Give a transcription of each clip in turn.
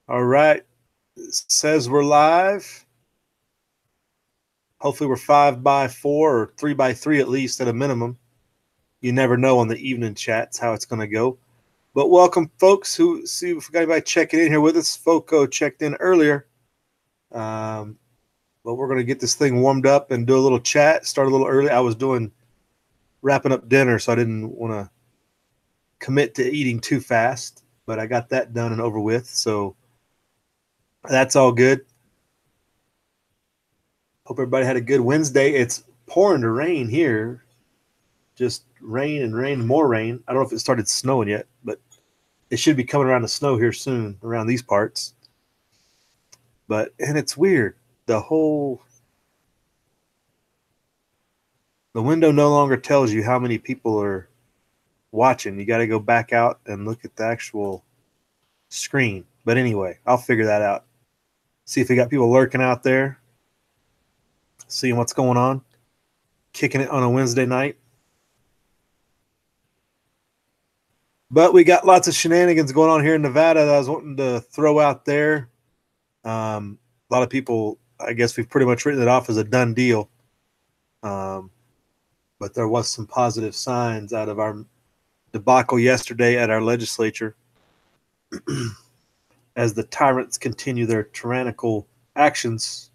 All right. It says we're live. Hopefully we're 5x4 or 3x3 at least at a minimum. You never know on the evening chats how it's going to go. But welcome, folks. Who see if we got anybody checking in here with us. Foco checked in earlier. But we're going to get this thing warmed up and do a little chat. Start a little early. I was wrapping up dinner, so I didn't want to commit to eating too fast. But I got that done and over with. So that's all good. Hope everybody had a good Wednesday. It's pouring to rain here. Just rain and rain, more rain. I don't know if it started snowing yet, but it should be coming around to snow here soon around these parts. And it's weird. The window no longer tells you how many people are watching. You got to go back out and look at the actual screen. But anyway, I'll figure that out. See if we got people lurking out there, seeing what's going on, kicking it on a Wednesday night. But we got lots of shenanigans going on here in Nevada that I was wanting to throw out there. A lot of people, I guess we've pretty much written it off as a done deal. But there was some positive signs out of our debacle yesterday at our legislature as the tyrants continue their tyrannical actions.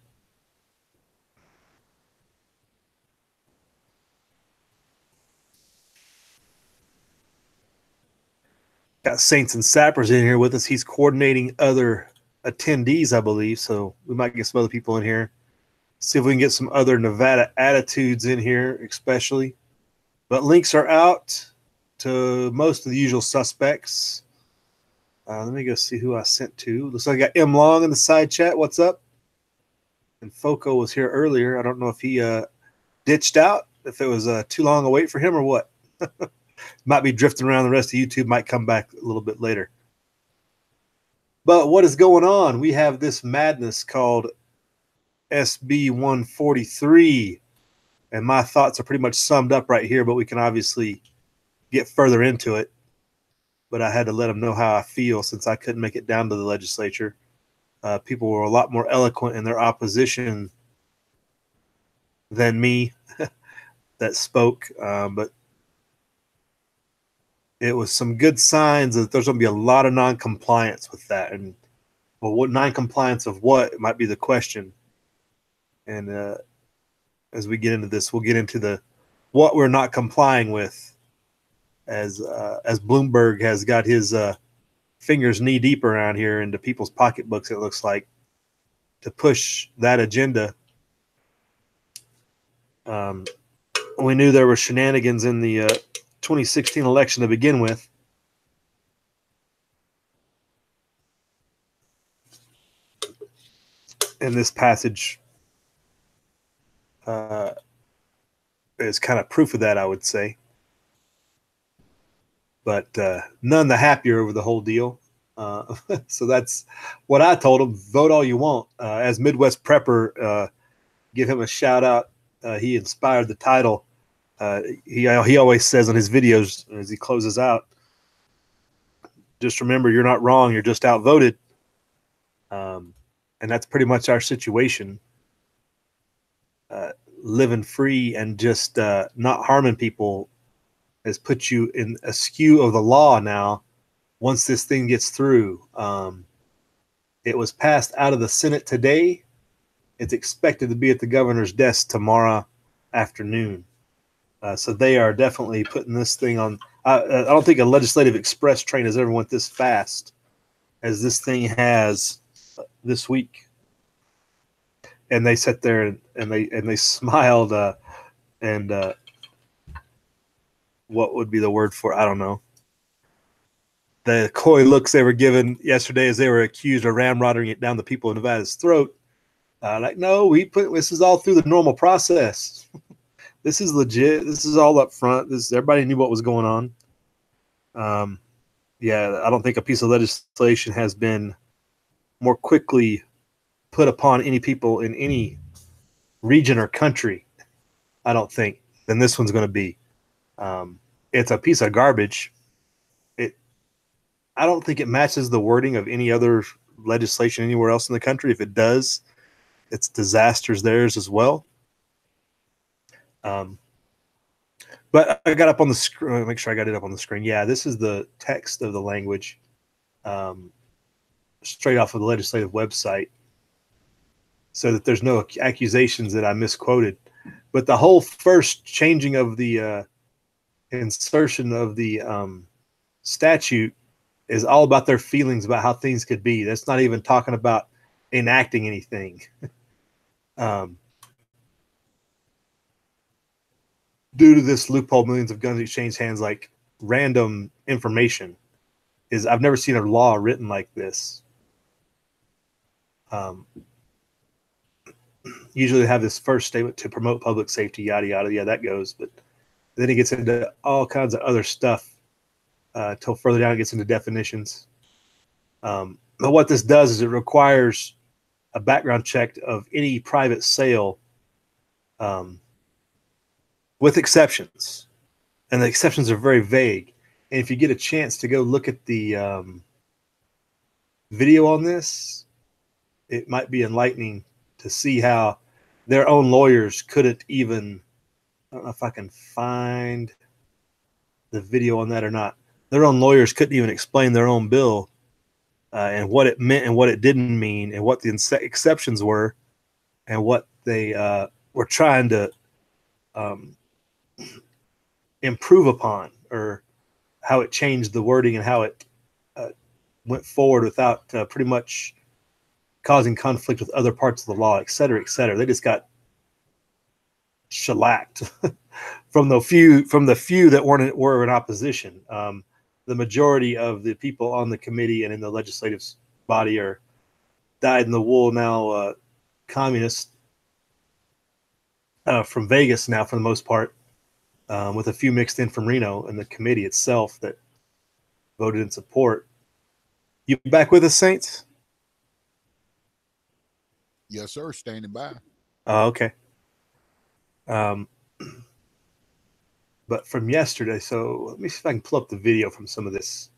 Got Saints and Sappers in here with us. He's coordinating other attendees, I believe, so we might get some other people in here. See if we can get some other Nevada attitudes in here, especially. But links are out to most of the usual suspects. Let me go see who I sent to. Looks like I got M Long in the side chat. What's up? And Foco was here earlier. I don't know if he ditched out, if it was too long a wait for him or what. Might be drifting around the rest of YouTube, might come back a little bit later. But what is going on? We have this madness called SB 143, and my thoughts are pretty much summed up right here, but we can obviously get further into it. But I had to let them know how I feel since I couldn't make it down to the legislature. People were a lot more eloquent in their opposition than me that spoke, but it was some good signs that there's going to be a lot of non-compliance with that. And well, what non-compliance of what might be the question. And as we get into this, we'll get into what we're not complying with, as Bloomberg has got his fingers knee deep around here into people's pocketbooks, it looks like, to push that agenda. We knew there were shenanigans in the 2016 election to begin with. And this passage is kind of proof of that, I would say. But none the happier over the whole deal. So that's what I told him. Vote all you want. As Midwest Prepper, give him a shout out. He inspired the title. He always says on his videos as he closes out, just remember, you're not wrong. You're just outvoted. And that's pretty much our situation. Living free and just not harming people has put you in a skew of the law now. Once this thing gets through, it was passed out of the Senate today. It's expected to be at the governor's desk tomorrow afternoon. So they are definitely putting this thing on. I don't think a legislative express train has ever went this fast as this thing has this week. And they sat there and they smiled and what would be the word for it? I don't know. The coy looks they were given yesterday as they were accused of ramrodding it down the people of Nevada's throat. Like, no, this is all through the normal process. This is legit. This is all up front. Everybody knew what was going on. Yeah, I don't think a piece of legislation has been more quickly put upon any people in any region or country, I don't think, than this one's going to be. It's a piece of garbage. I don't think it matches the wording of any other legislation anywhere else in the country. If it does, it's disasters theirs as well. But I got up on the screen. Make sure I got it up on the screen. Yeah, this is the text of the language, straight off of the legislative website, so that there's no accusations that I misquoted. But the whole first changing of the insertion of the statute is all about their feelings about how things could be. That's not even talking about enacting anything. Due to this loophole, millions of guns exchange hands like random information. I've never seen a law written like this. Usually they have this first statement to promote public safety, yada, yada. Yeah, that goes. But then it gets into all kinds of other stuff till further down it gets into definitions. But what this does is it requires a background check of any private sale with exceptions. And the exceptions are very vague. And if you get a chance to go look at the video on this, it might be enlightening to see how their own lawyers couldn't even, I don't know if I can find the video on that or not. Their own lawyers couldn't even explain their own bill and what it meant and what it didn't mean and what the exceptions were and what they were trying to improve upon, or how it changed the wording and how it went forward without pretty much causing conflict with other parts of the law, et cetera, et cetera. They just got shellacked from the few that were in opposition. The majority of the people on the committee and in the legislative body are dyed-in-the-wool now communists from Vegas now, for the most part, with a few mixed in from Reno, and the committee itself that voted in support. You back with us, Saints? Yes, sir. Standing by. Oh, okay. But from yesterday, so let me see if I can pull up the video from some of this.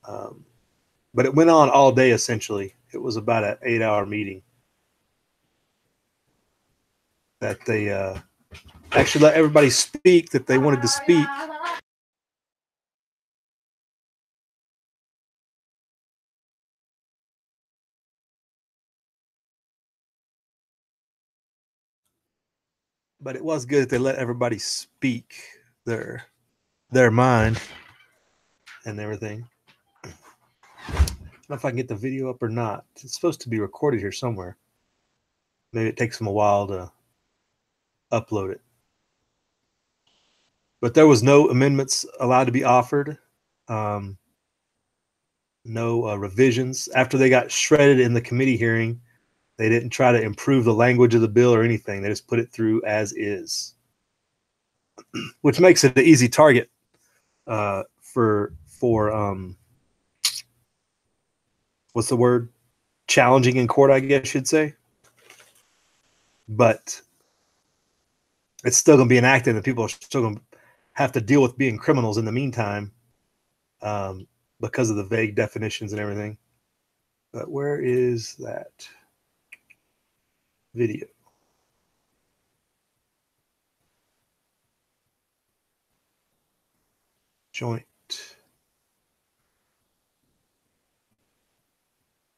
But it went on all day, essentially. It was about an 8-hour meeting that they actually let everybody speak that they wanted to speak. But it was good that they let everybody speak their mind and everything. I don't know if I can get the video up or not. It's supposed to be recorded here somewhere. Maybe it takes them a while to upload it. But there was no amendments allowed to be offered. No revisions. After they got shredded in the committee hearing, they didn't try to improve the language of the bill or anything. They just put it through as is, which makes it an easy target for what's the word? Challenging in court, I guess you'd say. But it's still going to be enacted, and people are still going to have to deal with being criminals in the meantime because of the vague definitions and everything. But where is that video? Joint.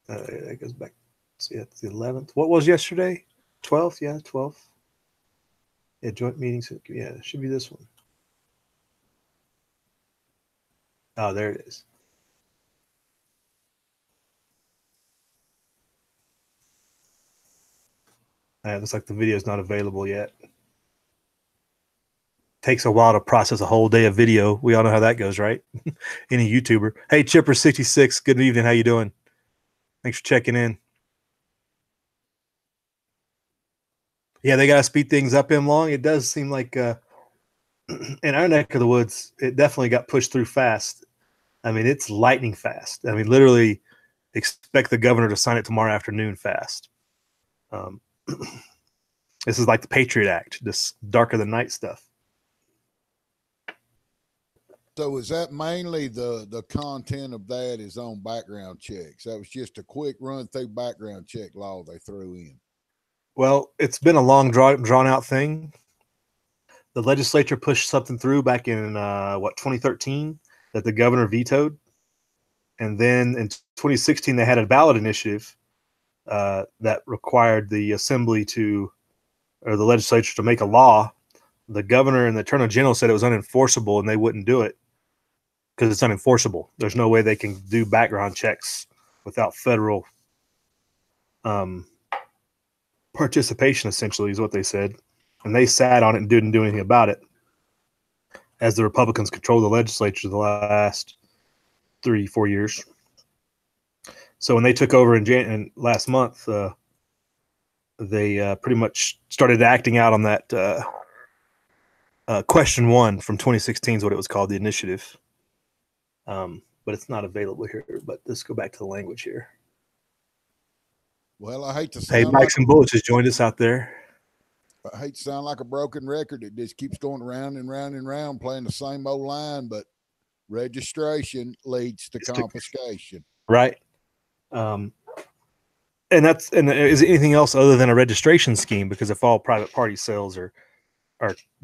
That goes back. See, it's the 11th. What was yesterday? 12th? Yeah, 12th. Yeah, joint meetings. Yeah, it should be this one. Oh, there it is. It looks like the video is not available yet. Takes a while to process a whole day of video. We all know how that goes, right? Any YouTuber. Hey, Chipper66, good evening. How you doing? Thanks for checking in. Yeah, they got to speed things up in long. It does seem like in our neck of the woods, it definitely got pushed through fast. I mean, it's lightning fast. I mean, literally expect the governor to sign it tomorrow afternoon fast. This is like the Patriot Act, this darker than night stuff. So is that mainly the content of that is on background checks? That was just a quick run through background check law they threw in. Well, it's been a long drawn out thing. The legislature pushed something through back in 2013 that the governor vetoed, and then in 2016 they had a ballot initiative that required the assembly or the legislature to make a law. The governor and the attorney general said it was unenforceable, and they wouldn't do it because it's unenforceable. There's no way they can do background checks without federal participation, essentially, is what they said. And they sat on it and didn't do anything about it, as the Republicans control the legislature the last 3-4 years. So when they took over in last month, they pretty much started acting out on that question 1 from 2016 is what it was called, the initiative. But it's not available here. But let's go back to the language here. Well, I hate to Hey, sound Mike's and Bullets has joined us out there. I hate to sound like a broken record. It just keeps going round and round and round, playing the same old line, but registration leads to confiscation. Right. And is it anything else other than a registration scheme? Because if all private party sales are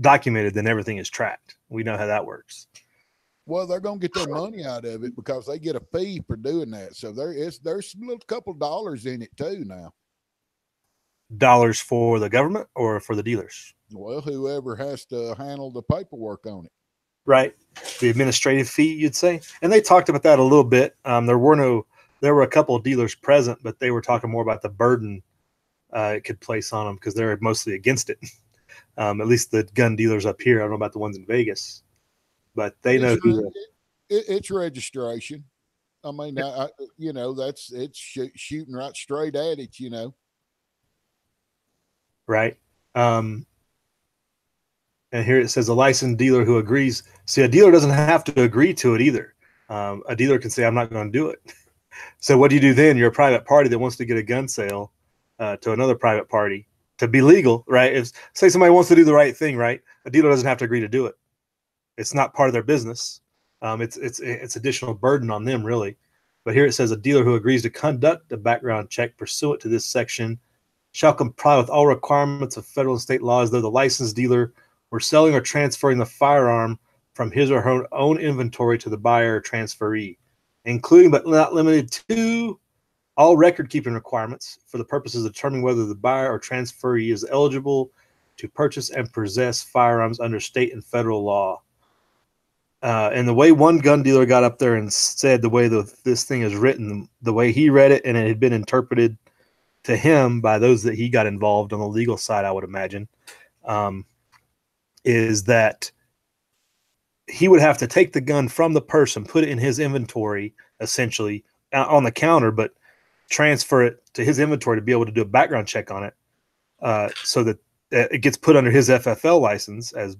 documented, then everything is tracked. We know how that works. Well, they're going to get their money out of it because they get a fee for doing that. So there's a little couple dollars in it too now. Dollars for the government or for the dealers? Well, whoever has to handle the paperwork on it. Right. The administrative fee, you'd say. And they talked about that a little bit. There were a couple of dealers present, but they were talking more about the burden it could place on them because they're mostly against it. At least the gun dealers up here. I don't know about the ones in Vegas, but they know it's registration. I mean, it's shooting right straight at it, Right. And here it says a licensed dealer who agrees. See, a dealer doesn't have to agree to it either. A dealer can say, I'm not going to do it. So what do you do then? You're a private party that wants to get a gun sale to another private party to be legal, right? If say somebody wants to do the right thing, right? A dealer doesn't have to agree to do it. It's not part of their business. It's additional burden on them, really. But here it says a dealer who agrees to conduct a background check pursuant to this section shall comply with all requirements of federal and state laws, though the licensed dealer were selling or transferring the firearm from his or her own inventory to the buyer or transferee, including but not limited to all record-keeping requirements for the purposes of determining whether the buyer or transferee is eligible to purchase and possess firearms under state and federal law. And the way one gun dealer got up there and said the way this thing is written, the way he read it, and it had been interpreted to him by those that he got involved on the legal side, I would imagine, is that he would have to take the gun from the person, put it in his inventory, essentially on the counter, but transfer it to his inventory to be able to do a background check on it, so that it gets put under his FFL license as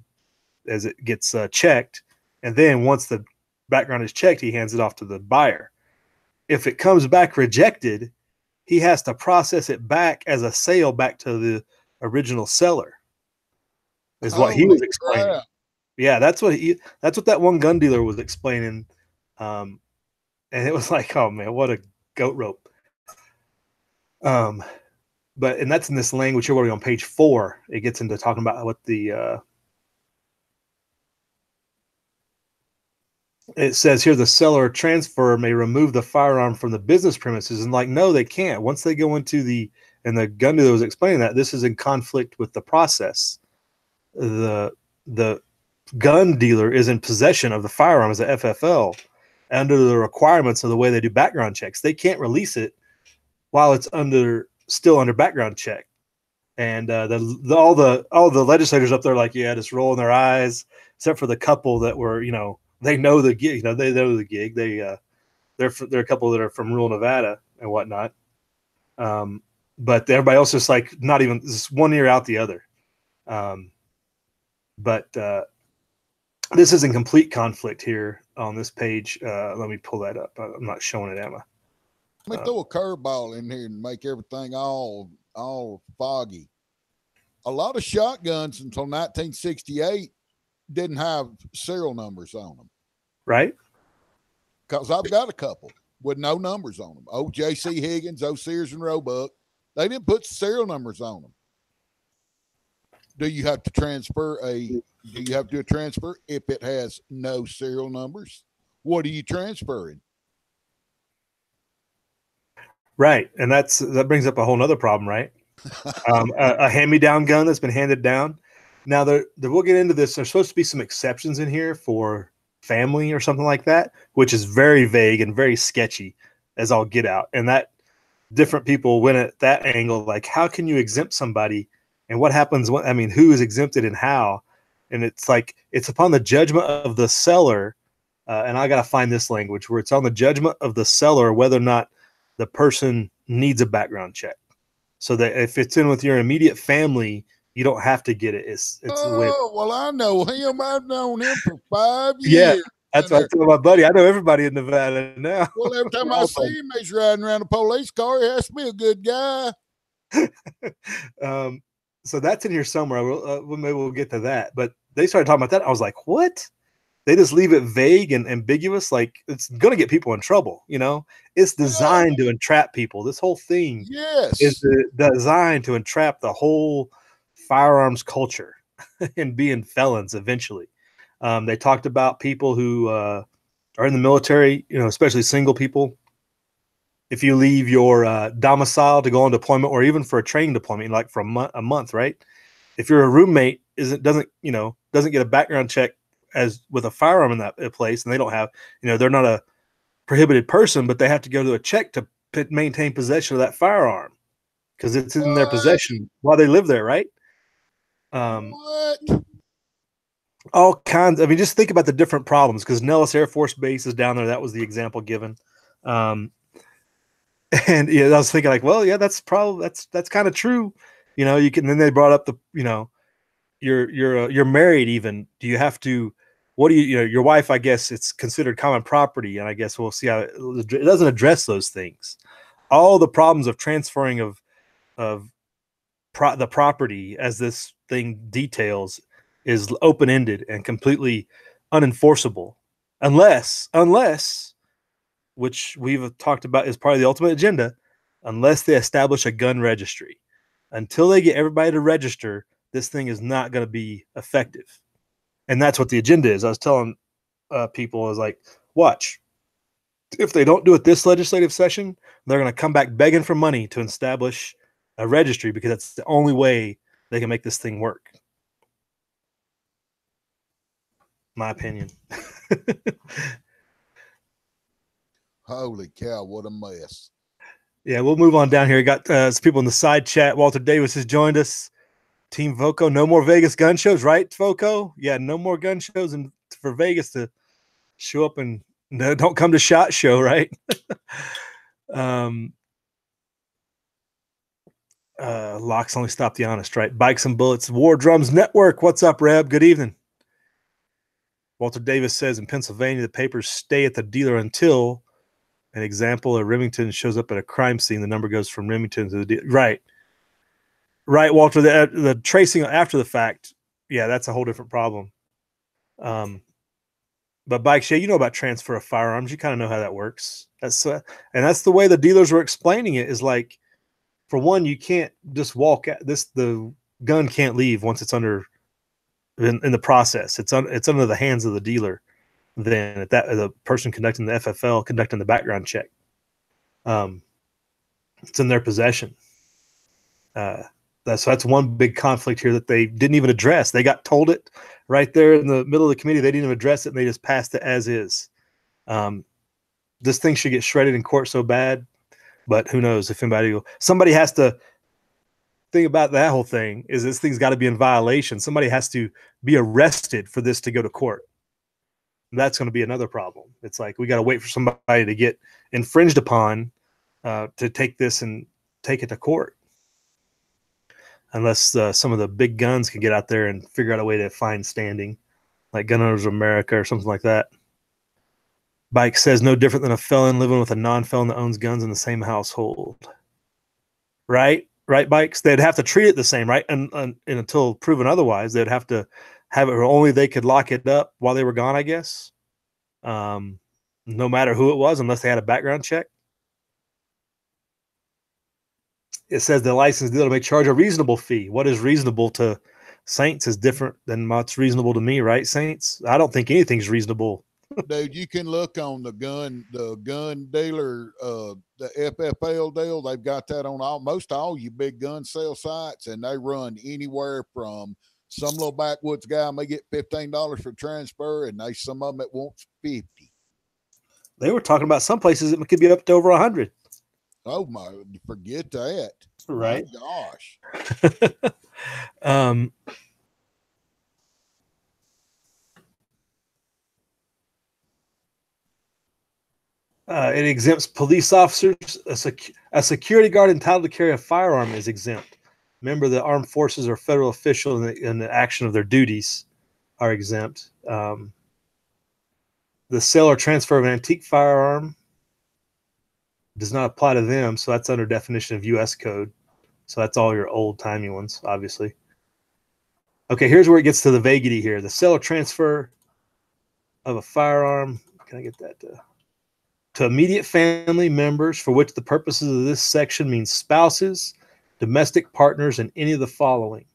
it gets checked. And then once the background is checked, he hands it off to the buyer. If it comes back rejected, he has to process it back as a sale back to the original seller. Is what he was explaining. Crap. Yeah, that's what that one gun dealer was explaining. And it was like, oh man, what a goat rope. And that's in this language here. We're on page 4. It gets into talking about what it says here, the seller or transfer may remove the firearm from the business premises. And like, no, they can't. Once they go into and the gun dealer was explaining that this is in conflict with the process. The gun dealer is in possession of the firearm as a FFL under the requirements of the way they do background checks. They can't release it while it's still under background check. And all the legislators up there, like, yeah, just rolling their eyes, except for the couple that were, they know the gig. They know the gig. They're a couple that are from rural Nevada and whatnot. But everybody else is like not even just one ear out the other. But this is in complete conflict here on this page. Let me pull that up. I'm not showing it, Emma. Let me throw a curveball in here and make everything all foggy. A lot of shotguns until 1968 didn't have serial numbers on them. right? Because I've got a couple with no numbers on them. Oh, J.C. Higgins, oh, Sears and Roebuck. They didn't put serial numbers on them. Do you have to transfer do you have to do a transfer if it has no serial numbers? What are you transferring? Right. And that brings up a whole nother problem, right? A hand-me-down gun that's been handed down. Now, we'll get into this. There's supposed to be some exceptions in here for family or something like that, which is very vague and very sketchy as I'll get out. And that different people went at that angle, like, how can you exempt somebody? And what happens when, I mean, who is exempted and how? And it's like, it's upon the judgment of the seller. And I got to find this language where it's on the judgment of the seller whether or not the person needs a background check. So that if it's in with your immediate family, you don't have to get it. It's well, I know him. I've known him for 5 years. Yeah, that's what I told my buddy. I know everybody in Nevada now. Well, every time I see him, he's riding around a police car. He has to be a good guy. So that's in here somewhere. Maybe we'll get to that. But they started talking about that. I was like, what? They just leave it vague and ambiguous. Like, it's going to get people in trouble. You know, it's designed to entrap people. This whole thing is designed to entrap the whole firearms culture and being felons eventually. They talked about people who are in the military, you know, especially single people. If you leave your domicile to go on deployment, or even for a training deployment, like for a month, right? If you're a roommate, doesn't get a background check as with a firearm in that place, and they don't have, you know, they're not a prohibited person, but they have to go to a check to maintain possession of that firearm because it's in their possession while they live there, right? What? All kinds. I mean, just think about the different problems, because Nellis Air Force Base is down there. That was the example given. And yeah, I was thinking like, well, yeah, that's kind of true. You know, you can. Then they brought up the, you know, you're married even. Do you have to? What do you know? Your wife, I guess it's considered common property, and I guess we'll see how it doesn't address those things. All the problems of transferring of the property, as this thing details, is open-ended and completely unenforceable, unless, which we've talked about is part of the ultimate agenda, unless they establish a gun registry. Until they get everybody to register, this thing is not going to be effective. And that's what the agenda is. I was telling people, I was like, watch. If they don't do it this legislative session, they're going to come back begging for money to establish a registry, because that's the only way they can make this thing work. My opinion. Holy cow, what a mess. Yeah, we'll move on down here. We got some people in the side chat. Walter Davis has joined us. Team Voco, no more Vegas gun shows, right, Voco? Yeah, no more gun shows for Vegas to show up, and don't come to SHOT Show, right? Locks only stop the honest, right? Bikes and Bullets, War Drums Network. What's up, Reb? Good evening. Walter Davis says in Pennsylvania, the papers stay at the dealer until an example of Remington shows up at a crime scene. The number goes from Remington to the dealer. Right. Right, Walter. The tracing after the fact, yeah, that's a whole different problem. But Bike Shay, you know about transfer of firearms. You kind of know how that works. That's and that's the way the dealers were explaining it. Is like, for one, you can't just walk at this. The gun can't leave once it's under in the process. It's under the hands of the dealer. Then at that, the person conducting the FFL, conducting the background check, it's in their possession. That's one big conflict here that they didn't even address. They got told it right there in the middle of the committee. They didn't even address it, and they just passed it as is. This thing should get shredded in court so bad, but who knows if somebody has to think about that whole thing. Is this thing's got to be in violation? Somebody has to be arrested for this to go to court. And that's going to be another problem. It's like we got to wait for somebody to get infringed upon to take this and take it to court. Unless some of the big guns can get out there and figure out a way to find standing, like Gun Owners of America or something like that. Bike says no different than a felon living with a non-felon that owns guns in the same household. Right, Bikes. They'd have to treat it the same, right? And until proven otherwise, they'd have to have it, or only they could lock it up while they were gone, I guess. no matter who it was, unless they had a background check. It says the license dealer may charge a reasonable fee. What is reasonable to Saints is different than what's reasonable to me, right, Saints? I don't think anything's reasonable. Dude, you can look on the gun dealer, the FFL deal. They've got that on most all you big gun sale sites, and they run anywhere from some little backwoods guy may get $15 for transfer, and some of them it wants 50. They were talking about some places it could be up to over 100. Oh my! Forget that. Right? My gosh. It exempts police officers. A security guard entitled to carry a firearm is exempt. Remember, the armed forces or federal official in the action of their duties are exempt. The sale or transfer of an antique firearm does not apply to them, so that's under definition of U.S. code. So that's all your old-timey ones, obviously. Okay, here's where it gets to the vaguity here. The sale or transfer of a firearm, can I get that to immediate family members for which the purposes of this section means spouses, domestic partners, and any of the following: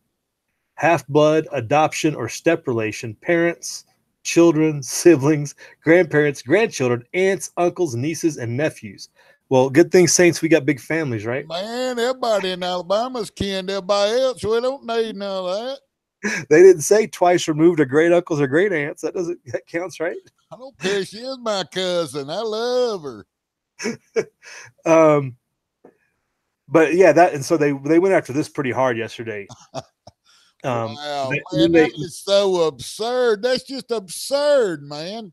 half-blood, adoption, or step relation, parents, children, siblings, grandparents, grandchildren, aunts, uncles, nieces, and nephews. Well, good thing, Saints, we got big families, right? Man, everybody in Alabama's kin to everybody else. We don't need none of that. They didn't say twice removed or great uncles or great aunts. That counts, right? I don't care. She is my cousin. I love her. But yeah, and so they went after this pretty hard yesterday. Wow, man, that is so absurd. That's just absurd, man.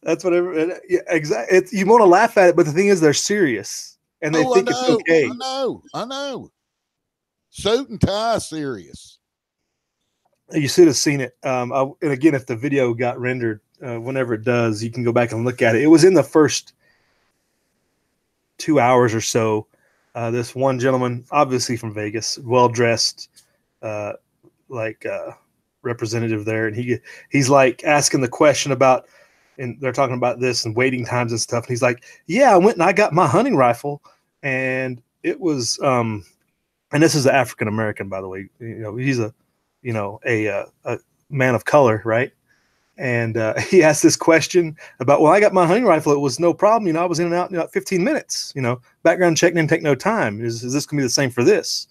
That's whatever. Yeah, exactly. You want to laugh at it, but the thing is, they're serious and they think it's okay. I know. Suit and tie, serious. You should have seen it. And again, if the video got rendered, whenever it does, you can go back and look at it. It was in the first 2 hours or so. This one gentleman, obviously from Vegas, well dressed, representative there, and he's like asking the question about, and they're talking about this and waiting times and stuff. And he's like, "Yeah, I went and I got my hunting rifle, and it was and this is an African American, by the way. He's a man of color, right?" And he asked this question about, well, I got my hunting rifle. It was no problem. I was in and out in 15 minutes. Background check didn't take no time. Is this going to be the same for this?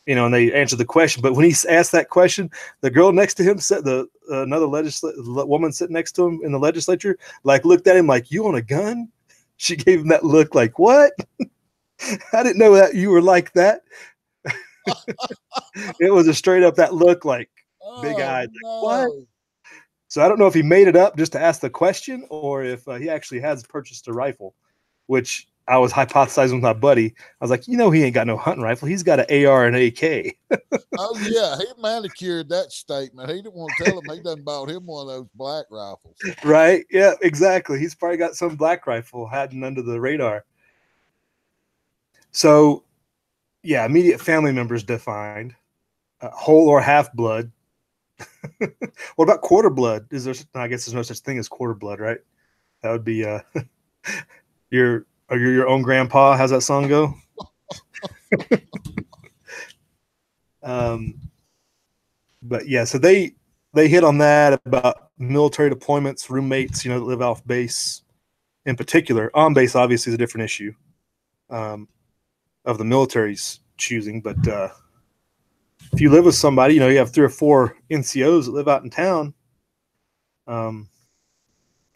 And they answered the question. But when he asked that question, the girl next to him said, another woman sitting next to him in the legislature, looked at him like, "You own a gun?" She gave him that look like, "What?" I didn't know that you were like that. It was a straight up that look, like big eyed. No. What? So I don't know if he made it up just to ask the question or if he actually has purchased a rifle, which I was hypothesizing with my buddy. I was like, he ain't got no hunting rifle. He's got an AR and AK. Oh, yeah. He manicured that statement. He didn't want to tell him he done bought him one of those black rifles. Right. Yeah, exactly. He's probably got some black rifle hiding under the radar. So, yeah, immediate family members defined. Whole or half blood. What about quarter blood? I guess there's no such thing as quarter blood, right? That would be your own grandpa. How's that song go? But yeah, so they hit on that about military deployments, roommates, that live off base. In particular, on base obviously is a different issue of the military's choosing, but if you live with somebody, you have 3 or 4 NCOs that live out in town.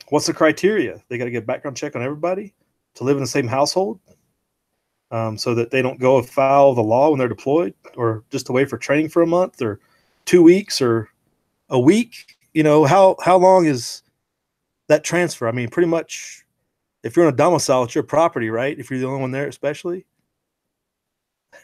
What's the criteria? They got to get a background check on everybody to live in the same household, so that they don't go afoul of the law when they're deployed or just away for training for a month or 2 weeks or a week. How long is that transfer? I mean, pretty much, if you're in a domicile, it's your property, right? If you're the only one there, especially.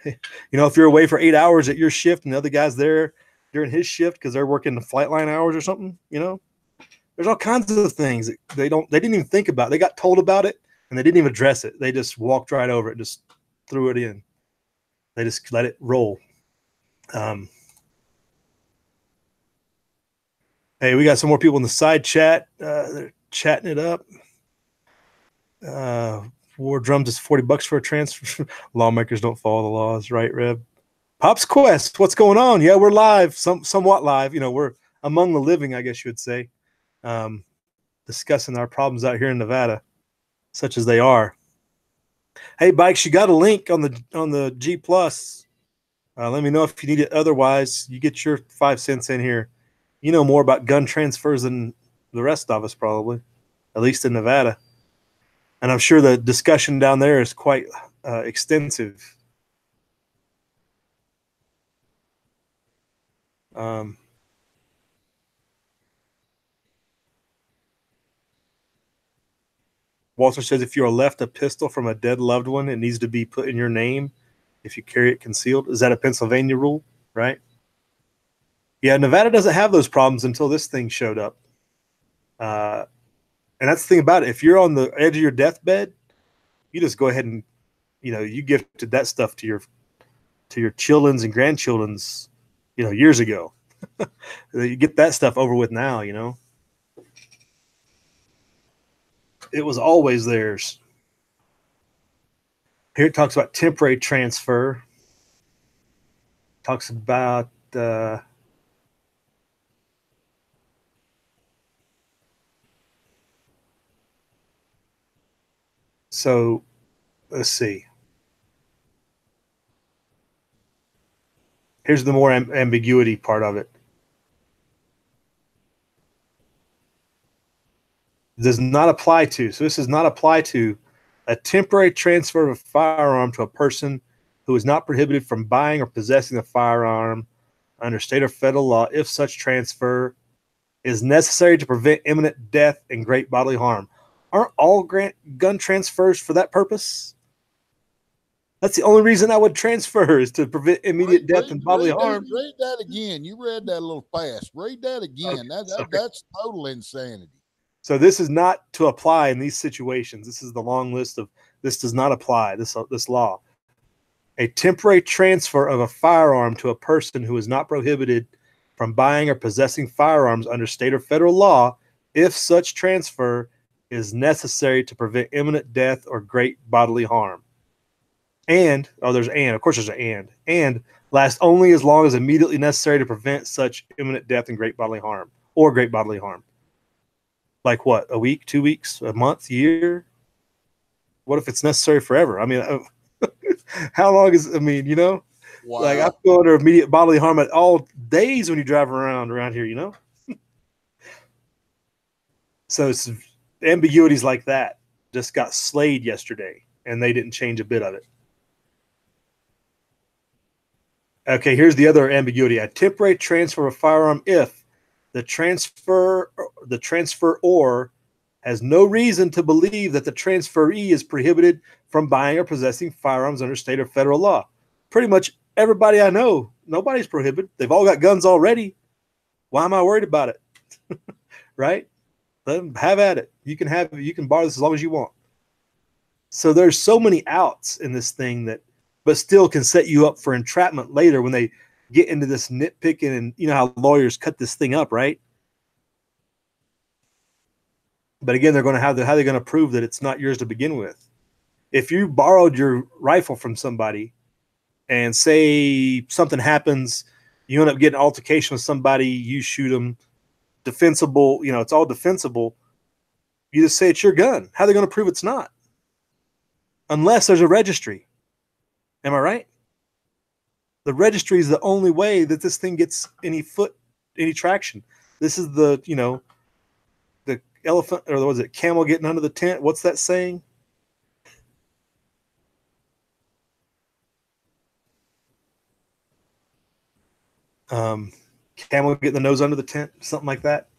If you're away for 8 hours at your shift and the other guy's there during his shift because they're working the flight line hours or something, there's all kinds of things that they didn't even think about. They got told about it and they didn't even address it. They just walked right over it, just threw it in. They just let it roll. Hey, we got some more people in the side chat. They're chatting it up. War drums is $40 for a transfer. Lawmakers don't follow the laws, right, Reb? Pop's Quest, what's going on? Yeah, we're live, somewhat live. You know, we're among the living, I guess you would say, discussing our problems out here in Nevada, such as they are. Hey, Bikes, you got a link on the G Plus. Let me know if you need it. Otherwise, you get your 5 cents in here. You know more about gun transfers than the rest of us, probably, at least in Nevada. And I'm sure the discussion down there is quite extensive. Walter says if you're left a pistol from a dead loved one, it needs to be put in your name if you carry it concealed. Is that a Pennsylvania rule, right? Yeah, Nevada doesn't have those problems until this thing showed up. And that's the thing about it. If you're on the edge of your deathbed, you just go ahead and, you know, you gifted that stuff to your children's and grandchildren's, you know, years ago. You get that stuff over with now, you know. It was always theirs. Here it talks about temporary transfer. Talks about so let's see. Here's the more ambiguity part of it. Does not apply to. So this does not apply to a temporary transfer of a firearm to a person who is not prohibited from buying or possessing a firearm under state or federal law if such transfer is necessary to prevent imminent death and great bodily harm. Aren't all gun transfers for that purpose? That's the only reason I would transfer is to prevent immediate death and bodily harm. Read that again. You read that a little fast. Read that again. Okay, that's total insanity. So this is not to apply in these situations. This is the long list of this does not apply, this law. A temporary transfer of a firearm to a person who is not prohibited from buying or possessing firearms under state or federal law if such transfer is necessary to prevent imminent death or great bodily harm. And, there's and, of course there's an and last only as long as immediately necessary to prevent such imminent death and great bodily harm or great bodily harm. Like what, a week, 2 weeks, a month, year? What if it's necessary forever? I mean, how long is, I mean, you know, wow. Like I feel under immediate bodily harm at all days when you drive around here, you know? So it's ambiguities like that just got slayed yesterday and they didn't change a bit of it. Okay, here's the other ambiguity. A temporary transfer of a firearm if the transferor has no reason to believe that the transferee is prohibited from buying or possessing firearms under state or federal law. Pretty much everybody I know, nobody's prohibited. They've all got guns already. Why am I worried about it? Right? Let them have at it. You can borrow this as long as you want. So there's so many outs in this thing that, but still can set you up for entrapment later when they get into this nitpicking and you know how lawyers cut this thing up, right? But again, they're going to have how they're going to prove that it's not yours to begin with. If you borrowed your rifle from somebody and say something happens, you end up getting an altercation with somebody, you shoot them, defensible, you know, it's all defensible. You just say it's your gun. How are they going to prove it's not? Unless there's a registry. Am I right? The registry is the only way that this thing gets any traction. This is the, you know, the elephant, or was it camel getting under the tent? What's that saying? Camel getting the nose under the tent, something like that.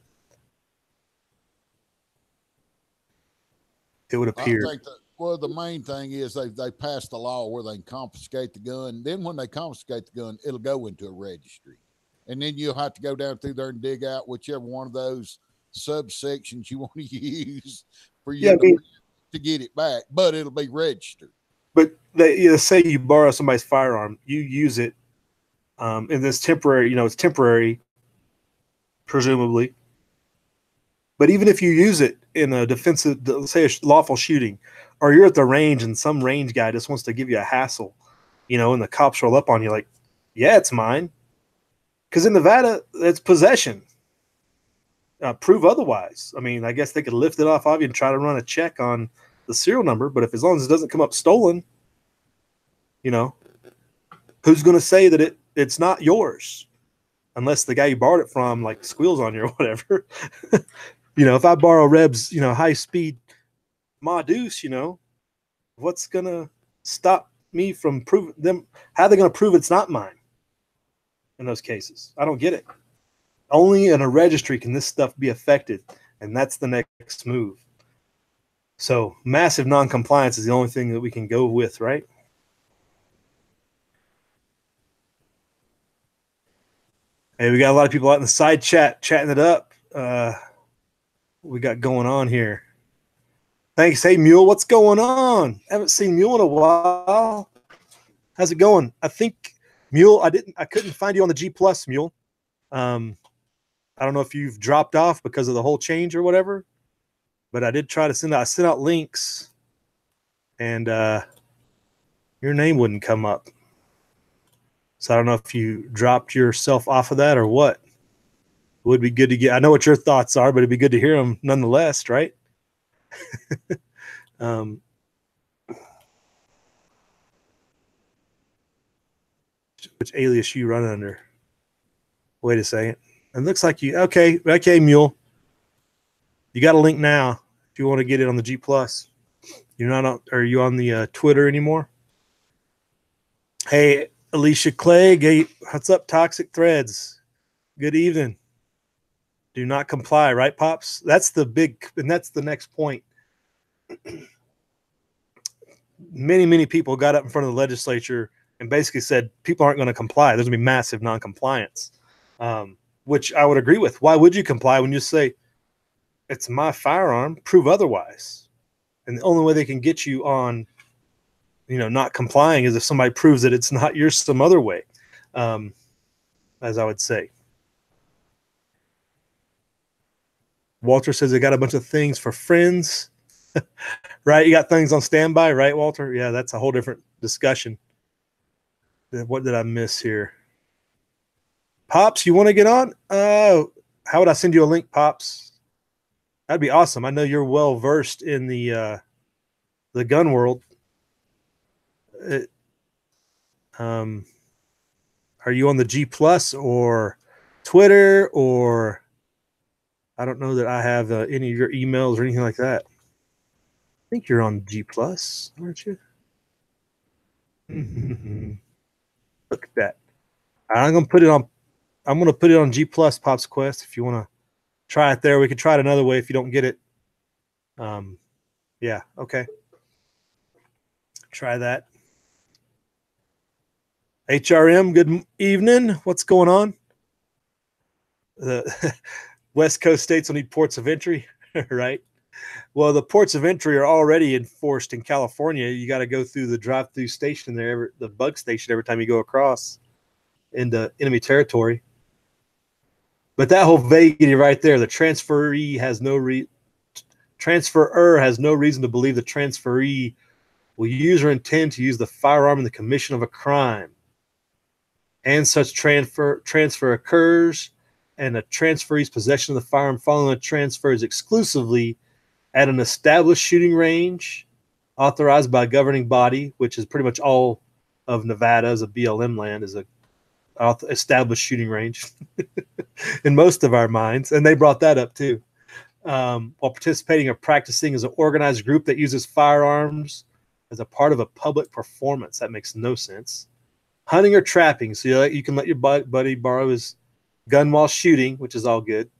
It would appear. I think well, the main thing is they passed a law where they can confiscate the gun. Then when they confiscate the gun, it'll go into a registry. And then you'll have to go down through there and dig out whichever one of those subsections you want to use for you to get it back. But it'll be registered. But say you borrow somebody's firearm, you use it in this temporary, you know, it's temporary, presumably. But even if you use it in a defensive, let's say a lawful shooting, or you're at the range and some range guy just wants to give you a hassle, and the cops roll up on you like, yeah, it's mine. Because in Nevada, it's possession. Prove otherwise. I mean, I guess they could lift it off of you and try to run a check on the serial number, but if as long as it doesn't come up stolen, who's going to say that it's not yours? Unless the guy you borrowed it from like squeals on you or whatever. If I borrow Reb's, high speed Ma Deuce, what's going to stop me from proving them? How are they going to prove it's not mine in those cases? I don't get it. Only in a registry can this stuff be affected, and that's the next move. So massive non-compliance is the only thing that we can go with, right? Hey, we got a lot of people out in the side chat chatting it up. We got going on here. Thanks. Hey, Mule, what's going on? Haven't seen Mule in a while. How's it going? I think Mule, I couldn't find you on the G Plus, Mule. I don't know if you've dropped off because of the whole change or whatever, but I did try to send out links, and your name wouldn't come up. So I don't know if you dropped yourself off of that or what. It would be good to get. I know what your thoughts are, but it'd be good to hear them nonetheless, right? Which alias you run under? Wait a second. It looks like you. Okay, Mule. You got a link now if you want to get it on the G Plus. You're not on. Are you on the Twitter anymore? Hey, Alicia Clegg. Hey, what's up, Toxic Threads? Good evening. Do not comply, right, Pops? That's the next point. Many people got up in front of the legislature and basically said people aren't going to comply. There's going to be massive non-compliance, which I would agree with. Why would you comply when you say it's my firearm? Prove otherwise. And the only way they can get you on, not complying is if somebody proves that it's not yours some other way, as I would say. Walter says they got a bunch of things for friends. Right? You got things on standby, right, Walter? Yeah, that's a whole different discussion. What did I miss here? Pops, you want to get on? How would I send you a link, Pops? That'd be awesome. I know you're well versed in the gun world. Are you on the G Plus or Twitter, or I don't know that I have any of your emails or anything like that. I think you're on G Plus, aren't you? Look at that. I'm gonna put it on G Plus, Pops Quest. If you want to try it there, we could try it another way if you don't get it. Yeah, okay. Try that. HRM, good evening. What's going on? The West Coast states will need ports of entry, right? Well, the ports of entry are already enforced in California. You got to go through the drive-through station there, the bug station, every time you go across into enemy territory. But that whole vaguity right there, the transferee has transferor has no reason to believe the transferee will use or intend to use the firearm in the commission of a crime. And such transfer occurs, and a transferee's possession of the firearm following a transfer is exclusively at an established shooting range authorized by a governing body, which is pretty much all of Nevada as a BLM land, is a established shooting range in most of our minds. And they brought that up too. While participating or practicing as an organized group that uses firearms as a part of a public performance. That makes no sense. Hunting or trapping. So you can let your buddy borrow his gun while shooting, which is all good,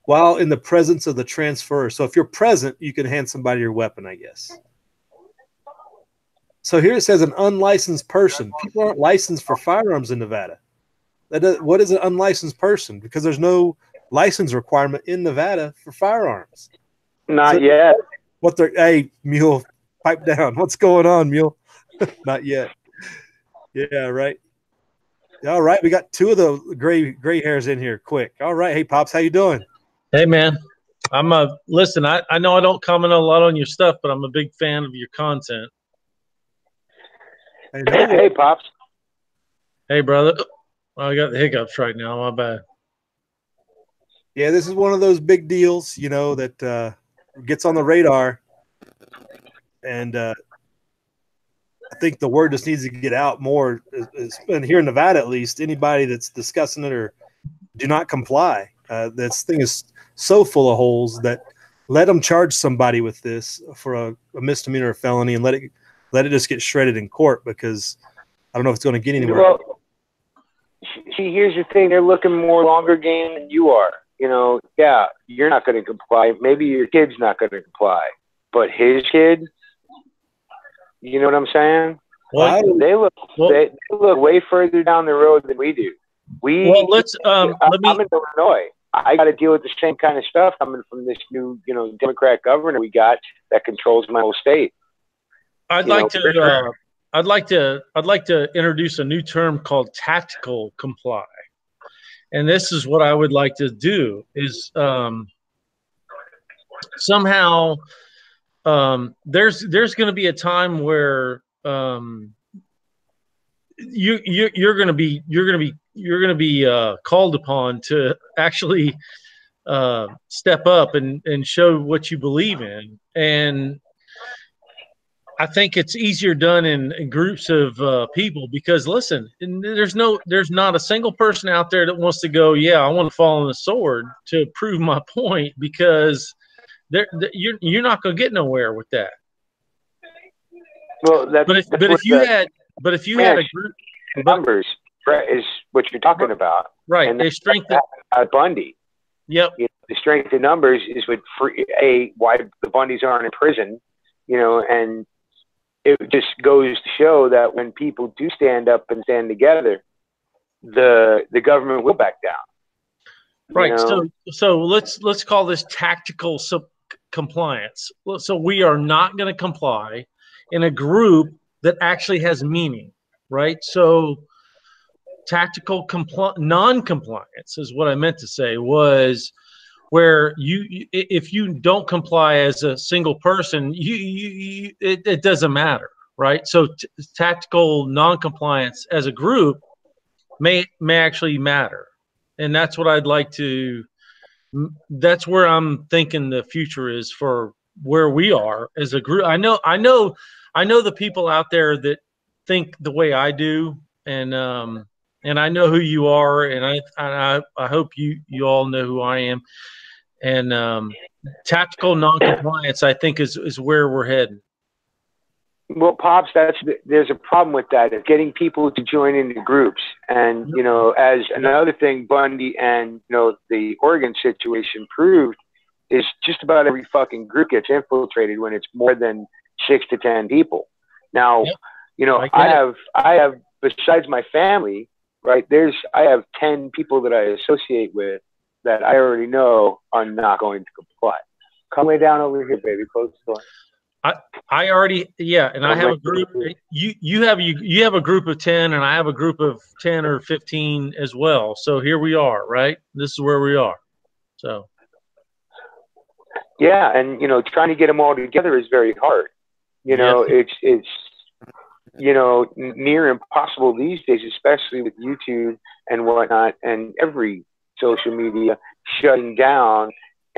while in the presence of the transfer. So if you're present, you can hand somebody your weapon, I guess. So here it says an unlicensed person. People aren't licensed for firearms in Nevada. What is an unlicensed person? Because there's no license requirement in Nevada for firearms. Not yet. Hey, Mule, pipe down. What's going on, Mule? Not yet. Yeah, right. All right, we got two of the gray hairs in here. Quick. All right, hey Pops, how you doing? Hey man, Listen, I know I don't comment a lot on your stuff, but I'm a big fan of your content. Hey, Pops. Hey, brother. I got the hiccups right now. My bad. Yeah, this is one of those big deals, that gets on the radar. And I think the word just needs to get out more. And here in Nevada, at least, anybody that's discussing it or do not comply. This thing is so full of holes that let them charge somebody with this for a misdemeanor or felony and let it just get shredded in court, because I don't know if it's going to get anywhere. Well, see, here's the thing. They're looking more longer game than you are. Yeah, you're not going to comply. Maybe your kid's not going to comply. But his kid, you know what I'm saying? Well, they look way further down the road than we do. I'm in Illinois. I got to deal with the same kind of stuff coming from this new, Democrat governor we got that controls my whole state. I'd like to introduce a new term called tactical comply. And this is what I would like to do is somehow there's going to be a time where you're going to be called upon to actually step up and show what you believe in. And I think it's easier done in groups of people, because listen, there's not a single person out there that wants to go, yeah, I want to fall on the sword to prove my point, because you're not going to get nowhere with that. Well, if you had a group, numbers is what you're talking about, right? They strengthen Bundy. Yep. The strength in numbers is what why the Bundys aren't in prison, and it just goes to show that when people do stand up and stand together, the government will back down. Right. So let's call this tactical compliance. So we are not going to comply in a group that actually has meaning, right? So tactical non-compliance is what I meant to say, was where if you don't comply as a single person, it doesn't matter, right? So tactical non-compliance as a group may actually matter, and that's what I'd like to. That's where I'm thinking the future is for where we are as a group. I know the people out there that think the way I do, and I know who you are, and I hope you all know who I am. And tactical non-compliance, I think, is where we're heading. Well, Pops, there's a problem with that, of getting people to join into groups. And, as another thing Bundy and, the Oregon situation proved, is just about every fucking group gets infiltrated when it's more than 6 to 10 people. Now, I have, besides my family, right, I have 10 people that I associate with that I already know are not going to comply. Come way down over here, baby. Close the door. I already, yeah, and I have a group. You have a group of 10, and I have a group of 10 or 15 as well. So here we are, right? This is where we are. So yeah, and trying to get them all together is very hard. It's near impossible these days, especially with YouTube and whatnot, and every social media shutting down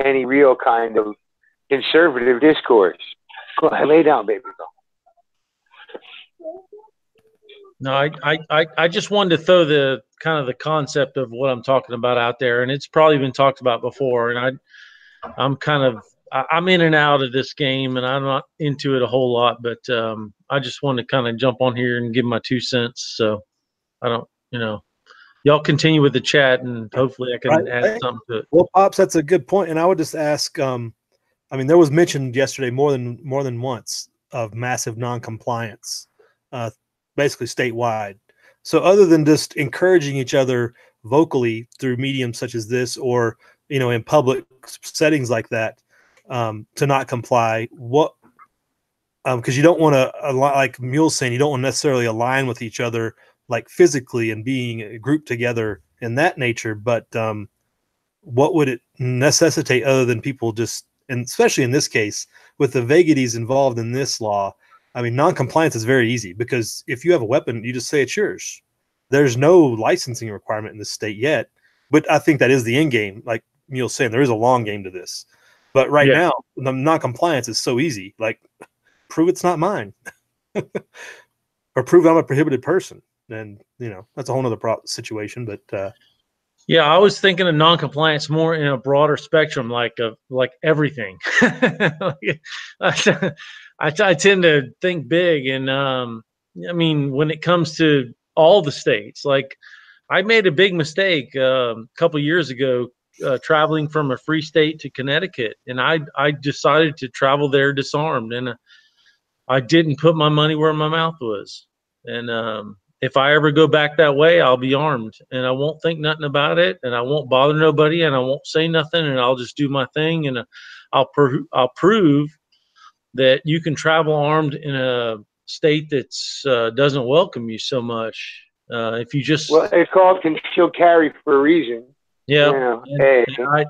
any real kind of conservative discourse. Go ahead, lay down, baby. No, I just wanted to throw the kind of the concept of what I'm talking about out there, and it's probably been talked about before. And I'm in and out of this game, and I'm not into it a whole lot. But I just want to kind of jump on here and give my 2 cents. So I don't, y'all continue with the chat, and hopefully I can add something to it. Well, Pops, that's a good point. And I would just ask, there was mentioned yesterday more than once of massive non-compliance, basically statewide. So other than just encouraging each other vocally through mediums such as this, or in public settings like that, to not comply, what? Because you don't want to, like Mule's saying, you don't want to necessarily align with each other, like physically and being grouped together in that nature. But what would it necessitate other than people just, and especially in this case, with the vagaries involved in this law. I mean, non-compliance is very easy because if you have a weapon, you just say it's yours. There's no licensing requirement in this state yet, but I think that is the end game. Like Neil's saying, there is a long game to this. But right now, the non-compliance is so easy. Like, prove it's not mine, or prove I'm a prohibited person. And that's a whole other situation. But yeah, I was thinking of non-compliance more in a broader spectrum, like everything. I tend to think big, and I mean, when it comes to all the states, like I made a big mistake a couple years ago. Traveling from a free state to Connecticut, and I decided to travel there disarmed, and I didn't put my money where my mouth was. And if I ever go back that way, I'll be armed, and I won't think nothing about it, and I won't bother nobody, and I won't say nothing, and I'll just do my thing, and I'll prove that you can travel armed in a state that's doesn't welcome you so much. If you just it's called concealed carry for a reason. Yeah, I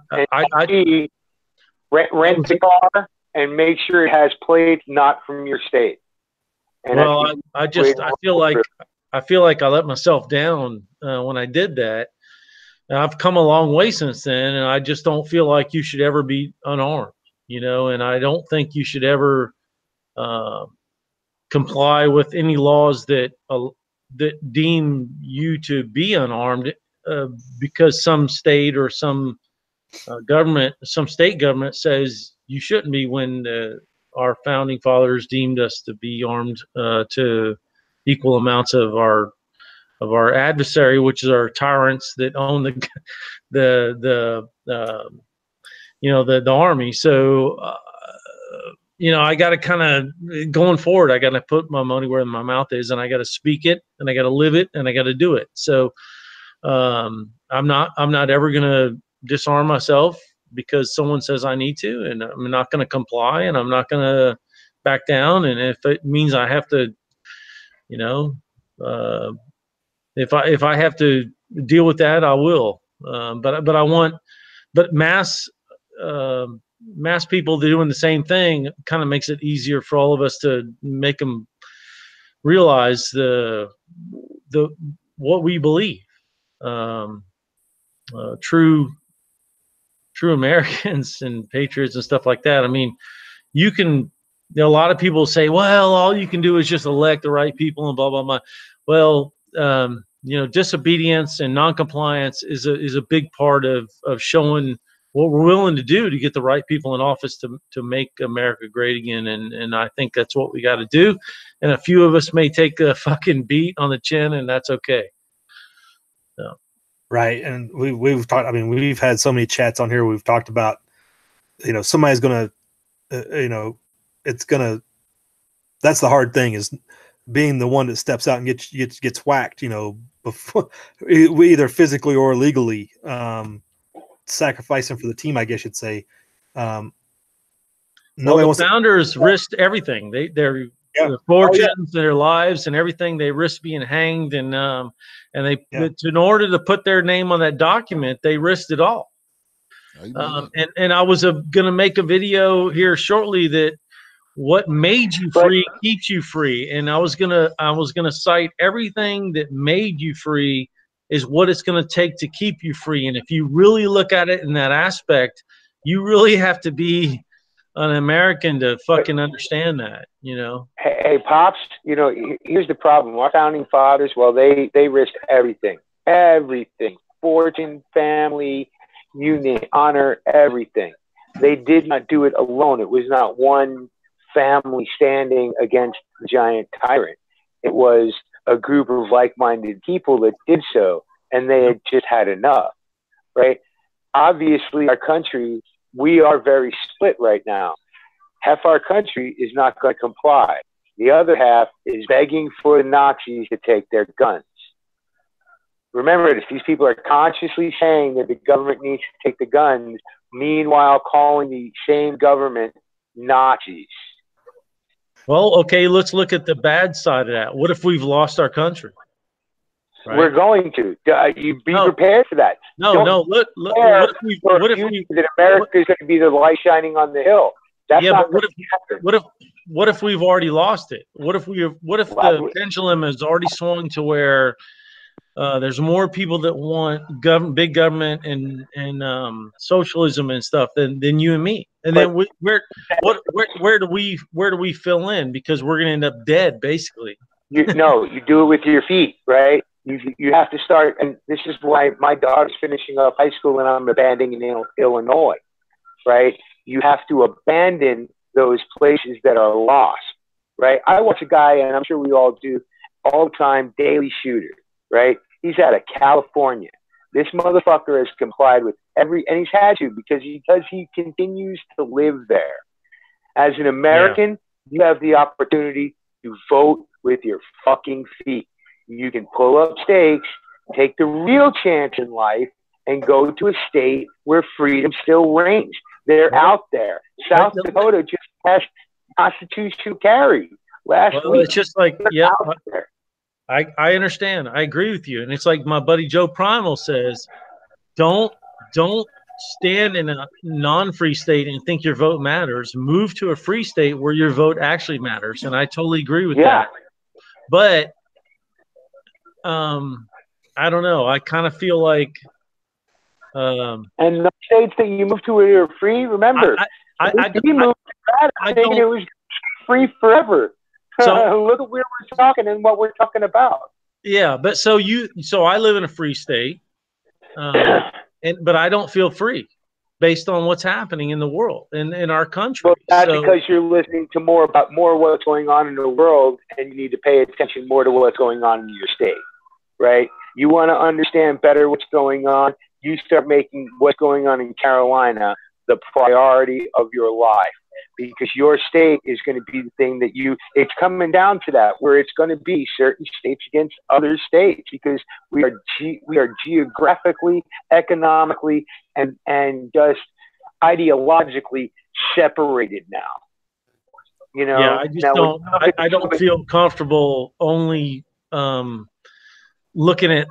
rent the car and make sure it has plates not from your state. And I feel like I let myself down when I did that. And I've come a long way since then, and I just don't feel like you should ever be unarmed, and I don't think you should ever comply with any laws that deem you to be unarmed. Because some state or some state government says you shouldn't be, when our founding fathers deemed us to be armed to equal amounts of our adversary, which is our tyrants that own the army. So I got to kind of, going forward, I got to put my money where my mouth is, and I got to speak it, and I got to live it, and I got to do it. So I'm not ever going to disarm myself because someone says I need to, and I'm not going to comply, and I'm not going to back down. And if it means I have to, if I have to deal with that, I will. But mass people doing the same thing kind of makes it easier for all of us to make them realize what we believe. True Americans and patriots and stuff like that. I mean, a lot of people say, well, all you can do is just elect the right people and blah, blah, blah. Well, disobedience and noncompliance is a big part of showing what we're willing to do to get the right people in office to make America great again. And I think that's what we got to do. And a few of us may take a fucking beat on the chin, and that's okay. So. Right. And we've talked, I mean, we've had so many chats on here. We've talked about, somebody's going to, that's the hard thing, is being the one that steps out and gets whacked, before, either physically or legally, sacrificing for the team, I guess you'd say. The founders risked everything. Their fortunes, their lives, and everything. They risked being hanged, and in order to put their name on that document, they risked it all. And I was going to make a video here shortly that what made you free keeps you free, and I was gonna cite everything that made you free is what it's going to take to keep you free. And if you really look at it in that aspect, you really have to be an American to fucking understand that, Hey, Pops, here's the problem. Our founding fathers, well, they risked everything, fortune, family, unity, honor, everything. They did not do it alone. It was not one family standing against the giant tyrant. It was a group of like-minded people that did so, and they had just had enough, right? Obviously, our country, we are very split right now. Half our country is not going to comply. The other half is begging for the Nazis to take their guns. Remember this, these people are consciously saying that the government needs to take the guns, meanwhile calling the same government Nazis. Well, okay, let's look at the bad side of that. What if we've lost our country? Right? We're going to. You be prepared for that. No. What if that America is going to be the light shining on the hill? That's not but what if we've already lost it? What if the pendulum has already swung to where there's more people that want big government and socialism and stuff than you and me? And then where do we fill in, because we're going to end up dead basically? You do it with your feet, right? You have to start, and this is why my daughter's finishing up high school and I'm abandoning in Illinois, right? You have to abandon those places that are lost, right? I watch a guy, and I'm sure we all do, all-time Daily Shooter, right? He's out of California. This motherfucker has complied with and he's had to because he continues to live there. As an American, you have the opportunity to vote with your fucking feet. You can pull up stakes, take the real chance in life, and go to a state where freedom still reigns. They're out there. South Dakota just passed constitutional carry last week. It's just like, I understand. I agree with you. And it's like my buddy Joe Primal says, don't stand in a non-free state and think your vote matters. Move to a free state where your vote actually matters. And I totally agree with that. But I don't know. I kind of feel like and the states that you move to where you're free, remember, it was free forever. So look at where we're talking and what we're talking about. Yeah, but so I live in a free state, but I don't feel free based on what's happening in the world and in our country. Well, that's because you're listening to more of what's going on in the world, and you need to pay attention more to what's going on in your state, right? You want to understand better what's going on. You start making what's going on in Carolina the priority of your life, because your state is going to be the thing that it's coming down to that, where it's going to be certain states against other states, because we are geographically, economically, and just ideologically separated now. I don't feel comfortable only looking at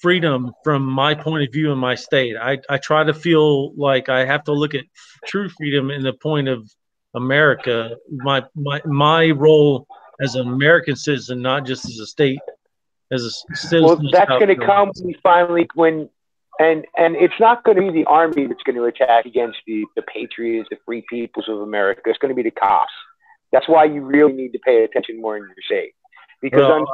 freedom from my point of view in my state. I try to feel like I have to look at true freedom in the point of America, my role as an American citizen, not just as a state, as a citizen. Well, that's going to come and it's not going to be the army that's going to attack against the patriots, the free peoples of America. It's going to be the cops. That's why you really need to pay attention more in your state. Because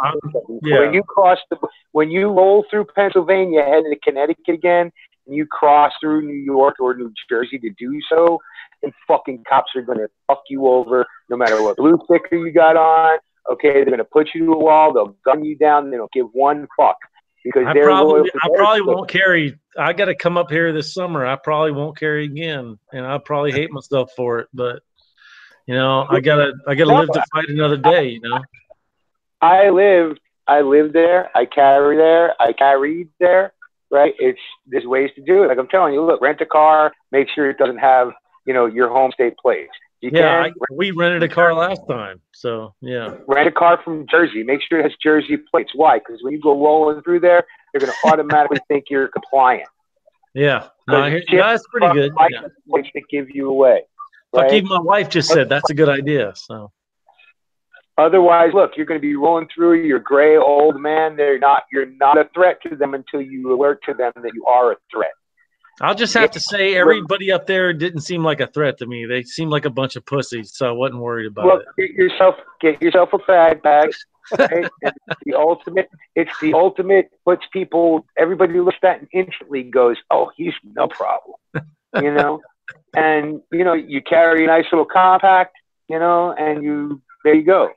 when you roll through Pennsylvania, heading to Connecticut again, and you cross through New York or New Jersey to do so, and fucking cops are going to fuck you over no matter what blue sticker you got on. Okay, they're going to put you to a wall. They'll gun you down. And they don't give one fuck because I probably won't carry. I got to come up here this summer. I probably won't carry again, and I probably hate myself for it. But I gotta live to fight another day. I lived there. I carry there. I carried there. Right? There's ways to do it. Like I'm telling you, look, rent a car. Make sure it doesn't have your home state plates. We rented a car last time. So yeah. Rent a car from Jersey. Make sure it has Jersey plates. Why? Because when you go rolling through there, they're going to automatically think you're compliant. Yeah. That's pretty good. Plates to give you away. Right? Even my wife just said that's a good idea. So. Otherwise, look, you're going to be rolling through. You're a gray old man. You're not a threat to them until you alert to them that you are a threat. I'll just have to say everybody up there didn't seem like a threat to me. They seemed like a bunch of pussies, so I wasn't worried about it. Get yourself a fag bag. Right? It's the ultimate, puts people, everybody looks at and instantly goes, oh, he's no problem. And, you carry a nice little compact, and there you go.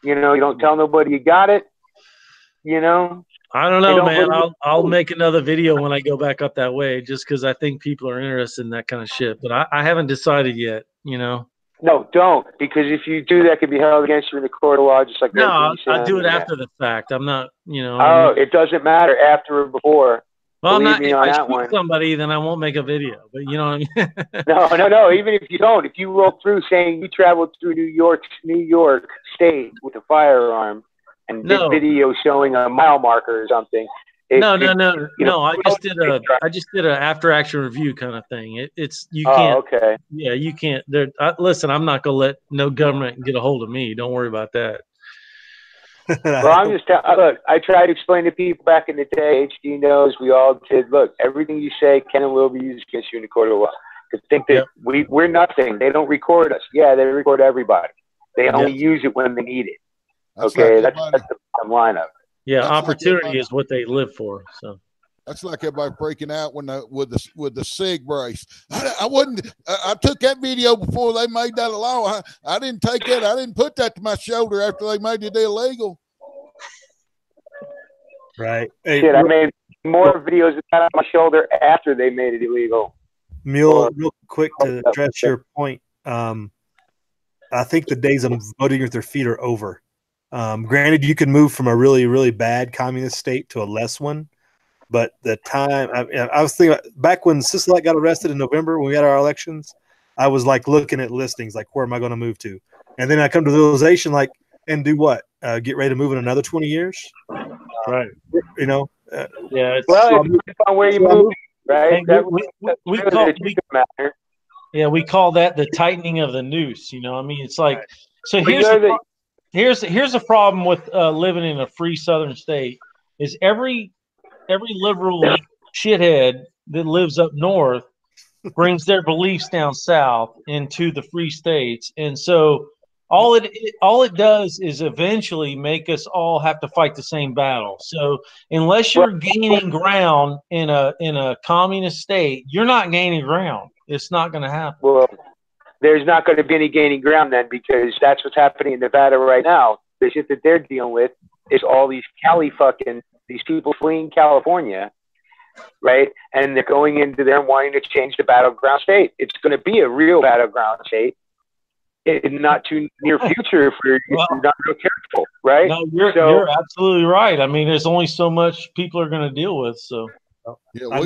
You don't tell nobody you got it, I don't know, man. I'll make another video when I go back up that way, just because I think people are interested in that kind of shit. But I haven't decided yet, No, don't, because if you do, that could be held against you in the court of law, just like no. I'll do it after the fact. I'm not, Oh, it doesn't matter after or before. Well, if I shoot somebody, then I won't make a video. But you know what I mean? No. Even if you don't, if you roll through saying you traveled through New York State with a firearm, and No. did video showing a mile marker or something. No. I just did a after action review kind of thing. You can't. Okay. Yeah, you can't. Listen, I'm not gonna let no government get a hold of me. Don't worry about that. Well, I'm just look. I tried to explain to people back in the day. HD knows we all did. Look, everything you say can and will be used against you in the court of law. To think that we're nothing. They don't record us. Yeah, they record everybody. They only use it when they need it. That's the bottom line of it. Yeah, opportunity is what they live for. So that's like everybody breaking out with the SIG brace. I took that video before they made that law. I didn't take that. I didn't put that to my shoulder after they made it illegal. Right. Hey, shit, I made more videos of that on my shoulder after they made it illegal. Mule, real quick to address your point. I think the days of voting with their feet are over. Granted, you can move from a really, really bad communist state to a less one, but the time I was thinking back when Sisolak got arrested in November when we had our elections, I was like looking at listings, like where am I going to move to? And then I come to the realization, like, and do what? Get ready to move in another 20 years? Right. You know? Yeah. It's on where you move, right? Hey, we call that the tightening of the noose. You know, I mean, it's like, right. So here's a problem with living in a free southern state is every liberal shithead that lives up north brings their beliefs down south into the free states, and so all it does is eventually make us all have to fight the same battle. So unless you're gaining ground in a communist state, you're not gaining ground. It's not going to happen. Well, there's not going to be any gaining ground then, because that's what's happening in Nevada right now. The shit that they're dealing with is all these these people fleeing California, right? And they're going into there and wanting to change the battleground state. It's going to be a real battleground state in not too near future if you're not real careful, right? No, you're absolutely right. I mean, there's only so much people are going to deal with. So yeah,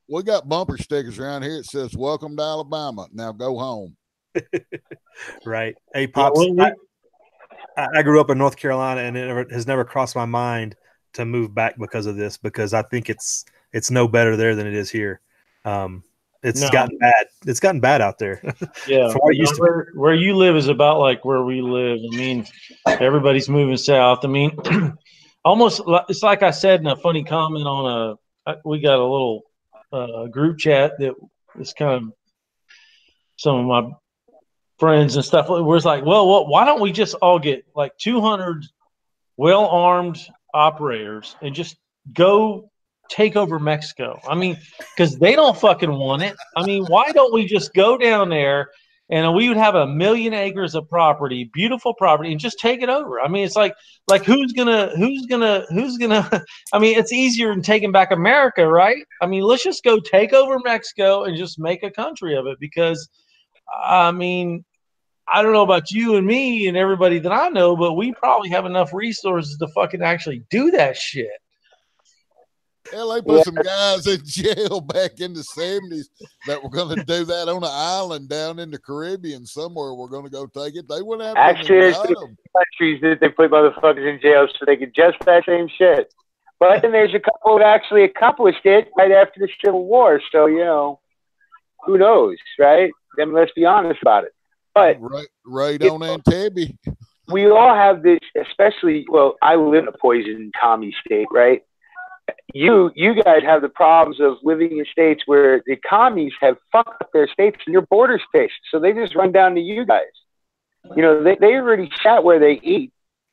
we got bumper stickers around here. It says "Welcome to Alabama." Now go home. Right. Hey, Pops. I grew up in North Carolina, and it has never crossed my mind to move back because of this. Because I think it's no better there than it is here. Gotten bad. It's gotten bad out there. Yeah. Where you live is about like where we live. I mean, everybody's moving south. I mean, almost. It's like I said in a funny comment on we got a little group chat that is kind of some of my friends and stuff. Where it's like, well, why don't we just all get like 200 well-armed operators and just go take over Mexico? I mean, because they don't fucking want it. I mean, why don't we just go down there and we would have 1 million acres of property, beautiful property, and just take it over? I mean, it's like who's gonna I mean, it's easier than taking back America, right? I mean, let's just go take over Mexico and just make a country of it, because I mean, I don't know about you and me and everybody that I know, but we probably have enough resources to fucking actually do that shit. Hell, they put some guys in jail back in the 70s that were going to do that on an island down in the Caribbean somewhere. We're going to go take it. They wouldn't have actually countries that they put motherfuckers in jail so they could just that same shit. But then there's a couple that actually accomplished it right after the Civil War. So, you know, who knows, right? I mean, let's be honest about it. But right on Antebbe. We all have this, especially, well, I live in a poison commie state, right? You guys have the problems of living in states where the commies have fucked up their states and your border states. So they just run down to you guys. You know, they already sat where they eat.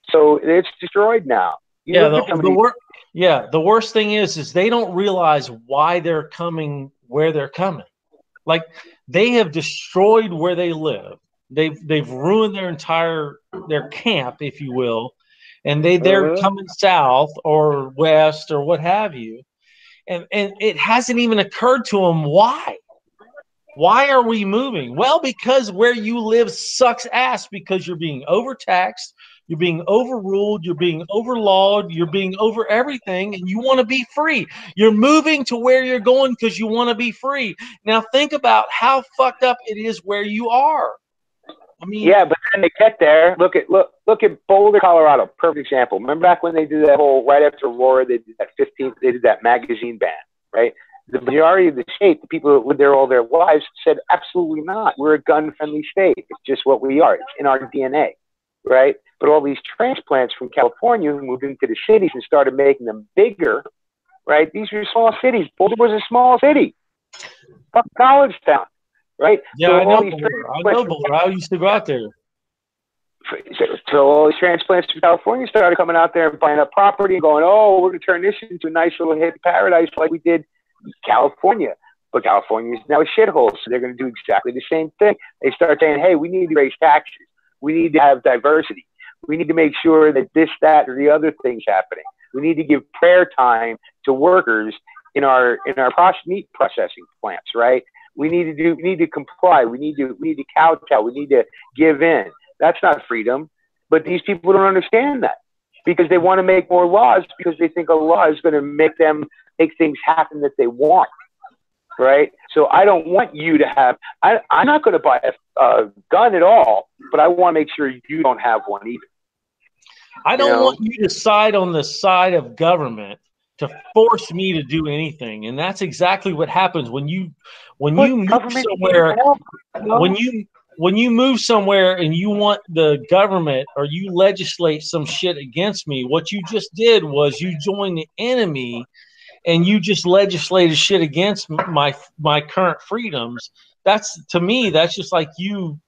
So it's destroyed now. The worst thing is they don't realize why they're coming where they're coming. Like, they have destroyed where they live. They've ruined their camp, if you will. And they're coming south or west or what have you. And it hasn't even occurred to them why. Why are we moving? Well, because where you live sucks ass, because you're being overtaxed, you're being overruled, you're being overlawed, you're being over everything, and you want to be free. You're moving to where you're going because you want to be free. Now think about how fucked up it is where you are. I mean, yeah, but then they get there. Look at Boulder, Colorado. Perfect example. Remember back when they did that whole right after Aurora, they did that 15th. They did that magazine ban, right? The majority of the state, the people that lived there all their lives, said absolutely not. We're a gun-friendly state. It's just what we are. It's in our DNA, right? But all these transplants from California who moved into the cities and started making them bigger, right? These were small cities. Boulder was a small city, fuck college town, right? yeah, So I all know these Boulder. I know Boulder. I used to go out there. So all these transplants from California started coming out there and buying up property and going, oh, we're going to turn this into a nice little hippie paradise like we did in California. But California is now a shithole, so they're going to do exactly the same thing. They start saying, hey, we need to raise taxes. We need to have diversity. We need to make sure that this, that, or the other thing's happening. We need to give prayer time to workers in our meat processing plants, right? We need to comply. We need to kowtow. We need to give in. That's not freedom. But these people don't understand that because they want to make more laws because they think a law is going to make them make things happen that they want, right? So I don't want you to have. I'm not going to buy a gun at all, but I want to make sure you don't have one either. I don't want you to side on the side of government to force me to do anything, and that's exactly what happens when you move somewhere. When you move somewhere and you want the government or you legislate some shit against me, what you just did was you joined the enemy, and you just legislated shit against my current freedoms. That's, to me, that's just like you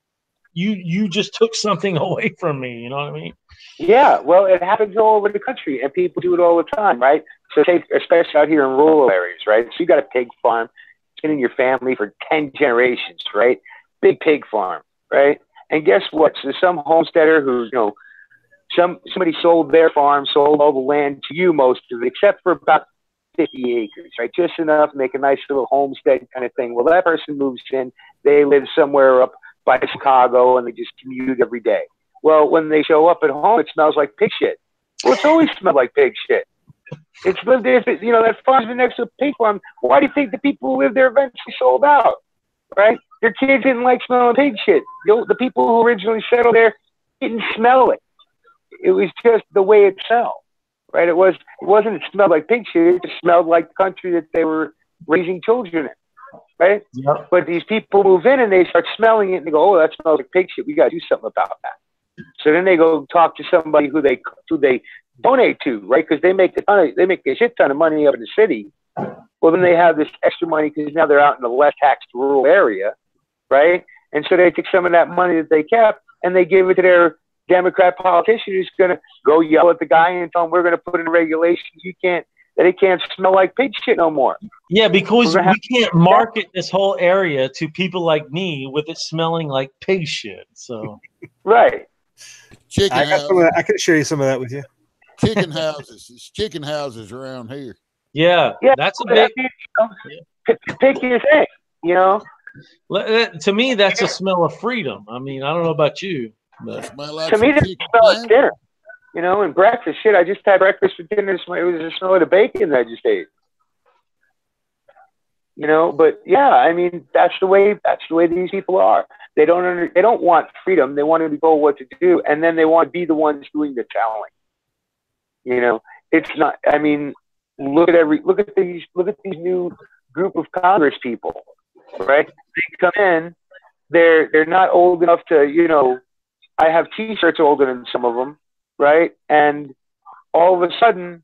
just took something away from me. You know what I mean? Yeah, well, it happens all over the country, and people do it all the time, right? So take, especially out here in rural areas, right? So you got a pig farm. It's been in your family for 10 generations, right? Big pig farm, right? And guess what? So some homesteader who, somebody sold their farm, sold all the land to you, most of it, except for about 50 acres, right? Just enough to make a nice little homestead kind of thing. Well, that person moves in. They live somewhere up by Chicago, and they just commute every day. Well, when they show up at home, it smells like pig shit. Well, it's always smelled like pig shit. It's lived there, that farm's been next to a pig farm. Why do you think the people who lived there eventually sold out, right? Their kids didn't like smelling pig shit. The people who originally settled there didn't smell it. It was just the way it smelled, right? It wasn't smelled like pig shit. It just smelled like the country that they were raising children in, right? Yep. But these people move in and they start smelling it and they go, oh, that smells like pig shit. We got to do something about that. So then they go talk to somebody who they donate to, right? Because they make a shit ton of money up in the city. Well, then they have this extra money because now they're out in the less taxed rural area, right? And so they take some of that money that they kept and they give it to their Democrat politician who's going to go yell at the guy and tell him we're going to put in regulations that it can't smell like pig shit no more. Yeah, because we can't market this whole area to people like me with it smelling like pig shit. So right. I could share you some of that with you. Chicken houses. It's chicken houses around here. Yeah, that's a big. Pick your thing, To me, that's a smell of freedom. I mean, I don't know about you, but to me, that's a smell of dinner. And breakfast. Shit, I just had breakfast for dinner. It was the smell of the bacon that I just ate. But yeah, I mean, that's the way these people are. They don't want freedom. They want to be told what to do, and then they want to be the ones doing the telling. It's not. I mean, look at these new group of Congress people, right? They come in. They're not old enough to. I have T-shirts older than some of them, right? And all of a sudden,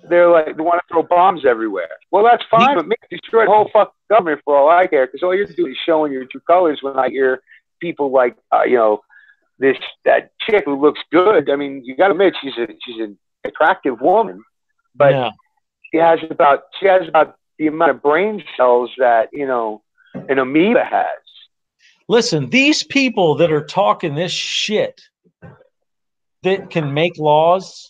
they want to throw bombs everywhere. Well, that's fine, but maybe destroy the whole fucking government for all I care, because all you're doing is showing your true colors. When I hear people like, that chick who looks good. I mean, you got to admit she's an attractive woman, but she has about the amount of brain cells that an amoeba has. Listen, these people that are talking this shit that can make laws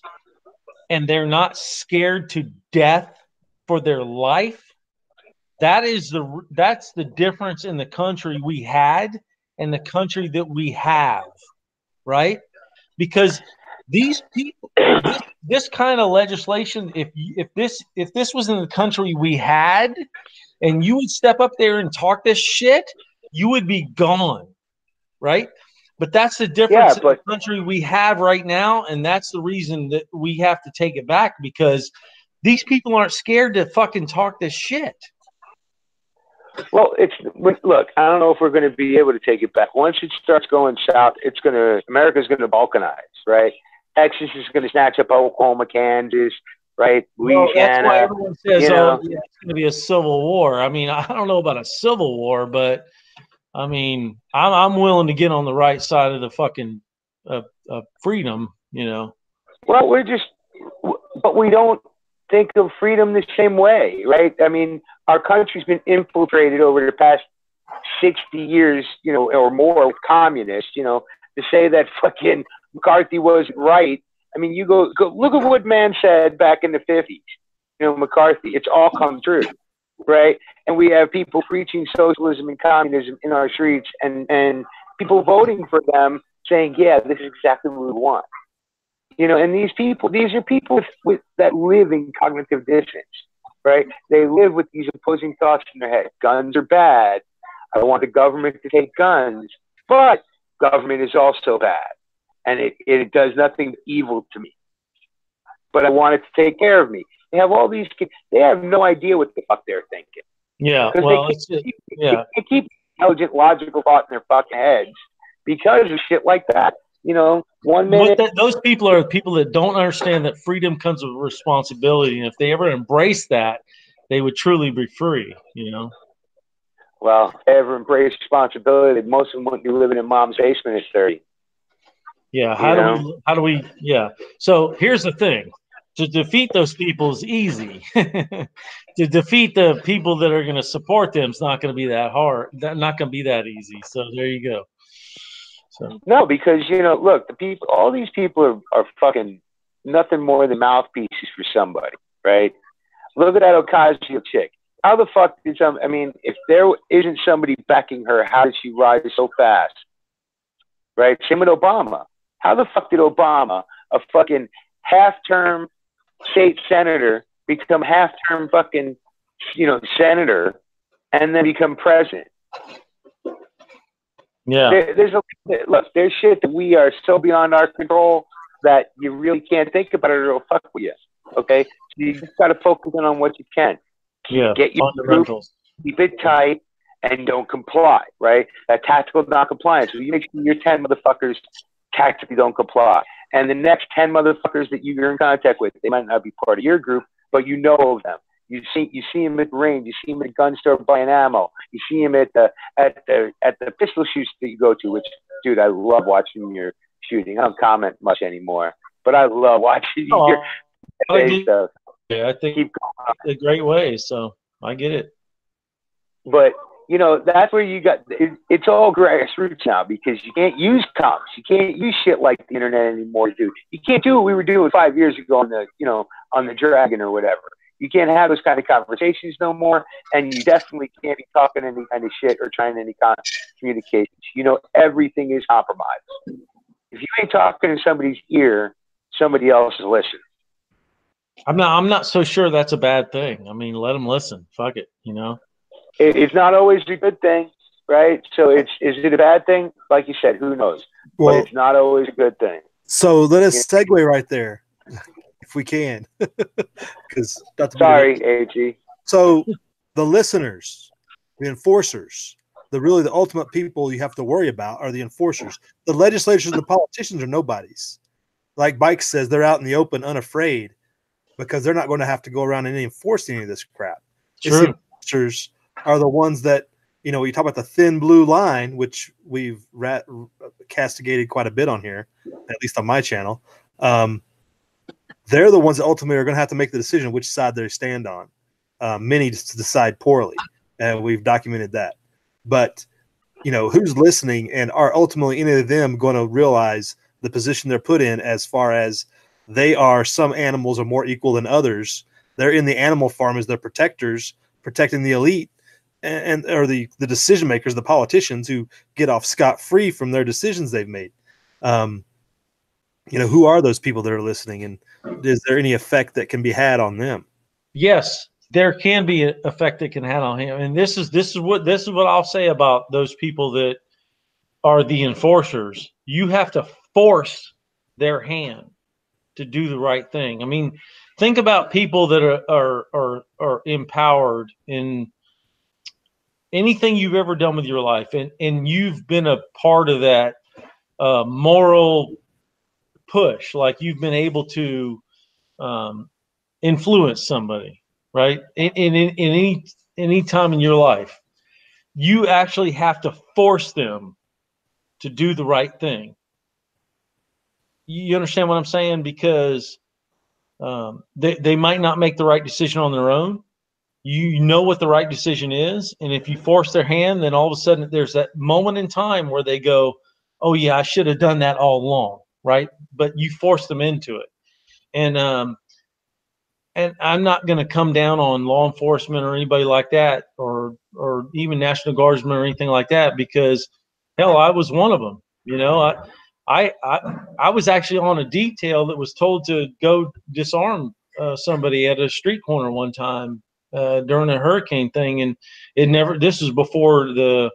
and they're not scared to death for their life, that's the difference in the country we had and the country that we have, right? Because these people, this kind of legislation, if this was in the country we had, and you would step up there and talk this shit, you would be gone, right? But that's the difference in the country we have right now, and that's the reason that we have to take it back, because these people aren't scared to fucking talk this shit. Well, look, I don't know if we're going to be able to take it back. Once it starts going south, America's going to balkanize, right? Texas is going to snatch up Oklahoma, Kansas, right? Louisiana. Well, that's why everyone says, it's going to be a civil war. I mean, I don't know about a civil war, but I mean, I'm willing to get on the right side of the fucking freedom, you know. Well, but we don't think of freedom the same way, right? I mean, our country's been infiltrated over the past 60 years, you know, or more with communists, you know, to say that fucking McCarthy wasn't right. I mean, you go look at what man said back in the 50s, you know, McCarthy, it's all come true, right? And we have people preaching socialism and communism in our streets, and people voting for them saying, yeah, this is exactly what we want. You know, and these are people that live in cognitive dissonance, right? They live with these opposing thoughts in their head. Guns are bad. I want the government to take guns, but government is also bad, and it does nothing evil to me. But I want it to take care of me. They have all these kids. They have no idea what the fuck they're thinking. Yeah, well, they keep intelligent, logical thought in their fucking heads because of shit like that. You know, 1 minute. Those people are people that don't understand that freedom comes with responsibility, and if they ever embrace that, they would truly be free. You know. Well, if they ever embrace responsibility, most of them wouldn't be living in mom's basement at 30. Yeah. How do we? Yeah. So here's the thing: to defeat those people is easy. To defeat the people that are going to support them is not going to be that hard. Not going to be that easy. So there you go. So. No, because, you know, look, all these people are fucking nothing more than mouthpieces for somebody, right? Look at that Ocasio chick. How the fuck if there isn't somebody backing her, how did she rise so fast? Right? Same with Obama. How the fuck did Obama, a fucking half-term state senator, become half-term fucking, you know, senator and then become president? Yeah. There's shit that we are so beyond our control that you really can't think about it or it'll fuck with you. Okay? So you just got to focus on what you can. Yeah. Get your fundamentals. Keep it tight and don't comply, right? That tactical non-compliance. So you make sure your 10 motherfuckers tactically don't comply. And the next 10 motherfuckers that you're in contact with, they might not be part of your group, but you know of them. You see him at the range. You see him at the gun store buying ammo. You see him at the pistol shoots that you go to. Which, dude, I love watching your shooting. I don't comment much anymore, but I love watching your stuff. Yeah, I think keep going a great way. So I get it. But you know, that's where you got it's all grassroots now because you can't use comps. You can't use shit like the internet anymore, dude. You can't do what we were doing 5 years ago on the Dragon or whatever. You can't have those kind of conversations no more, and you definitely can't be talking any kind of shit or trying any kind of communications. You know, everything is compromised. If you ain't talking in somebody's ear, somebody else is listening. I'm not so sure that's a bad thing. I mean, let them listen. Fuck it, you know. It's not always a good thing, right? So is it a bad thing? Like you said, who knows? Well, but it's not always a good thing. So let us segue right there. If we can, because sorry, AG. So the listeners, the enforcers, the ultimate people you have to worry about are the enforcers. The legislators, the politicians are nobodies. Like Bike says, they're out in the open, unafraid, because they're not going to have to go around and enforce any of this crap. True. The enforcers are the ones that, you know, you talk about the thin blue line, which we've castigated quite a bit on here, at least on my channel. They're the ones that ultimately are going to have to make the decision which side they stand on. Many decide poorly, and we've documented that. But, you know, who's listening, and are ultimately any of them going to realize the position they're put in as far as some animals are more equal than others. They're in the animal farm as their protectors, protecting the elite, or the decision makers, the politicians who get off scot-free from their decisions they've made. You know, who are those people that are listening, and is there any effect that can be had on them? Yes, there can be an effect that can have on him. And this is what I'll say about those people that are the enforcers. You have to force their hand to do the right thing. I mean, think about people that are empowered in anything you've ever done with your life, and you've been a part of that moral push, like you've been able to influence somebody, right? In any time in your life, you actually have to force them to do the right thing. You understand what I'm saying? Because they might not make the right decision on their own. You know what the right decision is, and if you force their hand, then all of a sudden there's that moment in time where they go, "Oh yeah, I should have done that all along," right? But you force them into it, and I'm not going to come down on law enforcement or anybody like that, or even National Guardsmen or anything like that, because hell, I was one of them. You know, I was actually on a detail that was told to go disarm somebody at a street corner one time during a hurricane thing, and it never. This was before the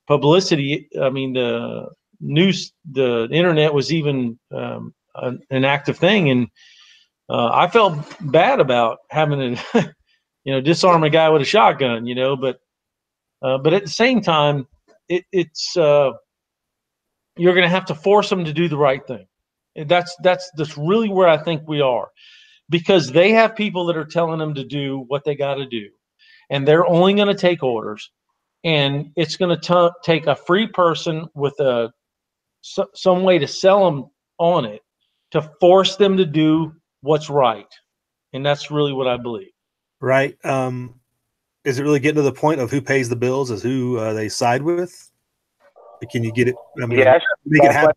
publicity. I mean, the news, the internet was even an active thing, and I felt bad about having to, disarm a guy with a shotgun. But at the same time, it's you're going to have to force them to do the right thing. That's really where I think we are, because they have people that are telling them to do what they got to do, and they're only going to take orders, and it's going to take a free person with some way to sell them on it to force them to do what's right, and that's really what I believe. Right. Is it really getting to the point of who pays the bills as who they side with? Can you get it? I mean, Yes, make it happen.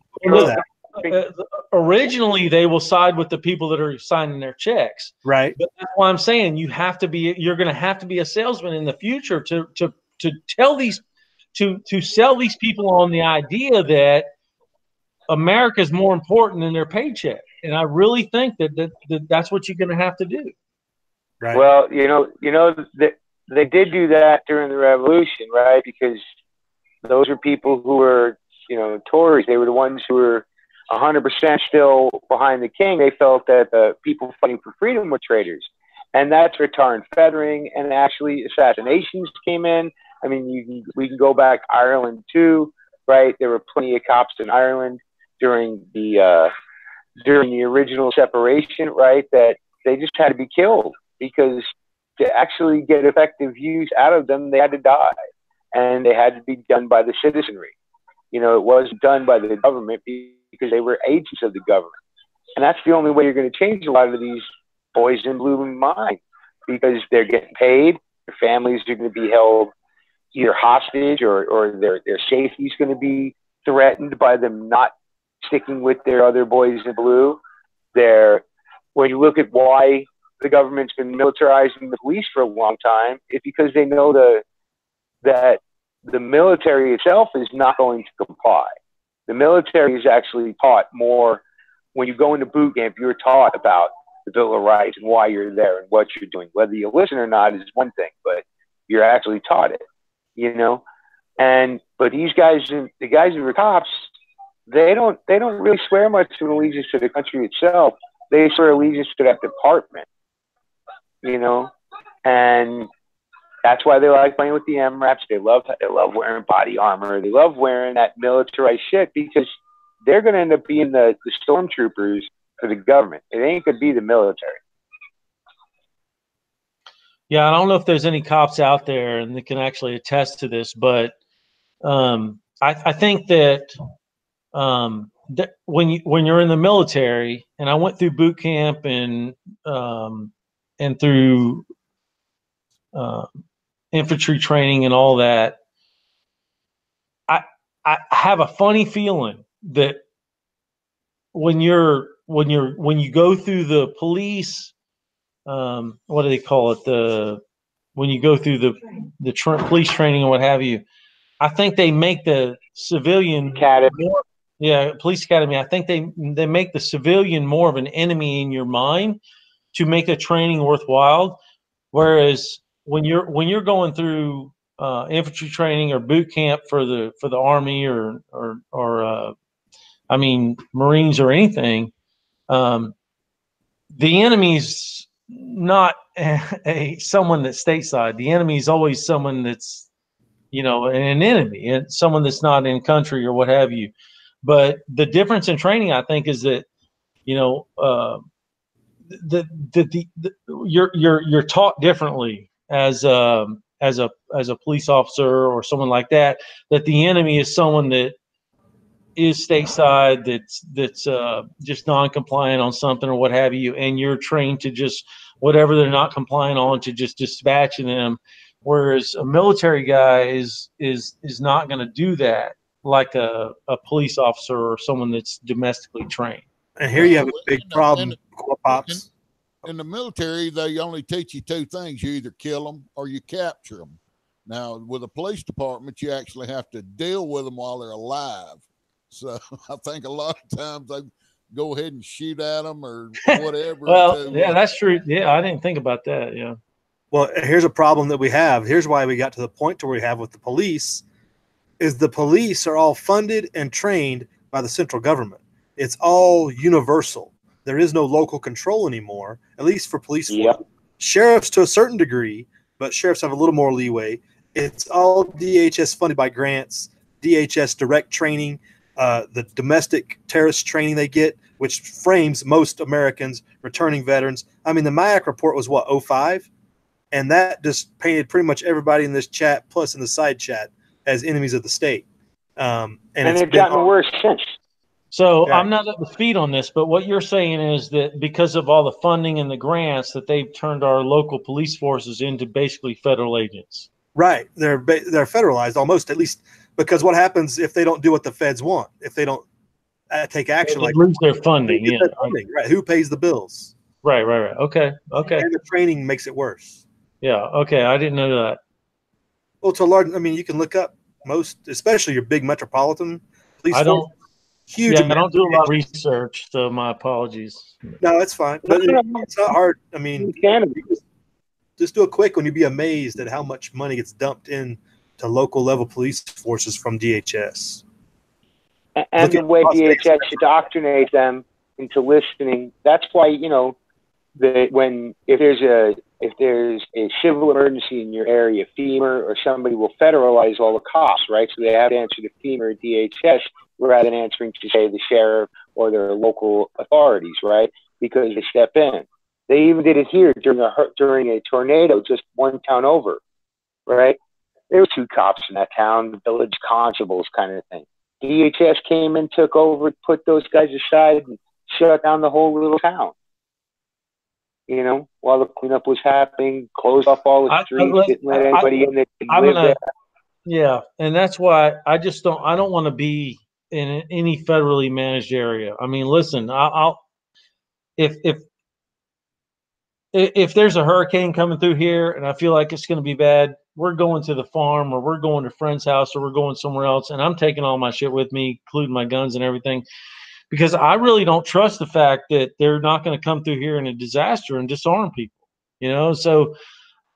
Originally, they will side with the people that are signing their checks. Right. But that's why I'm saying you're going to have to be a salesman in the future to tell these, to sell these people on the idea that America is more important than their paycheck. And I really think that's what you're going to have to do. Right. Well, they did do that during the revolution, right? Because those were people who were, Tories. They were the ones who were 100% still behind the king. They felt that the people fighting for freedom were traitors. And that's where tar and feathering and actually assassinations came in. I mean, we can go back to Ireland too, right? There were plenty of cops in Ireland during the original separation, right? That they just had to be killed, because to actually get effective use out of them, they had to die, and they had to be done by the citizenry. It wasn't done by the government because they were agents of the government. And that's the only way you're going to change a lot of these boys in blue mind, because they're getting paid. Their families are going to be held either hostage, or their safety is going to be threatened by them not sticking with their other boys in blue. When you look at why the government's been militarizing the police for a long time, it's because they know that the military itself is not going to comply. The military is actually taught more. When you go into boot camp, you're taught about the Bill of Rights and why you're there and what you're doing. Whether you listen or not is one thing, but you're actually taught it, But these guys, the guys who are cops, they don't really swear much to an allegiance to the country itself. They swear allegiance to that department, and that's why they like playing with the MRAPs. They love wearing body armor. They love wearing that militarized shit, because they're going to end up being the stormtroopers for the government. It ain't going to be the military. Yeah, I don't know if there's any cops out there and they can actually attest to this, but I think that when you're in the military, and I went through boot camp and through infantry training and all that, I have a funny feeling that when you go through the police, what do they call it? When you go through the police training and what have you, I think they make the civilian academy. Police academy. I think they make the civilian more of an enemy in your mind to make a training worthwhile. Whereas when you're going through infantry training or boot camp for the Army or I mean Marines or anything, the enemy's not someone that's stateside. The enemy is always someone that's, you know, an enemy and someone that's not in country or what have you. But the difference in training, I think, is that, you know, you're taught differently as a police officer or someone like that. That the enemy is someone that is stateside, that's just non-compliant on something or what have you, and you're trained to just whatever they're not compliant on to just dispatching them. Whereas a military guy is not going to do that like a police officer or someone that's domestically trained. And here you have a big problem, Pops. In the military, they only teach you two things: you either kill them or you capture them. Now, with the police department, you actually have to deal with them while they're alive. So I think a lot of times they go ahead and shoot at them or whatever. Well, yeah, that's true. Yeah, I didn't think about that. Yeah. Well, here's a problem that we have. Here's why we got to the point to where we have with the police is the police are all funded and trained by the central government. It's all universal. There is no local control anymore, at least for police. Yep. Sheriffs to a certain degree, but sheriffs have a little more leeway. It's all DHS funded by grants, DHS direct training, the domestic terrorist training they get, which frames most Americans, returning veterans. I mean, the MIAC report was what, 05? And that just painted pretty much everybody in this chat, plus in the side chat, as enemies of the state. And it's gotten worse since. So okay. I'm not up to speed on this, but what you're saying is that because of all the funding and the grants, that they've turned our local police forces into basically federal agents. Right. They're federalized almost, at least, because what happens if they don't do what the feds want? If they don't take action, they lose their funding. Yeah. Funding, right. Who pays the bills? Right. Okay. And the training makes it worse. Yeah. Okay. I didn't know that. Well, to a large, I mean, you can look up most, especially your big metropolitan police. I don't. Huge. Yeah, I don't do a lot of research, so my apologies. No, it's fine. But it's not hard. I mean, just do it quick when you'd be amazed at how much money gets dumped in to local level police forces from DHS. And the way DHS indoctrinates them into listening. That's why, you know, if there's a civil emergency in your area, FEMA or somebody will federalize all the cops, right? So they have to answer to FEMA or DHS rather than answering to, say, the sheriff or their local authorities, right? Because they step in. They even did it here during a tornado just one town over, right? There were 2 cops in that town, the village constables kind of thing. DHS came in, took over, put those guys aside, and shut down the whole little town. You know, while the cleanup was happening, closed off all the streets, didn't let anybody in there. Yeah, and that's why I don't want to be in any federally managed area. I mean, listen, if there's a hurricane coming through here and I feel like it's going to be bad, we're going to the farm or we're going to a friend's house or we're going somewhere else, and I'm taking all my shit with me, including my guns and everything, because I really don't trust the fact that they're not going to come through here in a disaster and disarm people, you know? So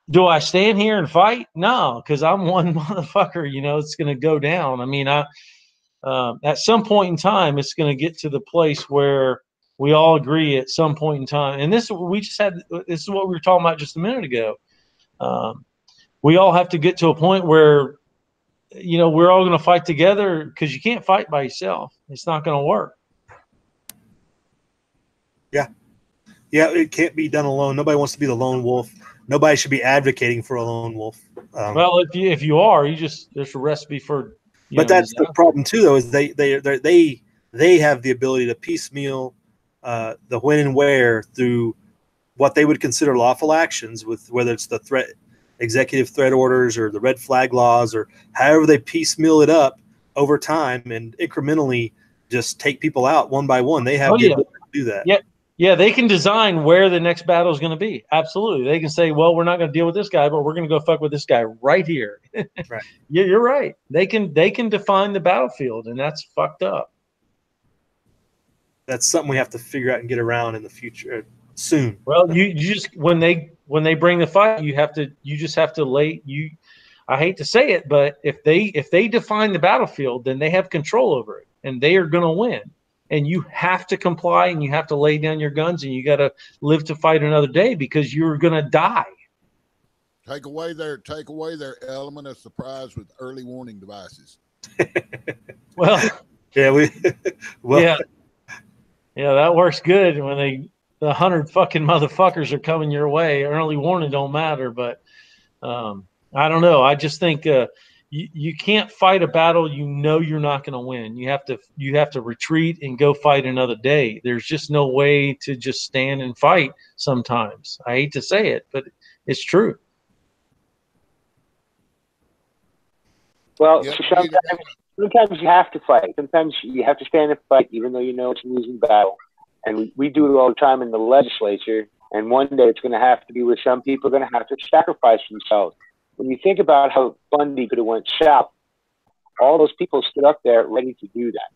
do I stand here and fight? No, because I'm one motherfucker, you know, it's going to go down. I mean, at some point in time, it's going to get to the place where we all agree at some point in time. And this is what we were talking about just a minute ago. We all have to get to a point where, you know, we're all going to fight together, because you can't fight by yourself. It's not going to work. Yeah, it can't be done alone. Nobody wants to be the lone wolf. Nobody should be advocating for a lone wolf. Well, if you are, there's a recipe for. But that's the problem too, though, is they have the ability to piecemeal the when and where through what they would consider lawful actions, with whether it's the executive threat orders or the red flag laws, or however they piecemeal it up over time and incrementally just take people out one by one. They have the ability to do that. Yeah, they can design where the next battle is going to be. Absolutely. They can say, well, we're not going to deal with this guy, but we're going to go fuck with this guy right here. Right. Yeah, you're right. They can define the battlefield, and that's fucked up. That's something we have to figure out and get around in the future soon. Well, you just when they bring the fight, you just have to I hate to say it, but if they define the battlefield, then they have control over it, and they are going to win. And you have to comply, and you have to lay down your guns, and you got to live to fight another day because you're going to die. Take away their element of surprise with early warning devices. Well, yeah, yeah, that works good when the 100 fucking motherfuckers are coming your way. Early warning don't matter, but I don't know. I just think you can't fight a battle you know you're not going to win. You have to retreat and go fight another day. There's just no way to just stand and fight sometimes. I hate to say it, but it's true. Well, sometimes you have to fight. Sometimes you have to stand and fight, even though you know it's a losing battle. And we do it all the time in the legislature. And one day it's going to have to be where some people are going to have to sacrifice themselves. When you think about how Bundy could have went south, all those people stood up there ready to do that.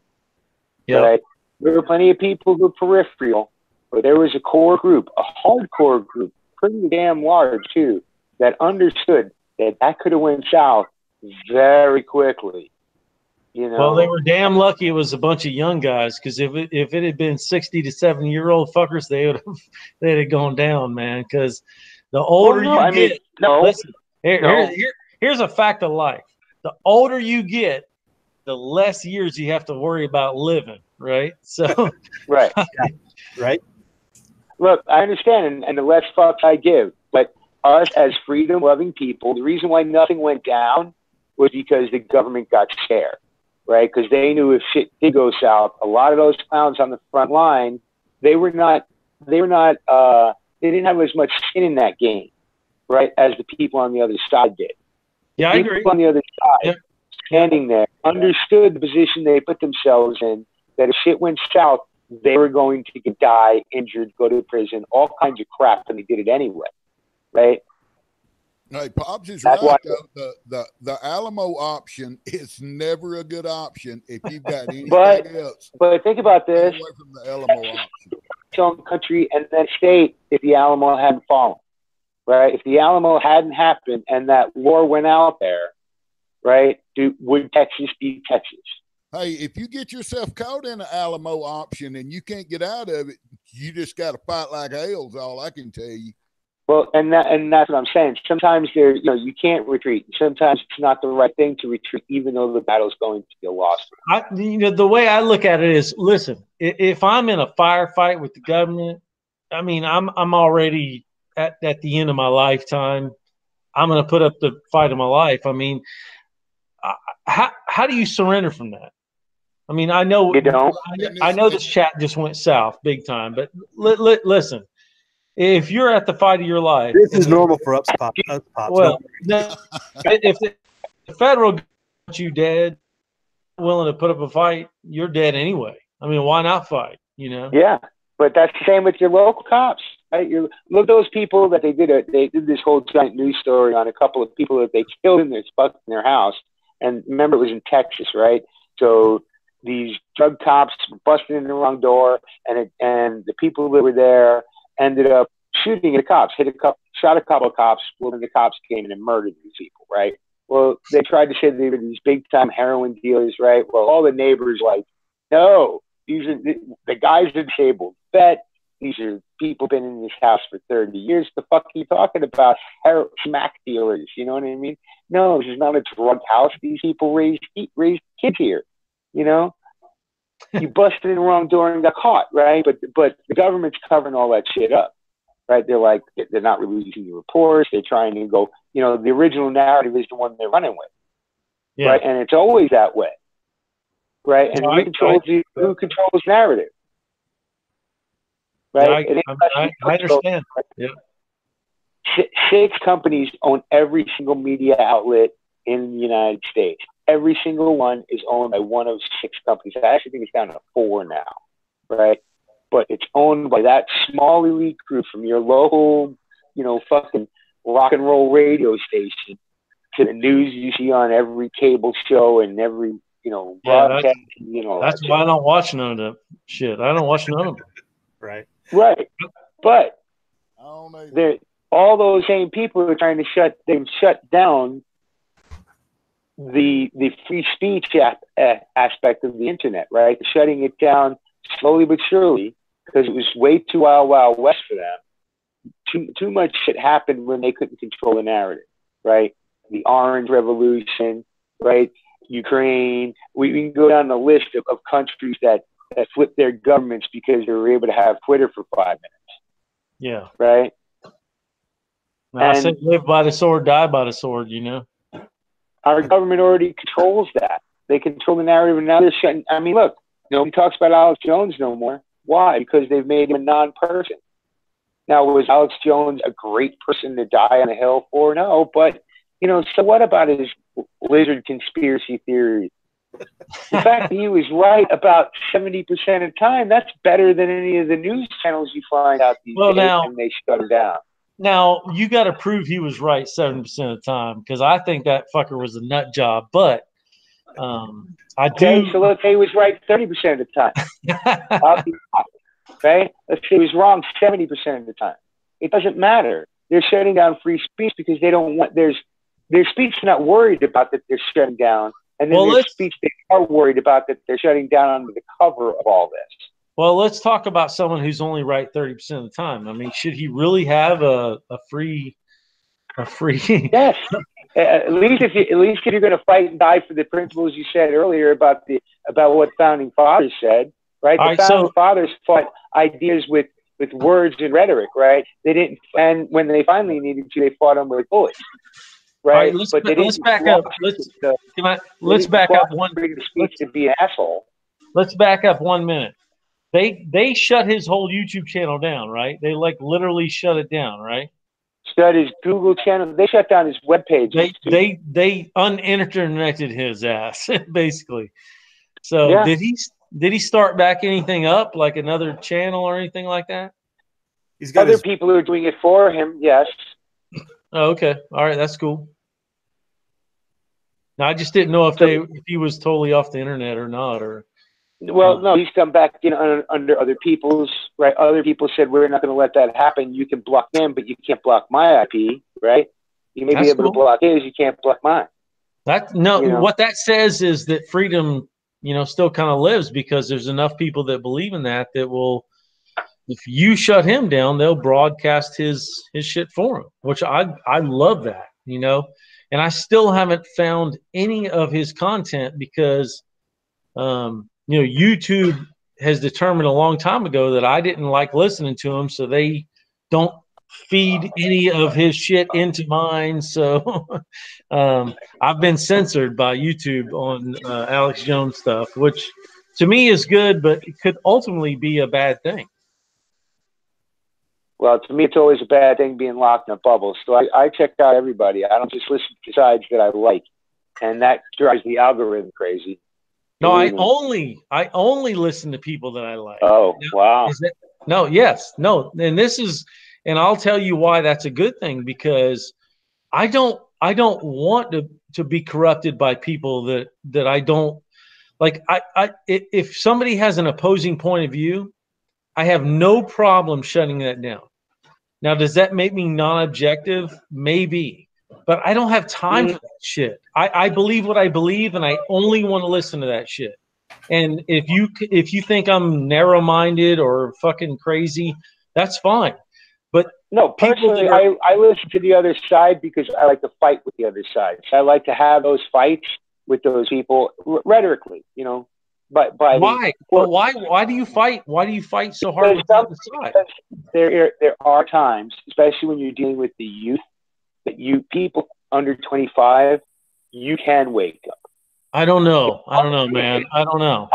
Yeah. Right? There were plenty of people who were peripheral, but there was a core group, a hardcore group, pretty damn large too, that understood that could have went south very quickly. You know? Well, they were damn lucky it was a bunch of young guys, because if it had been 60 to 70-year-old fuckers, they'd have gone down, man. Because the older listen, here's a fact of life. The older you get, the less years you have to worry about living, right? So right. Right. Look, I understand, and the less fucks I give, but us as freedom-loving people, the reason why nothing went down was because the government got scared, right? Because they knew if shit did go south, a lot of those clowns on the front line, they didn't have as much skin in that game, right, as the people on the other side did. Yeah, I agree. People on the other side, standing there, understood the position they put themselves in, that if shit went south, they were going to die, injured, go to prison, all kinds of crap, and they did it anyway, right? Hey, Pops is That's right, why, though. The Alamo option is never a good option if you've got anything else. But think about this. Away from the Alamo option. Some country and then state if the Alamo hadn't fallen, right? If the Alamo hadn't happened and that war went out there, right, would Texas be Texas? Hey, if you get yourself caught in an Alamo option and you can't get out of it, you just got to fight like hell is all I can tell you. Well, and that's what I'm saying. Sometimes you can't retreat. Sometimes it's not the right thing to retreat, even though the battle's going to be a loss. The way I look at it is, listen, if I'm in a firefight with the government, I mean, I'm already at the end of my lifetime. I'm going to put up the fight of my life. I mean, how do you surrender from that? I mean, I know you don't. I know this chat just went south big time, but listen. If you're at the fight of your life, this is normal for us, Pops. Well, if the federal got you dead, willing to put up a fight, you're dead anyway. I mean, why not fight? You know? Yeah, but that's the same with your local cops, right? Look at those people that they did this whole giant news story on a couple of people that they killed in their house, and remember it was in Texas, right? So these drug cops busted in the wrong door, and the people that were there ended up shooting at cops, shot a couple of cops. Well, then the cops came in and murdered these people, right? Well, they tried to say they were these big-time heroin dealers, right? Well, all the neighbors like, no, these are the guys are disabled. Bet these are people been in this house for 30 years. The fuck are you talking about? Smack dealers, you know what I mean? No, this is not a drug house. These people raised kids here, you know? You busted in the wrong door and got caught, right? But the government's covering all that shit up, right? They're not releasing the reports. They're trying to go, the original narrative is the one they're running with, right? And it's always that way, right? And who controls narrative, right? I understand. Yeah. 6 companies own every single media outlet in the United States. Every single one is owned by one of 6 companies. I actually think it's down to 4 now, right? But it's owned by that small elite group, from your local, fucking rock and roll radio station to the news you see on every cable show and every, broadcast. That's why I don't watch none of that shit. I don't watch none of it. Right. Right. But all those same people are trying to shut down the free speech aspect of the internet, right? Shutting it down slowly but surely because it was way too wild west for them. Too much shit happened when they couldn't control the narrative, right? The Orange Revolution, right? Ukraine. We can go down the list of countries that flipped their governments because they were able to have Twitter for 5 minutes. Yeah. Right. I said live by the sword, die by the sword, you know. Our government already controls that. They control the narrative, and now they're shutting. I mean, look, nobody talks about Alex Jones no more. Why? Because they've made him a non-person. Now, was Alex Jones a great person to die on a hill for? No, but, you know, so what about his lizard conspiracy theories? The fact that he was right about 70% of the time, that's better than any of the news channels you find out these days, and they shut him down. Now, you got to prove he was right 70% of the time, because I think that fucker was a nut job. But I do. Okay, so let's say he was right 30% of the time. Okay? Let's say he was wrong 70% of the time. It doesn't matter. They're shutting down free speech because they don't want their speech is not worried about that they're shutting down. And then their speech they are worried about that they're shutting down under the cover of all this. Well, let's talk about someone who's only right 30% of the time. I mean, should he really have a free? Yes. At least if you're going to fight and die for the principles you said earlier about what founding fathers said, right? The founding fathers fought ideas with words and rhetoric, right? They didn't, and when they finally needed to, they fought them with bullets, right? Let's back up. Let's back up one. Speech to be an asshole. Let's back up 1 minute. They shut his whole YouTube channel down, right? They like literally shut it down, right? Shut his Google channel. They shut down his webpage. They uninterneted his ass basically. So yeah. Did he start back anything up, like another channel or anything like that? He's got other people who are doing it for him. Yes. Oh, okay. All right, that's cool. Now, I just didn't know if he was totally off the internet or not, or. Well, no, he's come back under other people's, right? Other people said, we're not going to let that happen. You can block them, but you can't block my IP, right? You may be able to block his, you can't block mine. What that says is that freedom, still kind of lives, because there's enough people that believe in that will, if you shut him down, they'll broadcast his shit for him, which I love that, and I still haven't found any of his content because, YouTube has determined a long time ago that I didn't like listening to him, so they don't feed any of his shit into mine. So I've been censored by YouTube on Alex Jones stuff, which to me is good, but it could ultimately be a bad thing. Well, to me, it's always a bad thing being locked in a bubble. So I check out everybody. I don't just listen to sides that I like, and that drives the algorithm crazy. No, I only listen to people that I like. Oh, wow. And I'll tell you why that's a good thing, because I don't want to be corrupted by people that I don't like. If somebody has an opposing point of view, I have no problem shutting that down. Now, does that make me non-objective? Maybe. But I don't have time for that shit. I believe what I believe, and I only want to listen to that shit. And if you think I'm narrow-minded or fucking crazy, that's fine. But no, personally, I listen to the other side because I like to fight with the other side. So I like to have those fights with those people rhetorically, But why? Why do you fight? Why do you fight so hard with the other side? There are times, especially when you're dealing with the youth, that people under 25, you can wake up. I don't know, man. I don't know.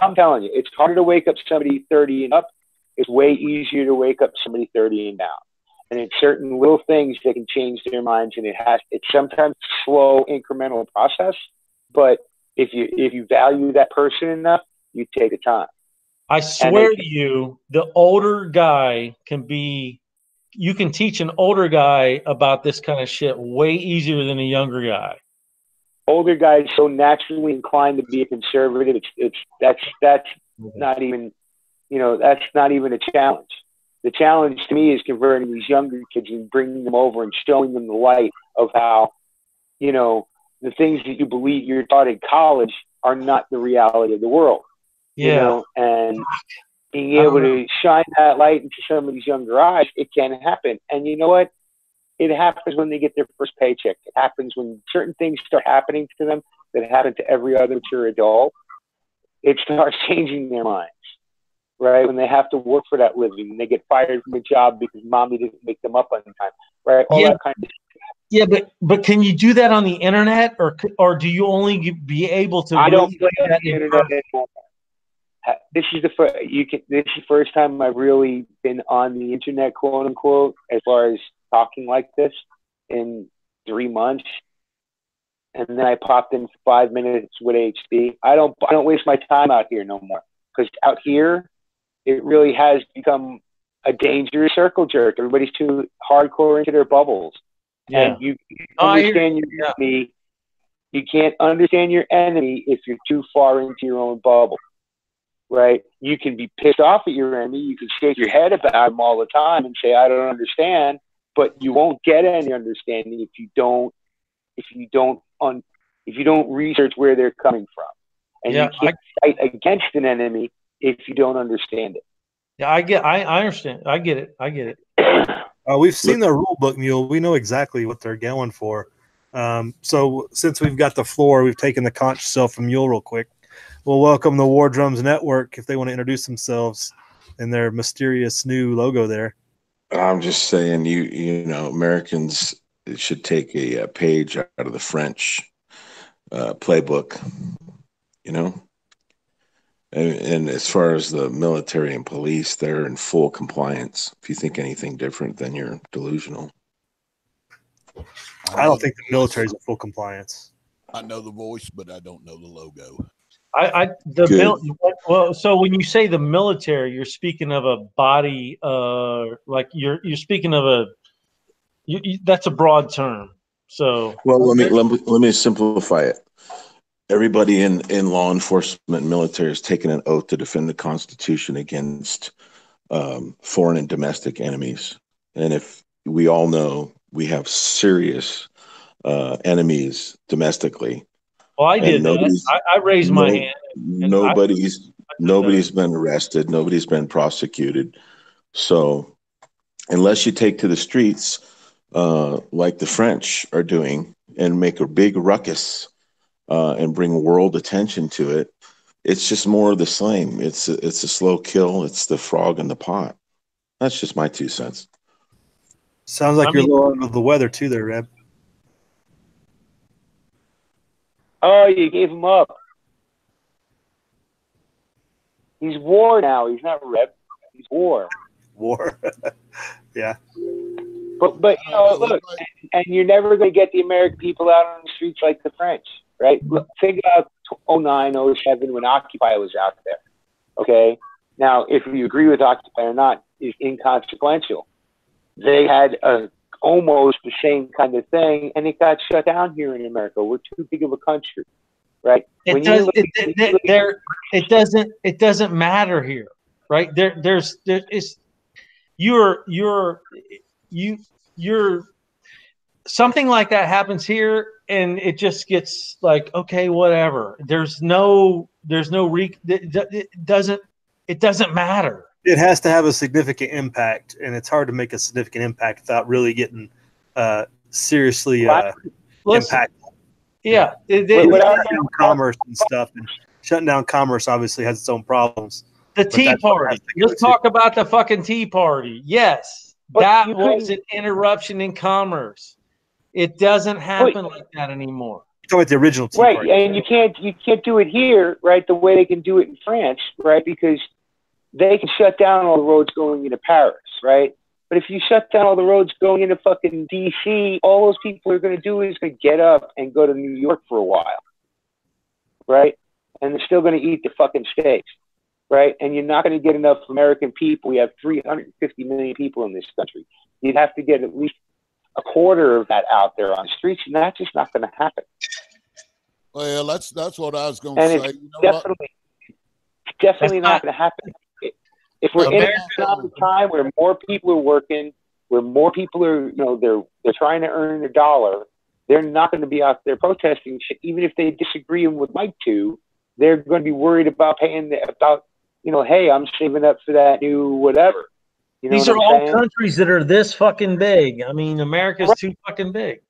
I'm telling you, it's harder to wake up somebody 30 and up. It's way easier to wake up somebody 30 and down. And it's certain little things that can change their minds, and it's sometimes a slow, incremental process. But if you value that person enough, you take the time. I swear to you, the older guy you can teach an older guy about this kind of shit way easier than a younger guy. Older guys so naturally inclined to be a conservative. That's not even, that's not even a challenge. The challenge to me is converting these younger kids and bringing them over and showing them the light of how, the things that you believe you're taught in college are not the reality of the world. Yeah. You know, and being able to shine that light into somebody's younger eyes, it can happen. And you know what? It happens when they get their first paycheck. It happens when certain things start happening to them that happen to every other mature adult. It starts changing their minds, right? When they have to work for that living, and they get fired from a job because mommy didn't make them up on time, right? All that kind of. Yeah, but can you do that on the internet, or do you only be able to? I don't play on the internet anymore. This is the first time I've really been on the internet, quote unquote, as far as talking like this in 3 months. And then I popped in for 5 minutes with HB. I don't waste my time out here no more, because out here it really has become a dangerous circle jerk. Everybody's too hardcore into their bubbles. Yeah. And you understand your enemy. You can't understand your enemy if you're too far into your own bubble, right? You can be pissed off at your enemy. You can shake your head about them all the time and say, I don't understand, but you won't get any understanding if you don't research where they're coming from. And you can't fight against an enemy if you don't understand it. Yeah, I understand. I get it. We've seen the rule book, Mule. We know exactly what they're going for. So since we've got the floor, we've taken the conch self from Mule real quick. We'll welcome the War Drums Network if they want to introduce themselves and their mysterious new logo there. I'm just saying, you know, Americans should take a page out of the French playbook, you know. And as far as the military and police, they're in full compliance. If you think anything different, then you're delusional. I don't think the military is in full compliance. I know the voice, but I don't know the logo. So when you say the military, you're speaking of a body, like you're speaking of that's a broad term. So let me simplify it. Everybody in law enforcement and military has taken an oath to defend the Constitution against foreign and domestic enemies. And if we all know we have serious enemies domestically. Well, I did that. I raised my hand. Nobody's been arrested. Nobody's been prosecuted. So unless you take to the streets like the French are doing and make a big ruckus and bring world attention to it, it's just more of the same. It's a slow kill. It's the frog in the pot. That's just my 2 cents. Sounds like you're a little under the weather too there, Reb. Oh, you gave him up. He's war now. He's not Reb. He's war. War. Yeah. But you know, look, and you're never going to get the American people out on the streets like the French, right? Look, think about 09, 07 when Occupy was out there. Okay. Now, if you agree with Occupy or not is inconsequential. They had almost the same kind of thing, and it got shut down here in America. We're too big of a country, right? It doesn't matter here, right? You're something like that happens here, and it just gets like, okay, whatever. It doesn't matter. It has to have a significant impact, and it's hard to make a significant impact without really getting seriously impactful. Yeah. Commerce and stuff, and shutting down commerce obviously has its own problems. The Tea Party. Let's talk about the fucking Tea Party. Yes, that was an interruption in commerce. It doesn't happen like that anymore. You're talking about the original Tea Party. And you can't do it here, right? The way they can do it in France, right? Because they can shut down all the roads going into Paris, right? But if you shut down all the roads going into fucking D.C., all those people are going to do is going to get up and go to New York for a while, right? And they're still going to eat the fucking steaks, right? And you're not going to get enough American people. We have 350 million people in this country. You'd have to get at least a quarter of that out there on the streets, and that's just not going to happen. Well, that's what I was going to say. It's definitely not going to happen. If we're in an economic time where more people are working, where more people are, they're trying to earn their dollar, they're not going to be out there protesting shit, even if they disagree and would like to. They're going to be worried about hey, I'm saving up for that new whatever. You know, these are all countries that are this fucking big. I mean, America's too fucking big.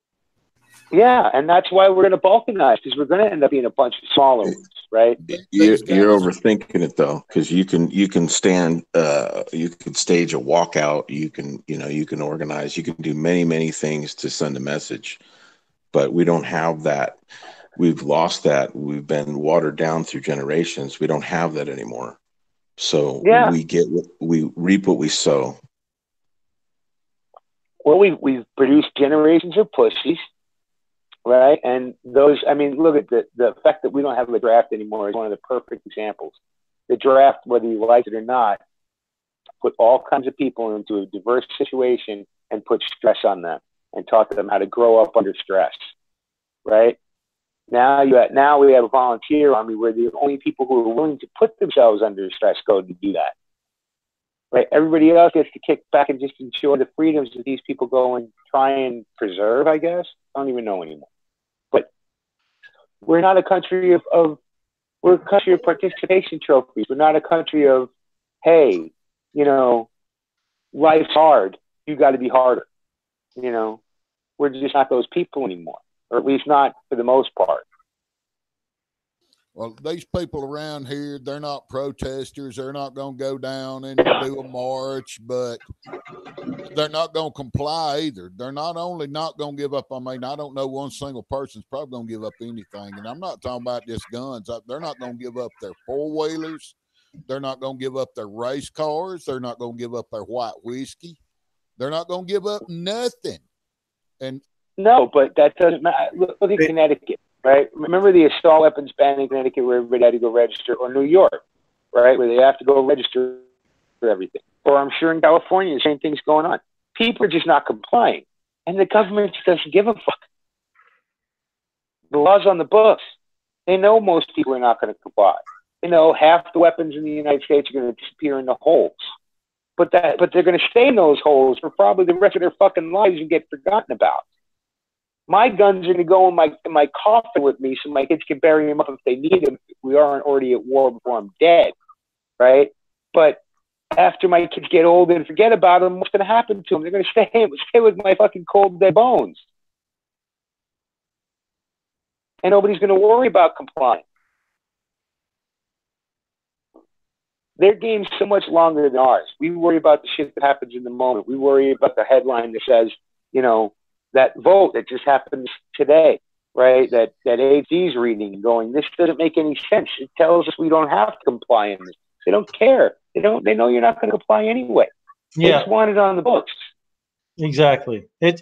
Yeah, and that's why we're going to balkanize, because we're going to end up being a bunch of smaller ones, right? You're overthinking it though, because you can stand, you can stage a walkout, you can organize, you can do many things to send a message, but we don't have that. We've lost that. We've been watered down through generations. We don't have that anymore. So we reap what we sow. Well, we've produced generations of pussies. Right. And those, I mean, look at the fact that we don't have a draft anymore is one of the perfect examples. The draft, whether you like it or not, put all kinds of people into a diverse situation and put stress on them and taught them how to grow up under stress. Right. Now we have a volunteer army where the only people who are willing to put themselves under stress go to do that. Right. Everybody else gets to kick back and just enjoy the freedoms that these people go and try and preserve, I guess. I don't even know anymore. But we're not a country we're a country of participation trophies. We're not a country of, hey, life's hard. You got to be harder. We're just not those people anymore, or at least not for the most part. Well, these people around here, they're not protesters. They're not going to go down and do a march, but they're not going to comply either. They're not only not going to give up. I mean, I don't know one single person's probably going to give up anything. And I'm not talking about just guns. They're not going to give up their four-wheelers. They're not going to give up their race cars. They're not going to give up their white whiskey. They're not going to give up nothing. And no, but that doesn't matter. Look at Connecticut. Right. Remember the assault weapons ban in Connecticut where everybody had to go register, or New York, right, where they have to go register for everything. Or I'm sure in California, the same thing's going on. People are just not complying. And the government just doesn't give a fuck. The law's on the books. They know most people are not going to comply. They know half the weapons in the United States are going to disappear in the holes. But they're going to stay in those holes for probably the rest of their fucking lives and get forgotten about. My guns are going to go in my coffin with me so my kids can bury them up if they need them. If we aren't already at war before I'm dead, right? But after my kids get old and forget about them, what's going to happen to them? They're going to stay with my fucking cold dead bones. And nobody's going to worry about complying. Their game's so much longer than ours. We worry about the shit that happens in the moment. We worry about the headline that says, that vote that just happens today, right? That AZ's reading going, this doesn't make any sense. It tells us we don't have to comply in this. They don't care. They know you're not going to comply anyway. They just want it on the books. Exactly. They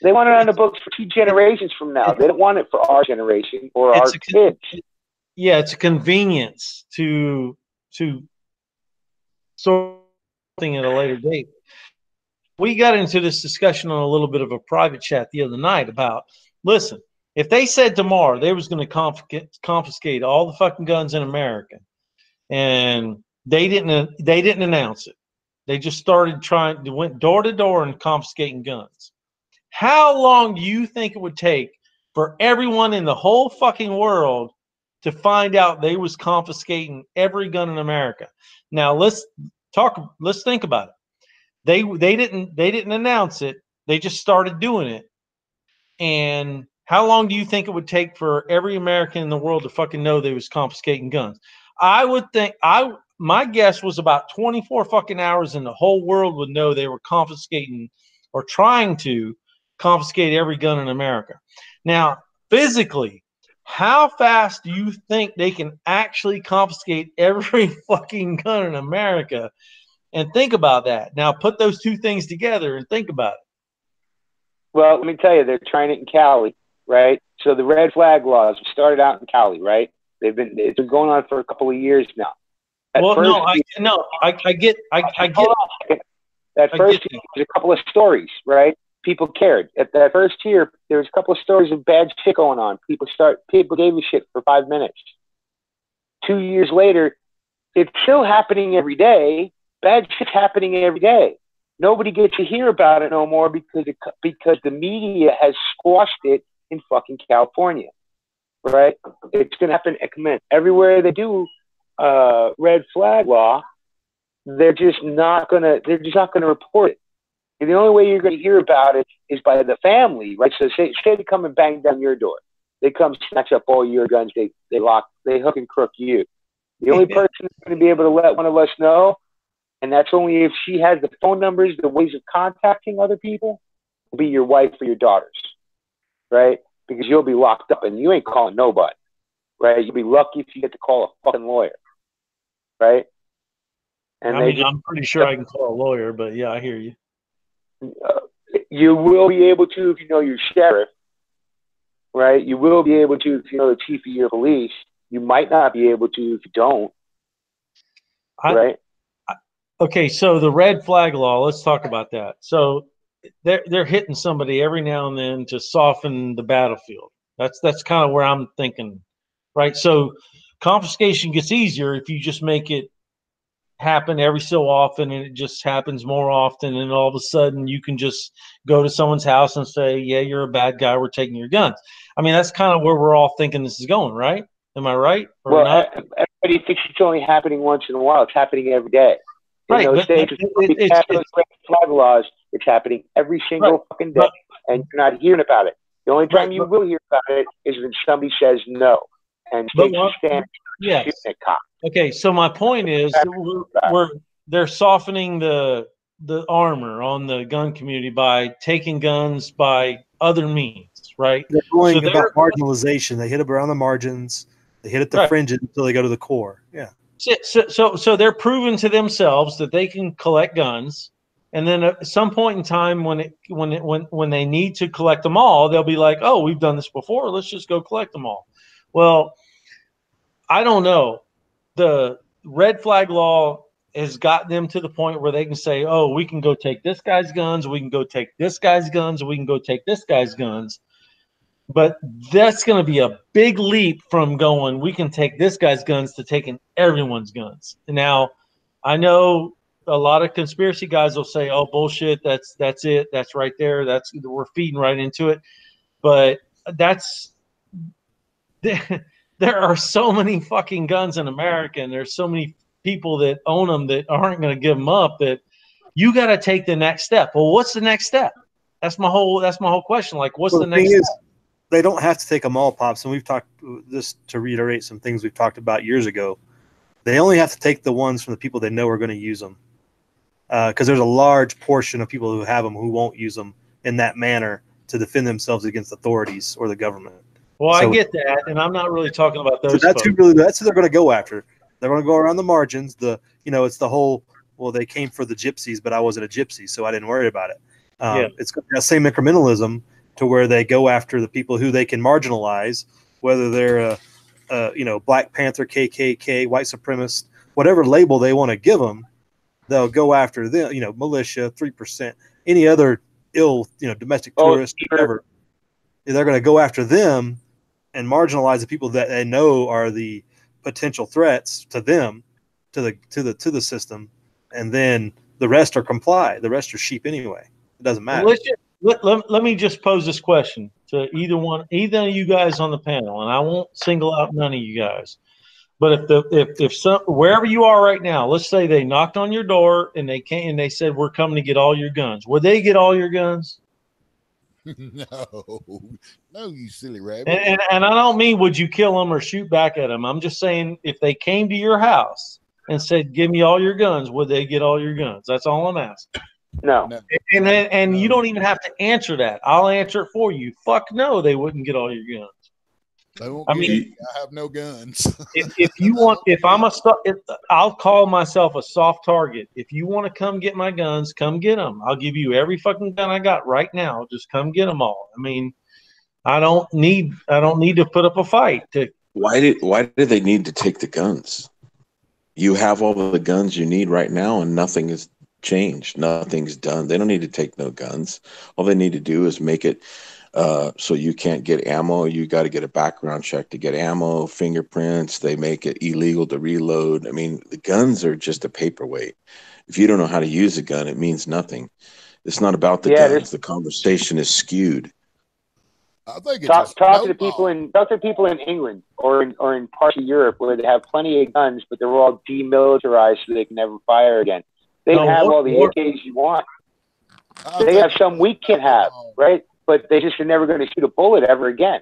want it on the books for 2 generations from now. They don't want it for our generation or our kids. Yeah, it's a convenience to something at a later date. We got into this discussion on a little bit of a private chat the other night about, listen, if they said tomorrow they was going to confiscate all the fucking guns in America, and they didn't announce it, they just went door to door and confiscating guns. How long do you think it would take for everyone in the whole fucking world to find out they was confiscating every gun in America? Now let's think about it. They didn't announce it. They just started doing it. And how long do you think it would take for every American in the world to fucking know they was confiscating guns? I would think my guess was about 24 fucking hours, and the whole world would know they were confiscating or trying to confiscate every gun in America. Now, physically, how fast do you think they can actually confiscate every fucking gun in America? And think about that. Now, put those two things together and think about it. Well, let me tell you, they're trying it in Cali, right? So the red flag laws started out in Cali, right? It's been going on for a couple of years now. I get. At first, there's a couple of stories, right? People cared. At that first year, there was a couple of stories of bad shit going on. People gave a shit for 5 minutes. 2 years later, it's still happening every day. Bad shit's happening every day. Nobody gets to hear about it no more because the media has squashed it in fucking California, right? It's going to happen everywhere they do red flag law. They're just not going to report it. And the only way you're going to hear about it is by the family, right? So say they come and bang down your door. They come snatch up all your guns. They hook and crook you. The only person that's going to be able to let one of us know, and that's only if she has the phone numbers, the ways of contacting other people, will be your wife or your daughters, right? Because you'll be locked up and you ain't calling nobody, right? You'll be lucky if you get to call a fucking lawyer, right? And I'm pretty sure I can call a lawyer, but yeah, I hear you. You will be able to if you know your sheriff, right? You will be able to if you know the chief of your police. You might not be able to if you don't, right? Okay, so the red flag law. Let's talk about that. So they're hitting somebody every now and then to soften the battlefield. That's kind of where I'm thinking, right? So confiscation gets easier if you just make it happen every so often, and it just happens more often, and all of a sudden you can just go to someone's house and say, yeah, you're a bad guy, we're taking your guns. I mean, that's kind of where we're all thinking this is going, right? Am I right or not? Everybody thinks it's only happening once in a while. It's happening every day. Right, those states, it's flag laws, it's happening every single fucking day, and you're not hearing about it. The only time you will hear about it is when somebody says no, and states stand shooting at cops. Okay, so my point is they're softening the armor on the gun community by taking guns by other means, right? They're going about marginalization. They hit it around the margins. They hit at the fringes until they go to the core. Yeah. So they're proving to themselves that they can collect guns, and then at some point in time, when they need to collect them all, they'll be like, "Oh, we've done this before. Let's just go collect them all." Well, I don't know. The red flag law has got them to the point where they can say, "Oh, we can go take this guy's guns. We can go take this guy's guns. We can go take this guy's guns." But that's going to be a big leap from going, we can take this guy's guns to taking everyone's guns. Now, I know a lot of conspiracy guys will say, oh, bullshit, that's it. That's right there. We're feeding right into it. But there are so many fucking guns in America, and there's so many people that own them that aren't going to give them up, that you got to take the next step. Well, what's the next step? That's my whole question. Like, what's the next step? They don't have to take them all, Pops. And we've talked, just to reiterate some things we've talked about years ago. They only have to take the ones from the people they know are going to use them. Because there's a large portion of people who have them who won't use them in that manner to defend themselves against authorities or the government. Well, I get that, and I'm not really talking about those. So that's who they're going to go after. They're going to go around the margins. It's the whole, well, they came for the gypsies, but I wasn't a gypsy, so I didn't worry about it. It's that same incrementalism, to where they go after the people who they can marginalize, whether they're Black Panther, KKK, white supremacist, whatever label they want to give them, they'll go after them. Militia, 3%, any other domestic terrorist, whatever. They're going to go after them and marginalize the people that they know are the potential threats to them, to the system, and then the rest are comply. The rest are sheep anyway. It doesn't matter. Let me just pose this question to either of you guys on the panel, and I won't single out none of you guys. But if wherever you are right now, let's say they knocked on your door and they came and they said, "We're coming to get all your guns." Would they get all your guns? No, you silly rabbit. And I don't mean would you kill them or shoot back at them. I'm just saying if they came to your house and said, "Give me all your guns," would they get all your guns? That's all I'm asking. No. And you don't even have to answer that. I'll answer it for you. Fuck no, they wouldn't get all your guns. They won't. I have no guns. I'll call myself a soft target. If you want to come get my guns, come get them. I'll give you every fucking gun I got right now. Just come get them all. I mean, I don't need to put up a fight. Why did they need to take the guns? You have all the guns you need right now, and nothing is changed. Nothing's done. They don't need to take no guns. All they need to do is make it so you can't get ammo. You got to get a background check to get ammo, fingerprints. They make it illegal to reload. I mean, the guns are just a paperweight. If you don't know how to use a gun, it means nothing. It's not about the guns. The conversation is skewed. I think it's talk to the people in England or in parts of Europe where they have plenty of guns, but they're all demilitarized so they can never fire again. They have all the AKs you want. They have some we can't have, right? But they just are never going to shoot a bullet ever again,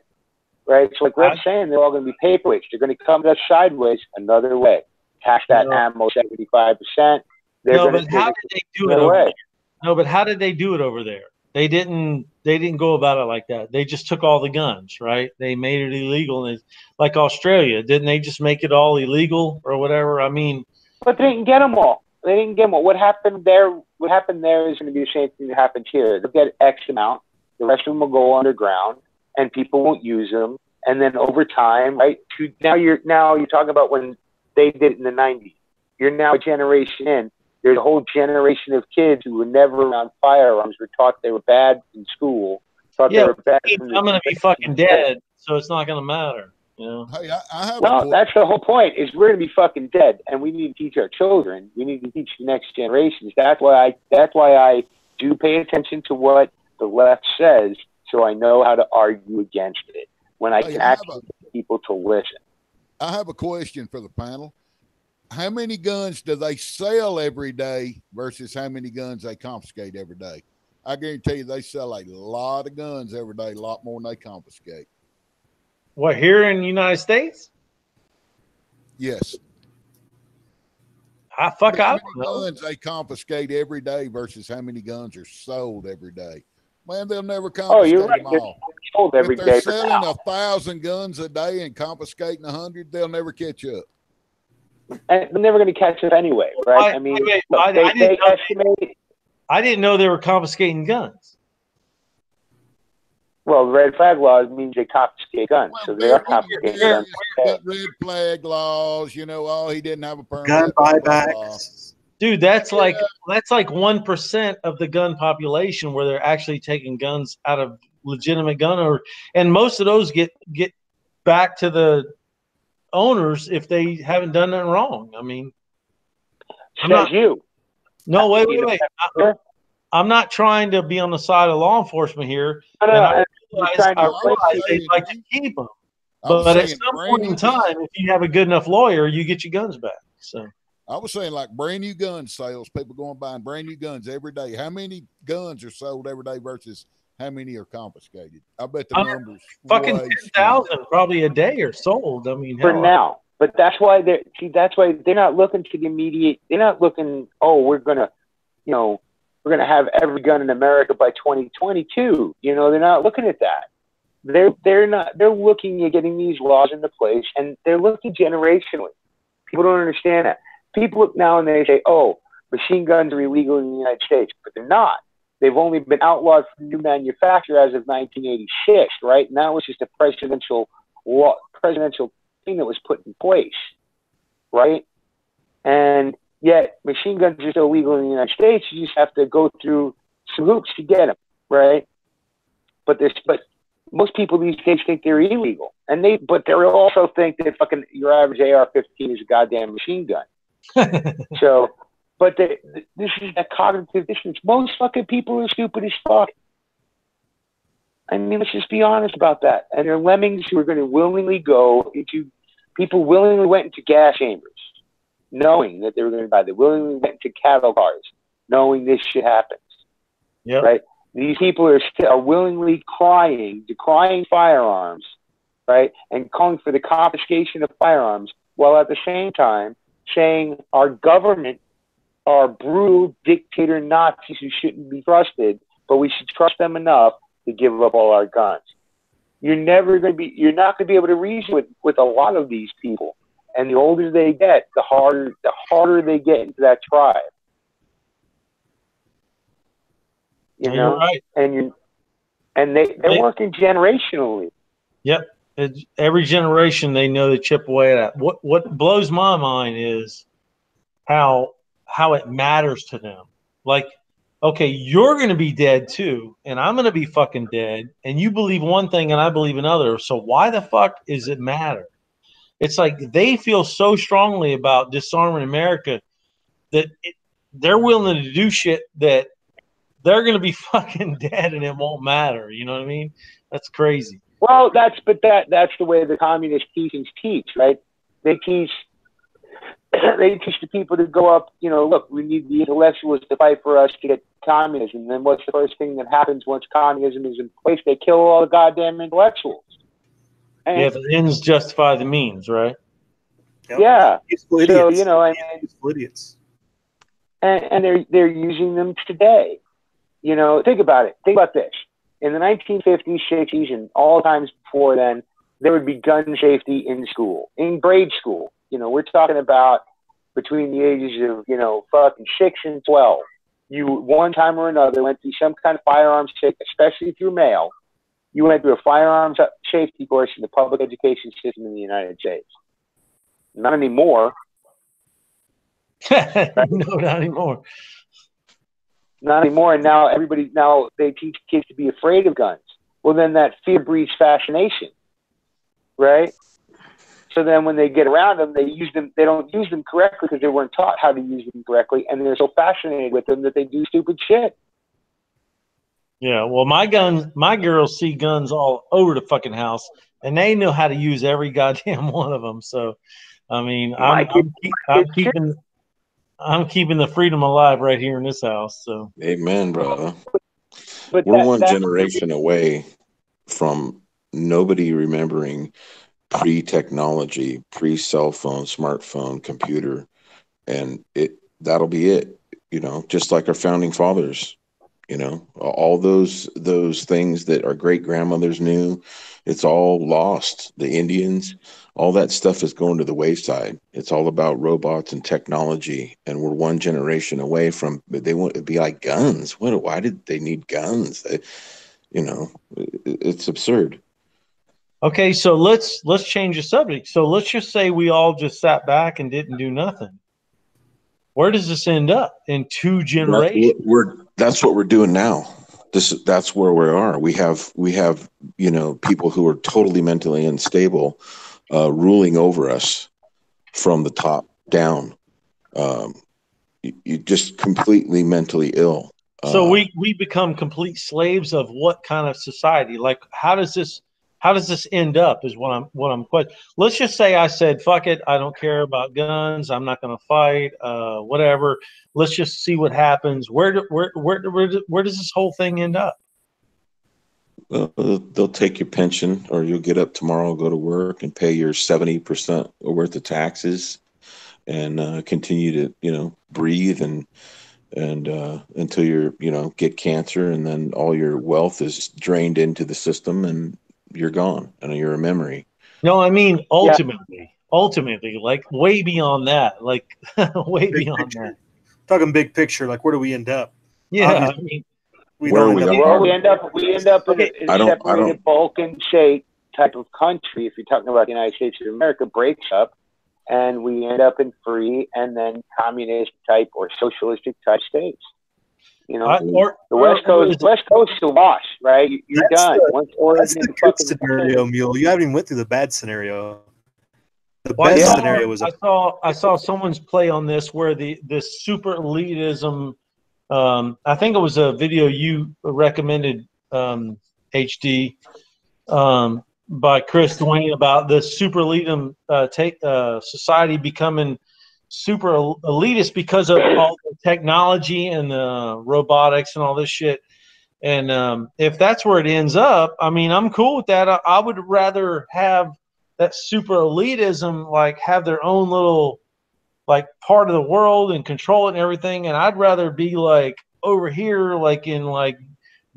right? So like Red's saying, they're all going to be paperweights. They're going to come to us sideways another way. Tax that ammo 75%. No, but how did they do it over there? No, but how did they do it over there? They didn't go about it like that. They just took all the guns, right? They made it illegal. And like Australia, didn't they just make it all illegal or whatever? I mean, but they didn't get them all. They didn't get them all. What happened there is going to be the same thing that happens here. They'll get X amount. The rest of them will go underground, and people won't use them. And then over time, right? Now you're talking about when they did it in the 90s. You're now a generation in. There's a whole generation of kids who were never around firearms, were taught they were bad in school. Thought they were bad. I'm going to be fucking dead, so it's not going to matter. You know? Hey, I have that's the whole point. Is we're going to be fucking dead, and we need to teach our children. We need to teach the next generations. That's why I do pay attention to what the left says, so I know how to argue against it when I can actually get people to listen. I have a question for the panel. How many guns do they sell every day versus how many guns they confiscate every day? I guarantee you they sell a lot of guns every day, a lot more than they confiscate. What, here in the United States? Yes. I don't know. Guns they confiscate every day versus how many guns are sold every day. Man, they'll never confiscate them all. Sold every if they're day selling 1,000 guns a day and confiscating 100, they'll never catch up. And they're never going to catch up anyway, right? I mean, I didn't know they were confiscating guns. Well, the red flag laws means they confiscate guns, so they are confiscating guns. Red flag laws, he didn't have a permit. Gun buybacks. Dude, that's like 1% of the gun population where they're actually taking guns out of legitimate gun owners, and most of those get back to the owners if they haven't done nothing wrong. I mean, wait. I'm not trying to be on the side of law enforcement here. I realize they like to keep them, but at some point in time, if you have a good enough lawyer, you get your guns back. So. I was saying like brand new gun sales, people going buying brand new guns every day. How many guns are sold every day versus how many are confiscated? I bet the numbers fucking 10,000 probably a day are sold. I mean, for now, but that's why they're not looking to the immediate. They're not looking. Oh, we're gonna have every gun in America by 2022. They're not looking at that. They're not. They're looking at getting these laws into place, and they're looking generationally. People don't understand that. People look now and they say, "Oh, machine guns are illegal in the United States," but they're not. They've only been outlawed from new manufacture as of 1986, right? And that was just a presidential thing that was put in place, right? And yet, machine guns are still legal in the United States. You just have to go through some hoops to get them, right? But most people these days think they're illegal, but they also think that fucking your average AR-15 is a goddamn machine gun. So, but this is a cognitive dissonance. Most fucking people are stupid as fuck. I mean, let's just be honest about that. And there are lemmings who are going to willingly go into. People willingly went into gas chambers, knowing that they were going to die. They willingly went into cattle cars, knowing this shit happens. Yeah. Right. These people are willingly decrying firearms, right, and calling for the confiscation of firearms, while at the same time saying our government are brutal dictator Nazis who shouldn't be trusted, but we should trust them enough to give up all our guns. You're not going to be able to reason with a lot of these people, and the older they get, the harder they get into that tribe. You're right. And they're working generationally. Yep. Every generation they know to chip away at. What blows my mind is how it matters to them. Like, okay, you're going to be dead too, and I'm going to be fucking dead, and you believe one thing and I believe another. So why the fuck does it matter? It's like they feel so strongly about disarming America that they're willing to do shit that they're going to be fucking dead and it won't matter. You know what I mean? That's crazy. Well, that's the way the communist teachings teach, right? They teach the people to go up, you know, look, we need the intellectuals to fight for us to get communism. And then what's the first thing that happens once communism is in place? They kill all the goddamn intellectuals. And Yeah, the ends justify the means, right? Yep. yeah. Useful So, idiots. you know, I mean, Useful idiots. and they're using them today. You know, think about it. Think about this. In the 1950s, 60s, and all times before then, there would be gun safety in school, in grade school. You know, we're talking about between the ages of, you know, fucking 6 and 12. You, one time or another, went through some kind of firearms safety, especially if you're male. You went through a firearms safety course in the public education system in the United States. Not anymore. No, not anymore. Not anymore. And now they teach kids to be afraid of guns. Well, then that fear breeds fascination, right? So then when they get around them, they don't use them correctly because they weren't taught how to use them correctly. And they're so fascinated with them that they do stupid shit. Yeah, well, my girls see guns all over the fucking house, and they know how to use every goddamn one of them. So, I mean, I'm keeping the freedom alive right here in this house. So, Amen, brother. But We're one generation away from nobody remembering pre-technology, pre-cell phone, smartphone, computer, and that'll be it. You know, just like our founding fathers. You know, all those things that our great grandmothers knew, it's all lost. The Indians, all that stuff is going to the wayside. It's all about robots and technology, and we're one generation away from. They want to be like guns. Why did they need guns? You know, it's absurd. okay, so let's change the subject. So let's just say we all just sat back and didn't do nothing. Where does this end up in 2 generations? That's what we're doing now. That's where we are. We have you know, people who are totally mentally unstable ruling over us from the top down. You just completely mentally ill. So we become complete slaves of what kind of society? Like, how does this end up is what I'm questioning. Let's just say I said, fuck it, I don't care about guns, I'm not going to fight, whatever. Let's just see what happens. Where does this whole thing end up? They'll take your pension, or you'll get up tomorrow, go to work, and pay your 70% worth of taxes, and continue to, you know, breathe and until you're, you know, get cancer, and then all your wealth is drained into the system, and you're gone, and you're a memory. No, I mean ultimately, like way beyond that, like way Big beyond picture. that. Talking big picture, like where do we end up? Yeah, Obviously, I mean, Where we are. Well, we end up in a separated Balkan state type of country. If you're talking about the United States of America, breaks up, and we end up in free and then communist type or socialistic type states. You know, the West Coast is a loss, right? You're done. That's the good scenario, Mule. You haven't even went through the bad scenario. The best scenario was I saw someone's play on this where this super elitism. I think it was a video you recommended, HD, by Chris Dwayne, about the super elitism society becoming super elitist because of all the technology and the robotics and all this shit. And if that's where it ends up, I mean, I'm cool with that. I would rather have that super elitism, like, have their own little, like, part of the world and control it and everything. And I'd rather be like over here, like in like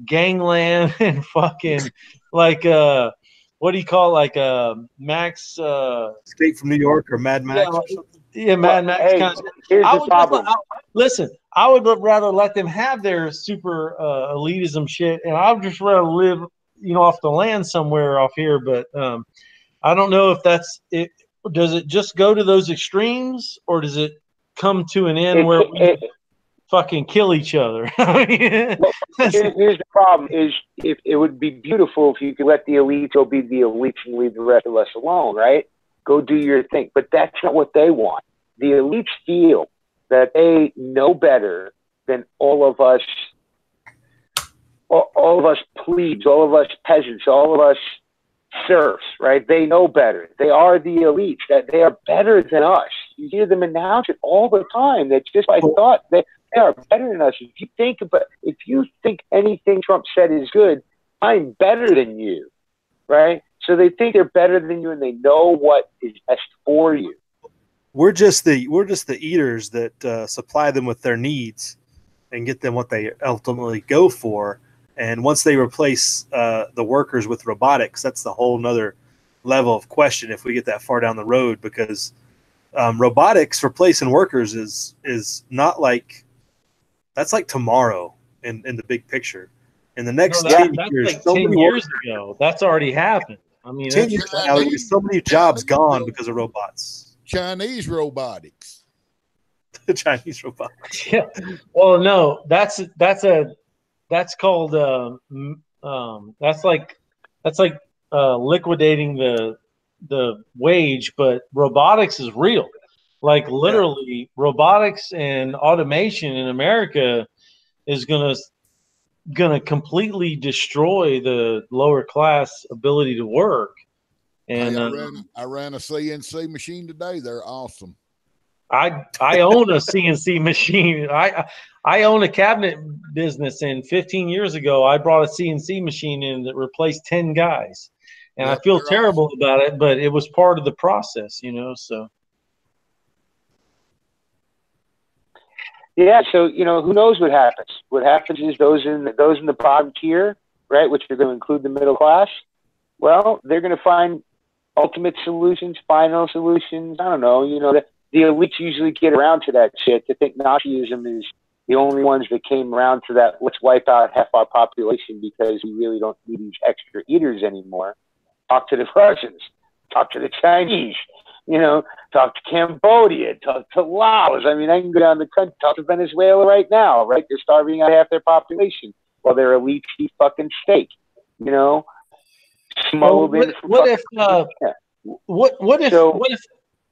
gangland and fucking like what do you call it? Like Max Escape from New York or Mad Max or something. Yeah, Mad Max. Hey, kind of. here's the problem. Listen, I would rather let them have their super elitism shit, and I'd just rather live, you know, off the land somewhere off here. But I don't know if that's it. Does it just go to those extremes, or does it come to an end where we fucking kill each other? Here's the problem: is if it would be beautiful if you could let the elites go be the elites and leave the rest of us alone, right? Go do your thing. But that's not what they want. The elites feel that they know better than all of us all of us plebes, all of us peasants, all of us serfs, right? They know better. They are the elites. That they are better than us. You hear them announce it all the time. That's just by thought. They are better than us. If you think anything Trump said is good, I'm better than you, right? So they think they're better than you, and they know what is best for you. We're just the eaters that supply them with their needs and get them what they ultimately go for. And once they replace the workers with robotics, that's the whole nother level of question if we get that far down the road, because robotics replacing workers is not like – that's like tomorrow in the big picture. In the next 10 years, like 10 years ago, that's already happened. I mean, 10 years now, there'll be so many jobs gone because of robots. Chinese robotics. The Chinese robotics. Yeah. Well, no, that's called that's like liquidating the wage, but robotics is real. Like literally, robotics and automation in America is gonna completely destroy the lower class ability to work. And I ran a CNC machine today. They're awesome. I own a CNC machine. I own a cabinet business, and 15 years ago, I brought a CNC machine in that replaced 10 guys. And I feel terrible about it, but it was part of the process, you know, so. Yeah, so, you know, who knows what happens? What happens is those in the bottom tier, right, which are going to include the middle class, well, they're going to find ultimate solutions, final solutions. I don't know, you know, the elites usually get around to that shit. To think Nazism is the only ones that came around to that, let's wipe out half our population because we really don't need these extra eaters anymore. Talk to the Russians, talk to the Chinese, you know, talk to Cambodia, talk to Laos. I mean, I can go down the country, talk to Venezuela right now, right? They're starving out half their population while their elites eat fucking steak, you know? Smuggled in from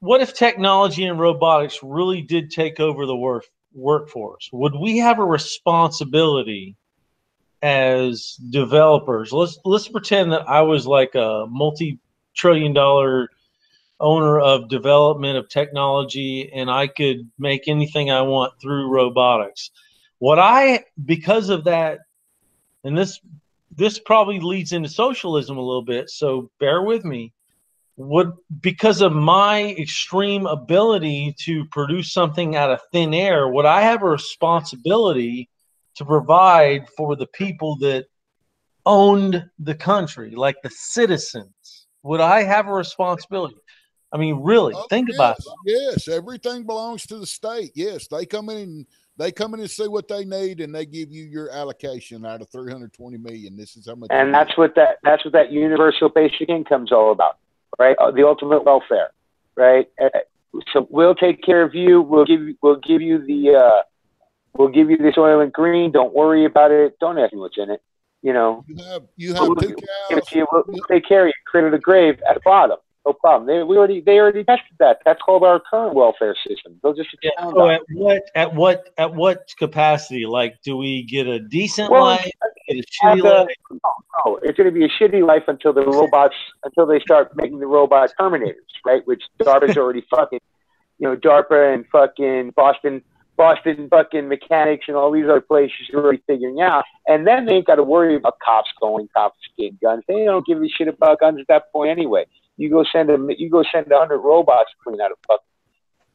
what if technology and robotics really did take over the workforce? Would we have a responsibility as developers? Let's pretend that I was like a multi-trillion-dollar owner of development of technology, and I could make anything I want through robotics. Because of that, and this probably leads into socialism a little bit, so bear with me. Because of my extreme ability to produce something out of thin air, would I have a responsibility to provide for the people that owned the country, like the citizens? Would I have a responsibility? I mean, really, think about it. Yes, everything belongs to the state. Yes, they come in and see what they need, and they give you your allocation out of $320 million. This is how much. And that's what that universal basic income is all about, right? The ultimate welfare, right? So we'll take care of you. We'll give you this oil and green. Don't worry about it. Don't ask me what's in it. You know, you have two cows. We'll take care of you. Cradle to grave at the bottom. No problem. They already tested that. That's called our current welfare system. They'll just so at what capacity? Like, do we get a decent life? Get a shitty life? No, it's going to be a shitty life until they start making the robot Terminators, right? Which DARPA's already fucking, you know, DARPA and fucking Boston fucking mechanics and all these other places are already figuring out. And then they ain't got to worry about cops confiscating guns. They don't give a shit about guns at that point anyway. You go send 100 robots to clean out a fuck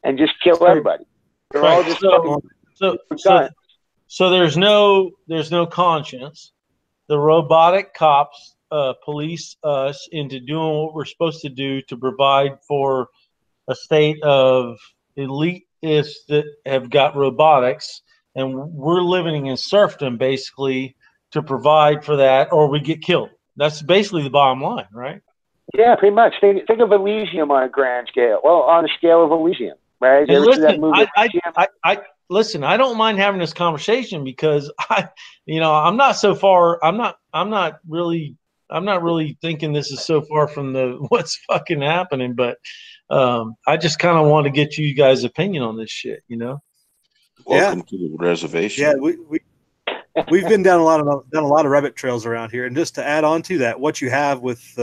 and just kill everybody. They're all just so there's no conscience. The robotic cops police us into doing what we're supposed to do to provide for a state of elitists that have got robotics, and we're living in serfdom basically to provide for that, or we get killed. That's basically the bottom line, right? Yeah, pretty much. Think of Elysium on a grand scale. Well, on the scale of Elysium, right? Listen, I don't mind having this conversation because I'm not really thinking this is so far from what's fucking happening, but I just kind of want to get you guys' opinion on this shit, you know? Welcome to the reservation. Yeah, we've been down a lot of rabbit trails around here, and just to add on to that, what you have with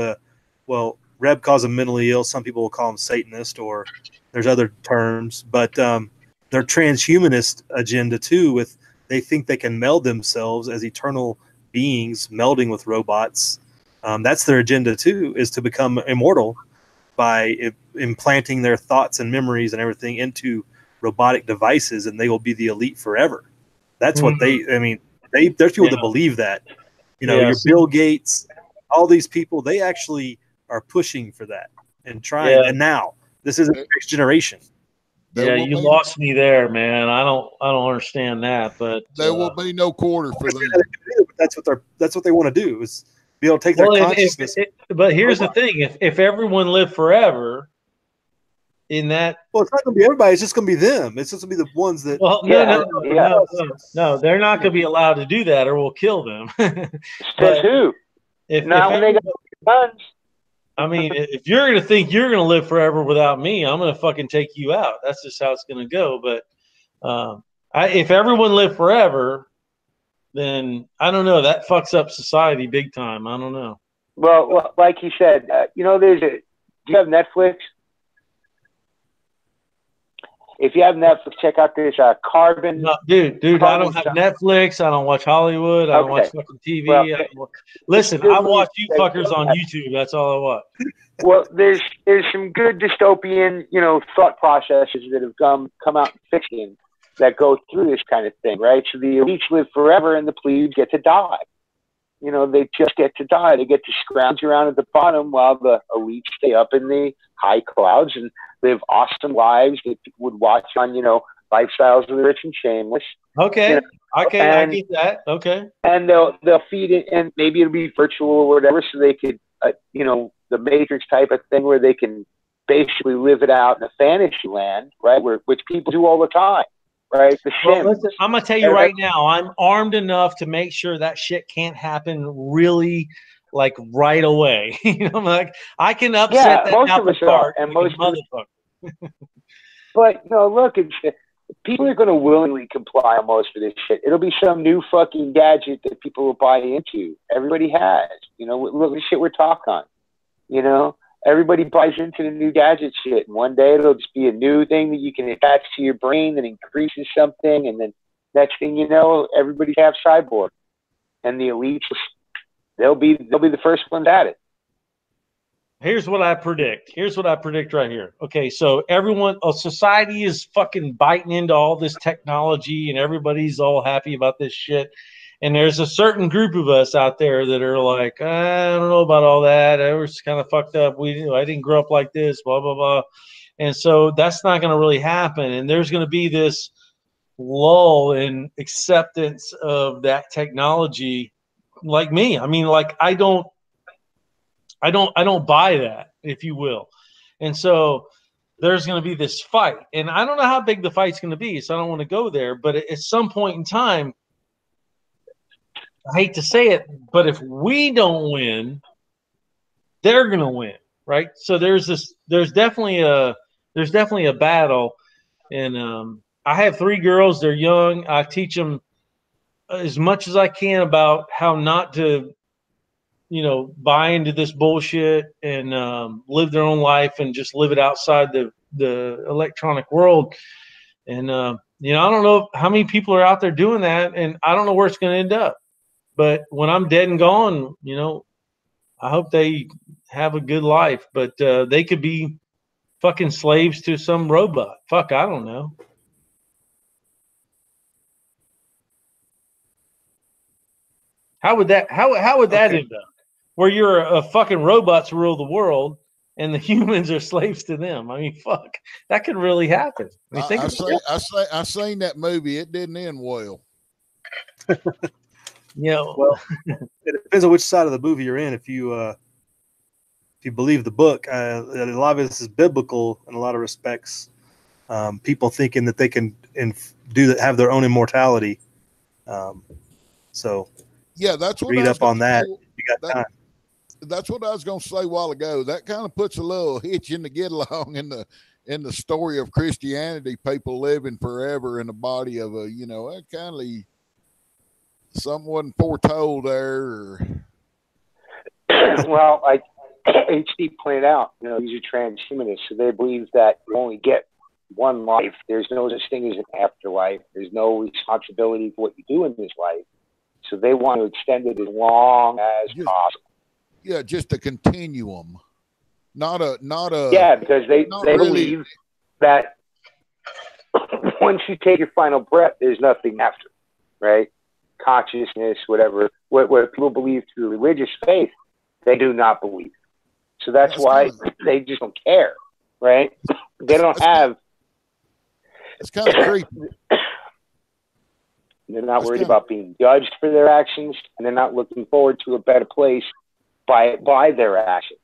Reb calls them mentally ill. Some people will call them Satanist, or there's other terms, but their transhumanist agenda too. With they think they can meld themselves as eternal beings, melding with robots. That's their agenda too, is to become immortal by implanting their thoughts and memories and everything into robotic devices, and they will be the elite forever. That's what there's people that believe that. Your Bill Gates, all these people, they actually are pushing for that and trying. Yeah. And now this is the next generation. You lost me there, man. I don't understand that, but there will be no quarter for them. That's what they want to do, is be able to take their consciousness. But here's the thing: if everyone lived forever, in that, it's not going to be everybody. It's just going to be them. It's just going to be the ones that. Well, no, they're not going to be allowed to do that, or we'll kill them. But who? When they got guns. I mean, if you're going to think you're going to live forever without me, I'm going to fucking take you out. That's just how it's going to go. But if everyone lived forever, then I don't know. That fucks up society big time. I don't know. Well, like you said, do you have Netflix? If you have Netflix, check out this Carbon. No, dude, I don't have Netflix. I don't watch Hollywood. I don't watch fucking TV. Listen, I watch you fuckers on YouTube. That's all I watch. Well, there's some good dystopian, thought processes that have come out in fiction that go through this kind of thing, right? So the elites live forever and the plebes get to die. They just get to die. They get to scrounge around at the bottom while the elites stay up in the high clouds and live awesome lives that people would watch on, Lifestyles of the Rich and Shameless. Okay. Okay, I get that. Okay. And they'll feed it, and maybe it'll be virtual or whatever, so they could, the Matrix type of thing where they can basically live it out in a fantasy land, right? Which people do all the time. Right. Listen, I'm gonna tell you right now, I'm armed enough to make sure that shit can't happen really, like, right away. I can upset that apple cart and most motherfucker. But look, people are going to willingly comply on most of this shit. It'll be some new fucking gadget that people will buy into. Everybody has. Look at the shit we're talking on. Everybody buys into the new gadget shit, and one day it'll just be a new thing that you can attach to your brain that increases something, and then next thing you know, everybody's half cyborg, and the elites, they'll be the first ones at it. Here's what I predict. Right here. Okay, so society is fucking biting into all this technology, and everybody's all happy about this shit. And there's a certain group of us out there that are like, I don't know about all that. I was kind of fucked up. I didn't grow up like this, blah, blah, blah. And so that's not going to really happen. And there's going to be this lull in acceptance of that technology, like me. I mean, like, I don't buy that, if you will. And so there's going to be this fight. And I don't know how big the fight's going to be, so I don't want to go there. But at some point in time, I hate to say it, but if we don't win, they're going to win, right? So there's definitely a battle. And I have 3 girls. They're young. I teach them as much as I can about how not to, buy into this bullshit and live their own life and just live it outside the electronic world. And, I don't know how many people are out there doing that, and I don't know where it's going to end up. But when I'm dead and gone, I hope they have a good life. But they could be fucking slaves to some robot. Fuck, I don't know. How would that end up? Where you're a fucking robots rule the world and the humans are slaves to them. I mean, fuck, that could really happen. I seen that movie. It didn't end well. Well, it depends on which side of the movie you're in. If you believe the book, a lot of this is biblical in a lot of respects. People thinking that they can have their own immortality. So that's what read up on that. You got time. That's what I was going to say a while ago. That kind of puts a little hitch in the get along in the story of Christianity. People living forever in the body of a, something wasn't foretold there. Or... Well, like HD pointed out, you know, these are transhumanists, so they believe that you only get one life. There's no such thing as an afterlife. There's no responsibility for what you do in this life. So they want to extend it as long as possible. Yeah, just a continuum. Not a yeah, because they really... believe that once you take your final breath, there's nothing after, right? Consciousness, whatever. What people believe through religious faith, they do not believe. So that's why they just don't care, right? They don't have. It's kind of creepy. They're not worried about being judged for their actions, and they're not looking forward to a better place by their actions,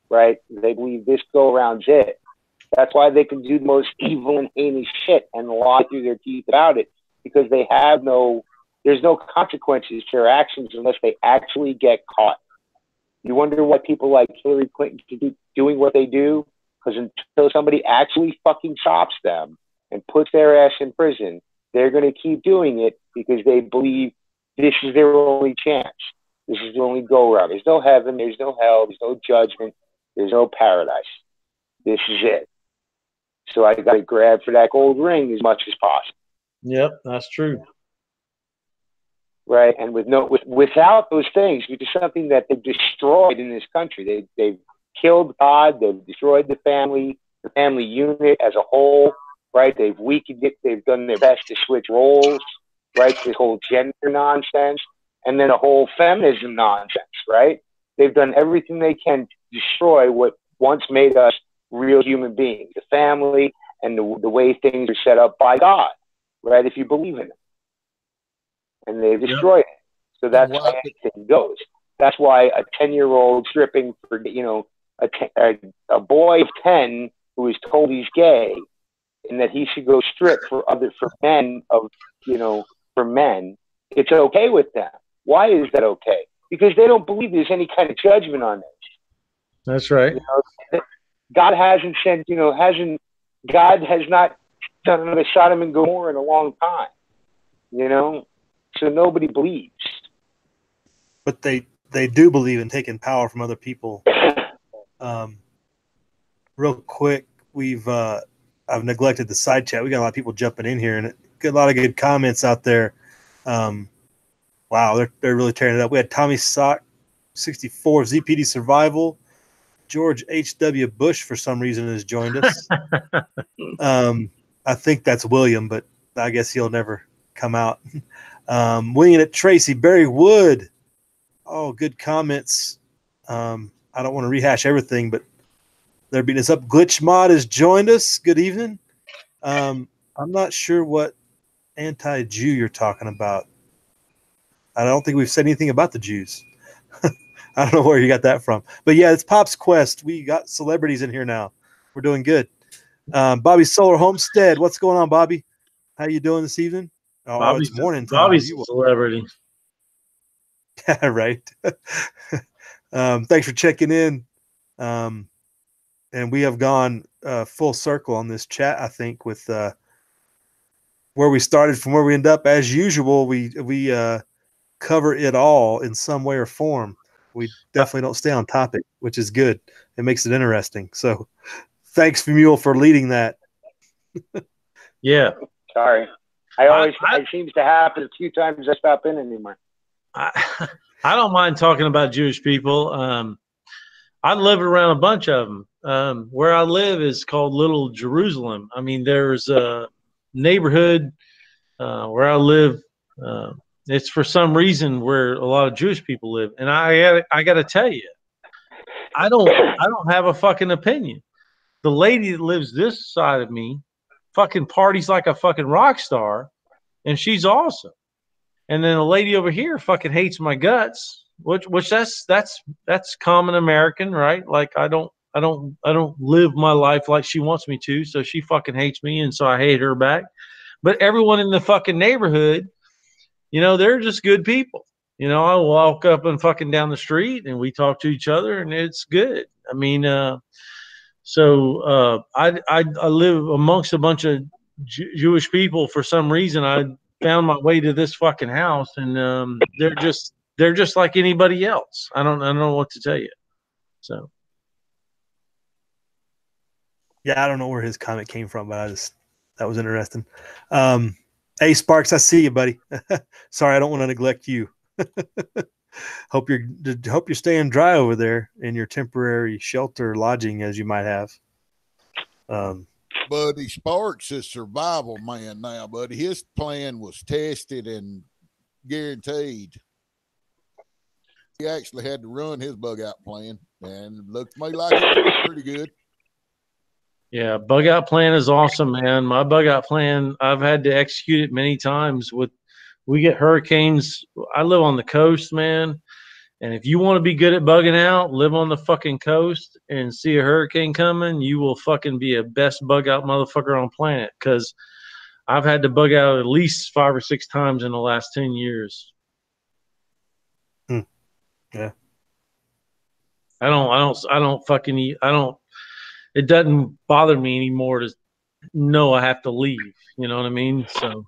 right? They believe this go around's it. That's why they can do the most evil and heinous shit and lie through their teeth about it, because they have there's no consequences to their actions unless they actually get caught. You wonder why people like Hillary Clinton keep doing what they do? Because until somebody actually fucking stops them and puts their ass in prison, they're going to keep doing it because they believe this is their only chance. This is the only go-around. There's no heaven. There's no hell. There's no judgment. There's no paradise. This is it. So I got to grab for that gold ring as much as possible. Yep, that's true. Right, and without those things, which is something that they've destroyed in this country. They've killed God. They've destroyed the family unit as a whole. Right, they've weakened it. They've done their best to switch roles. Right, this whole gender nonsense, and then the whole feminism nonsense. Right, they've done everything they can to destroy what once made us real human beings, the family and the way things are set up by God. Right, if you believe in it. And they've destroyed it. So that's why anything goes. That's why a 10-year-old stripping for, you know, a boy of 10 who is told he's gay and that he should go strip for men, it's okay with them. Why is that okay? Because they don't believe there's any kind of judgment on this. That's right. You know, God hasn't sent, God has not done another Sodom and Gomorrah in a long time. You know? So nobody believes. But they do believe in taking power from other people. Real quick, I've neglected the side chat. We got a lot of people jumping in here, and a lot of good comments out there. Wow, they're really tearing it up. We had Tommy Sock, 64, ZPD Survival. George H.W. Bush, for some reason, has joined us. I think that's William, but I guess he'll never come out. William at Tracy, Barry Wood. Oh, good comments. I don't want to rehash everything, but they're beating us up. Glitch Mod has joined us. Good evening. I'm not sure what anti-Jew you're talking about. I don't think we've said anything about the Jews. I don't know where you got that from. But yeah, it's Pop's Quest. We got celebrities in here now. We're doing good. Bobby Solar Homestead. What's going on, Bobby? How you doing this evening? Oh, it's morning time. Bobby's a celebrity. Yeah, right. Thanks for checking in. And we have gone full circle on this chat, I think, with where we started from where we end up. As usual, we cover it all in some way or form. We definitely don't stay on topic, which is good. It makes it interesting. So thanks, Femule, for leading that. Yeah. Sorry. It seems to happen a few times I stop in anymore. I don't mind talking about Jewish people. I live around a bunch of them. Where I live is called Little Jerusalem. I mean, there's a neighborhood where I live. It's for some reason where a lot of Jewish people live, and I got to tell you, I don't have a fucking opinion. The lady that lives this side of me fucking parties like a fucking rock star, and she's awesome. And then the lady over here fucking hates my guts, which that's common American, right? Like I don't live my life like she wants me to, so she fucking hates me, and so I hate her back. But everyone in the fucking neighborhood, they're just good people. I walk up and fucking down the street, and we talk to each other, and it's good. I mean, so I live amongst a bunch of Jewish people. For some reason, found my way to this fucking house, and they're just like anybody else. I don't know what to tell you. So yeah, I don't know where his comment came from, but that was interesting. Hey Sparks, I see you, buddy. Sorry, I don't want to neglect you. Hope you're staying dry over there in your temporary shelter lodging as you might have. Buddy Sparks is survival man now, buddy. His plan was tested and guaranteed. He actually had to run his bug out plan, and it looked to me like it was pretty good. Yeah, bug out plan is awesome, man. My bug out plan, I've had to execute it many times. We get hurricanes. I live on the coast, man. And if you want to be good at bugging out, live on the fucking coast and see a hurricane coming, you will fucking be a best bug out motherfucker on planet. Because I've had to bug out at least 5 or 6 times in the last 10 years. Yeah. It doesn't bother me anymore to know I have to leave. You know what I mean? So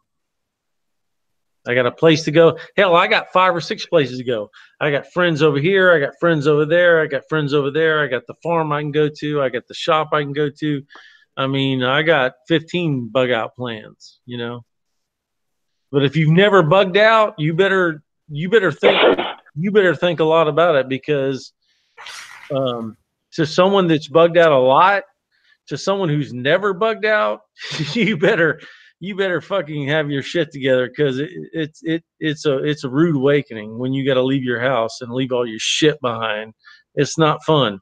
I got a place to go. Hell, I got 5 or 6 places to go. I got friends over here. I got friends over there. I got friends over there. I got the farm I can go to. I got the shop I can go to. I mean, I got 15 bug out plans, you know. But if you've never bugged out, you better think a lot about it, because to someone that's bugged out a lot, to someone who's never bugged out, you better fucking have your shit together, because it's a rude awakening when you got to leave your house and leave all your shit behind. It's not fun.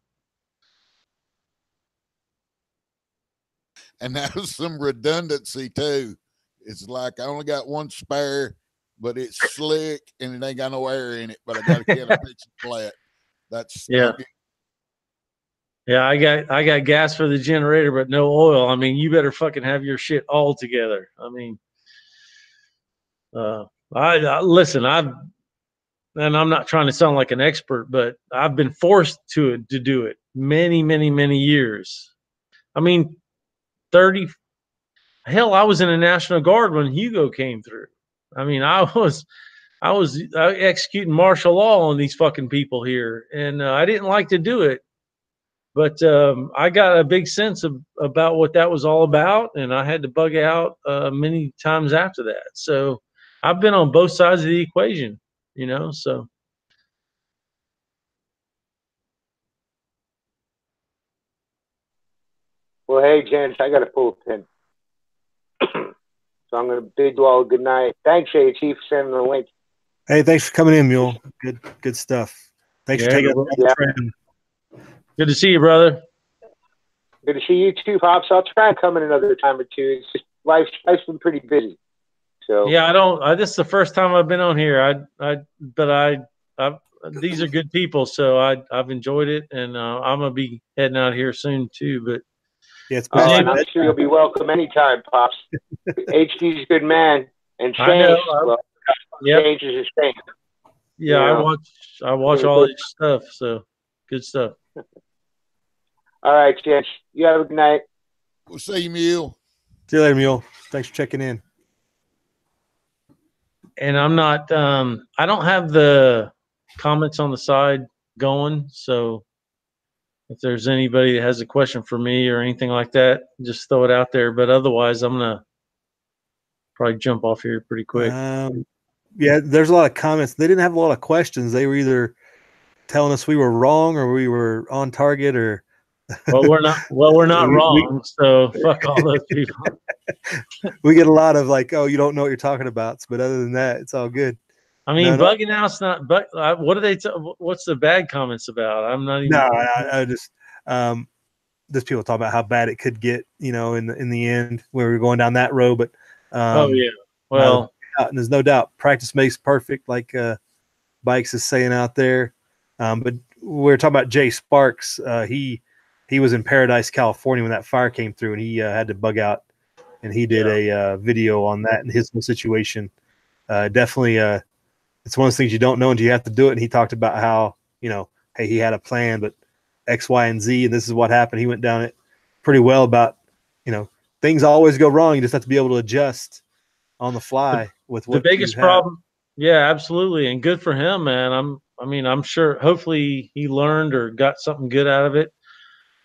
And that was some redundancy too. It's like I only got one spare, but it's slick and it ain't got no air in it, but I got a can of fix it flat. That's yeah. Yeah, I got gas for the generator, but no oil. I mean, you better fucking have your shit all together. I mean, I listen. And I'm not trying to sound like an expert, but I've been forced to do it many years. I mean, 30. Hell, I was in the National Guard when Hugo came through. I mean, I was executing martial law on these fucking people here, and I didn't like to do it. But I got a big sense about what that was all about, and I had to bug out many times after that. So I've been on both sides of the equation, you know. So well, hey, gents, I got to pull a pin. So I'm going to bid you all good night. Thanks, AT, for sending the link. Hey, thanks for coming in, Mule. Good stuff. Thanks for taking the trend. Good to see you, brother. Good to see you too, Pops. I'll try and come in another time or two. It's just life's been pretty busy. So yeah, this is the first time I've been on here. These are good people, so I've enjoyed it, and I'm gonna be heading out here soon too. But yeah, it's I'm sure you'll be welcome anytime, Pops. HD's a good man, and Saints, Saints is a saint. Yeah, you know? I watch all this stuff, so good stuff. All right, gents. You have a good night. We'll see you, Mule. See you later, Mule. Thanks for checking in. And I'm not I don't have the comments on the side going, so if there's anybody that has a question for me or anything like that, just throw it out there. But otherwise, I'm gonna probably jump off here pretty quick. Yeah, there's a lot of comments. They didn't have a lot of questions. They were either telling us we were wrong or we were on target, or we're not wrong. So fuck all those people. We get a lot of like, oh, you don't know what you're talking about. But other than that, it's all good. I mean, bugging out's not. But what do they? What's the bad comments about? I'm not even. No, I just people talk about how bad it could get. You know, in the end, where we're going down that road. But oh yeah, well, and there's no doubt practice makes perfect, like Bikes is saying out there. But we're talking about Jay Sparks. He was in Paradise, California when that fire came through, and he had to bug out, and he did a video on that and his situation. Definitely, it's one of those things you don't know until you have to do it. And he talked about how, you know, hey, he had a plan, but X, Y, and Z, and this is what happened. He went down it pretty well about, you know, things always go wrong. You just have to be able to adjust on the fly with The what biggest you have. problem. Yeah, absolutely. And good for him, man. I'm sure hopefully he learned or got something good out of it.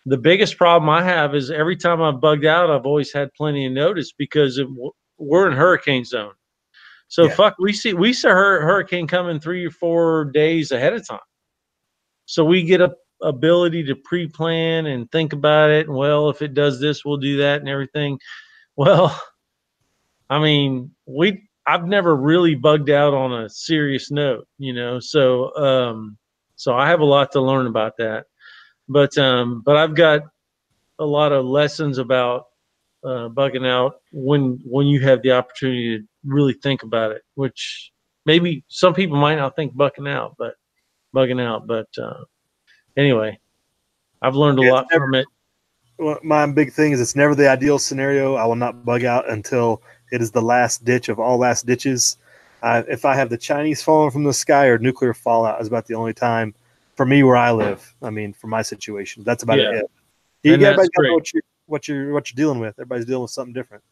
The biggest problem I have is every time I've bugged out, I've always had plenty of notice because we're in hurricane zone. So Yeah. fuck, we see hurricane coming 3 or 4 days ahead of time. So we get a ability to pre-plan and think about it. And well, if it does this, we'll do that and everything. Well, I mean, I've never really bugged out on a serious note, you know. So I have a lot to learn about that. But I've got a lot of lessons about bugging out when you have the opportunity to really think about it, which maybe some people might not think bugging out. But anyway, I've learned a lot from it. Well, my big thing is it's never the ideal scenario. I will not bug out until it is the last ditch of all last ditches. If I have the Chinese falling from the sky or nuclear fallout is about the only time for me where I live. I mean, for my situation, that's about Yeah. it. You And everybody's that's got to know great. what you're dealing with. Everybody's dealing with something different.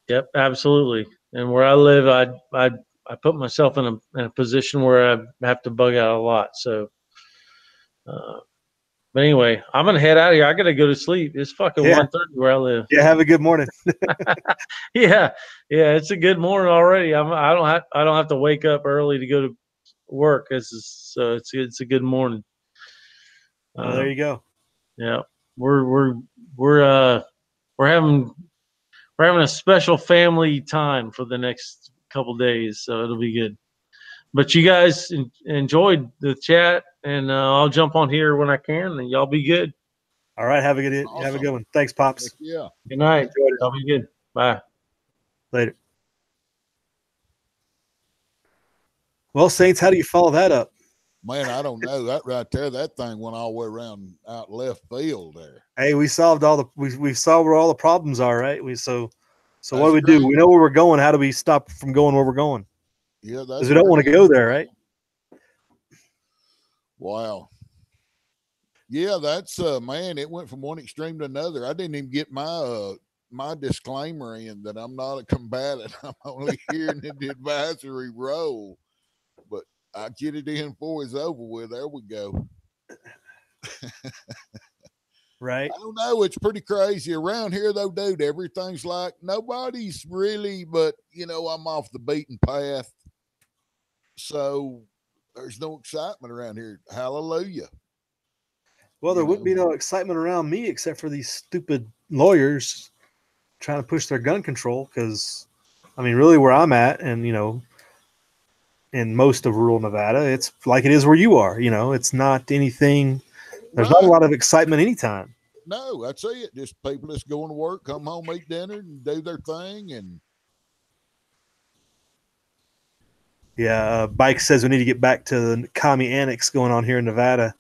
Yep, absolutely. And where I live, I put myself in a position where I have to bug out a lot. So, but anyway, I'm gonna head out of here. I gotta go to sleep. It's fucking Yeah. 1:30 where I live. Yeah, have a good morning. Yeah, it's a good morning already. I don't have to wake up early to go to work. It's a good morning. There you go. Yeah, we're we're having a special family time for the next couple days, so it'll be good. But you guys enjoyed the chat, and I'll jump on here when I can, and y'all be good. All right, have a good Awesome. one. Thanks, Pops. Yeah. Good night. Enjoyed it. Y'all be good. Bye. Later. Well, Saints, how do you follow that up? Man, I don't know. That right there, that thing went all the way around out left field there. Hey, we solved we solved where all the problems are, right? So what do we great. do? We know where we're going. How do we stop from going where we're going? Yeah, Because we don't want to go there, right? Wow. Yeah, that's man, it went from one extreme to another. I didn't even get my my disclaimer in that I'm not a combatant. I'm only here in the advisory role. But I get it in before it's over with. There we go. Right. I don't know. It's pretty crazy around here, though, dude. Everything's like nobody's really, but you know, I'm off the beaten path. So there's no excitement around here. Hallelujah. Well, there wouldn't be no excitement around me except for these stupid lawyers trying to push their gun control. Because, I mean, really, where I'm at, and you know, in most of rural Nevada, it's like it is where you are. You know, it's not anything. There's not a lot of excitement anytime. No, that's it. Just people that's going to work, come home, eat dinner, and do their thing. And yeah, Bike says we need to get back to the commie annex going on here in Nevada.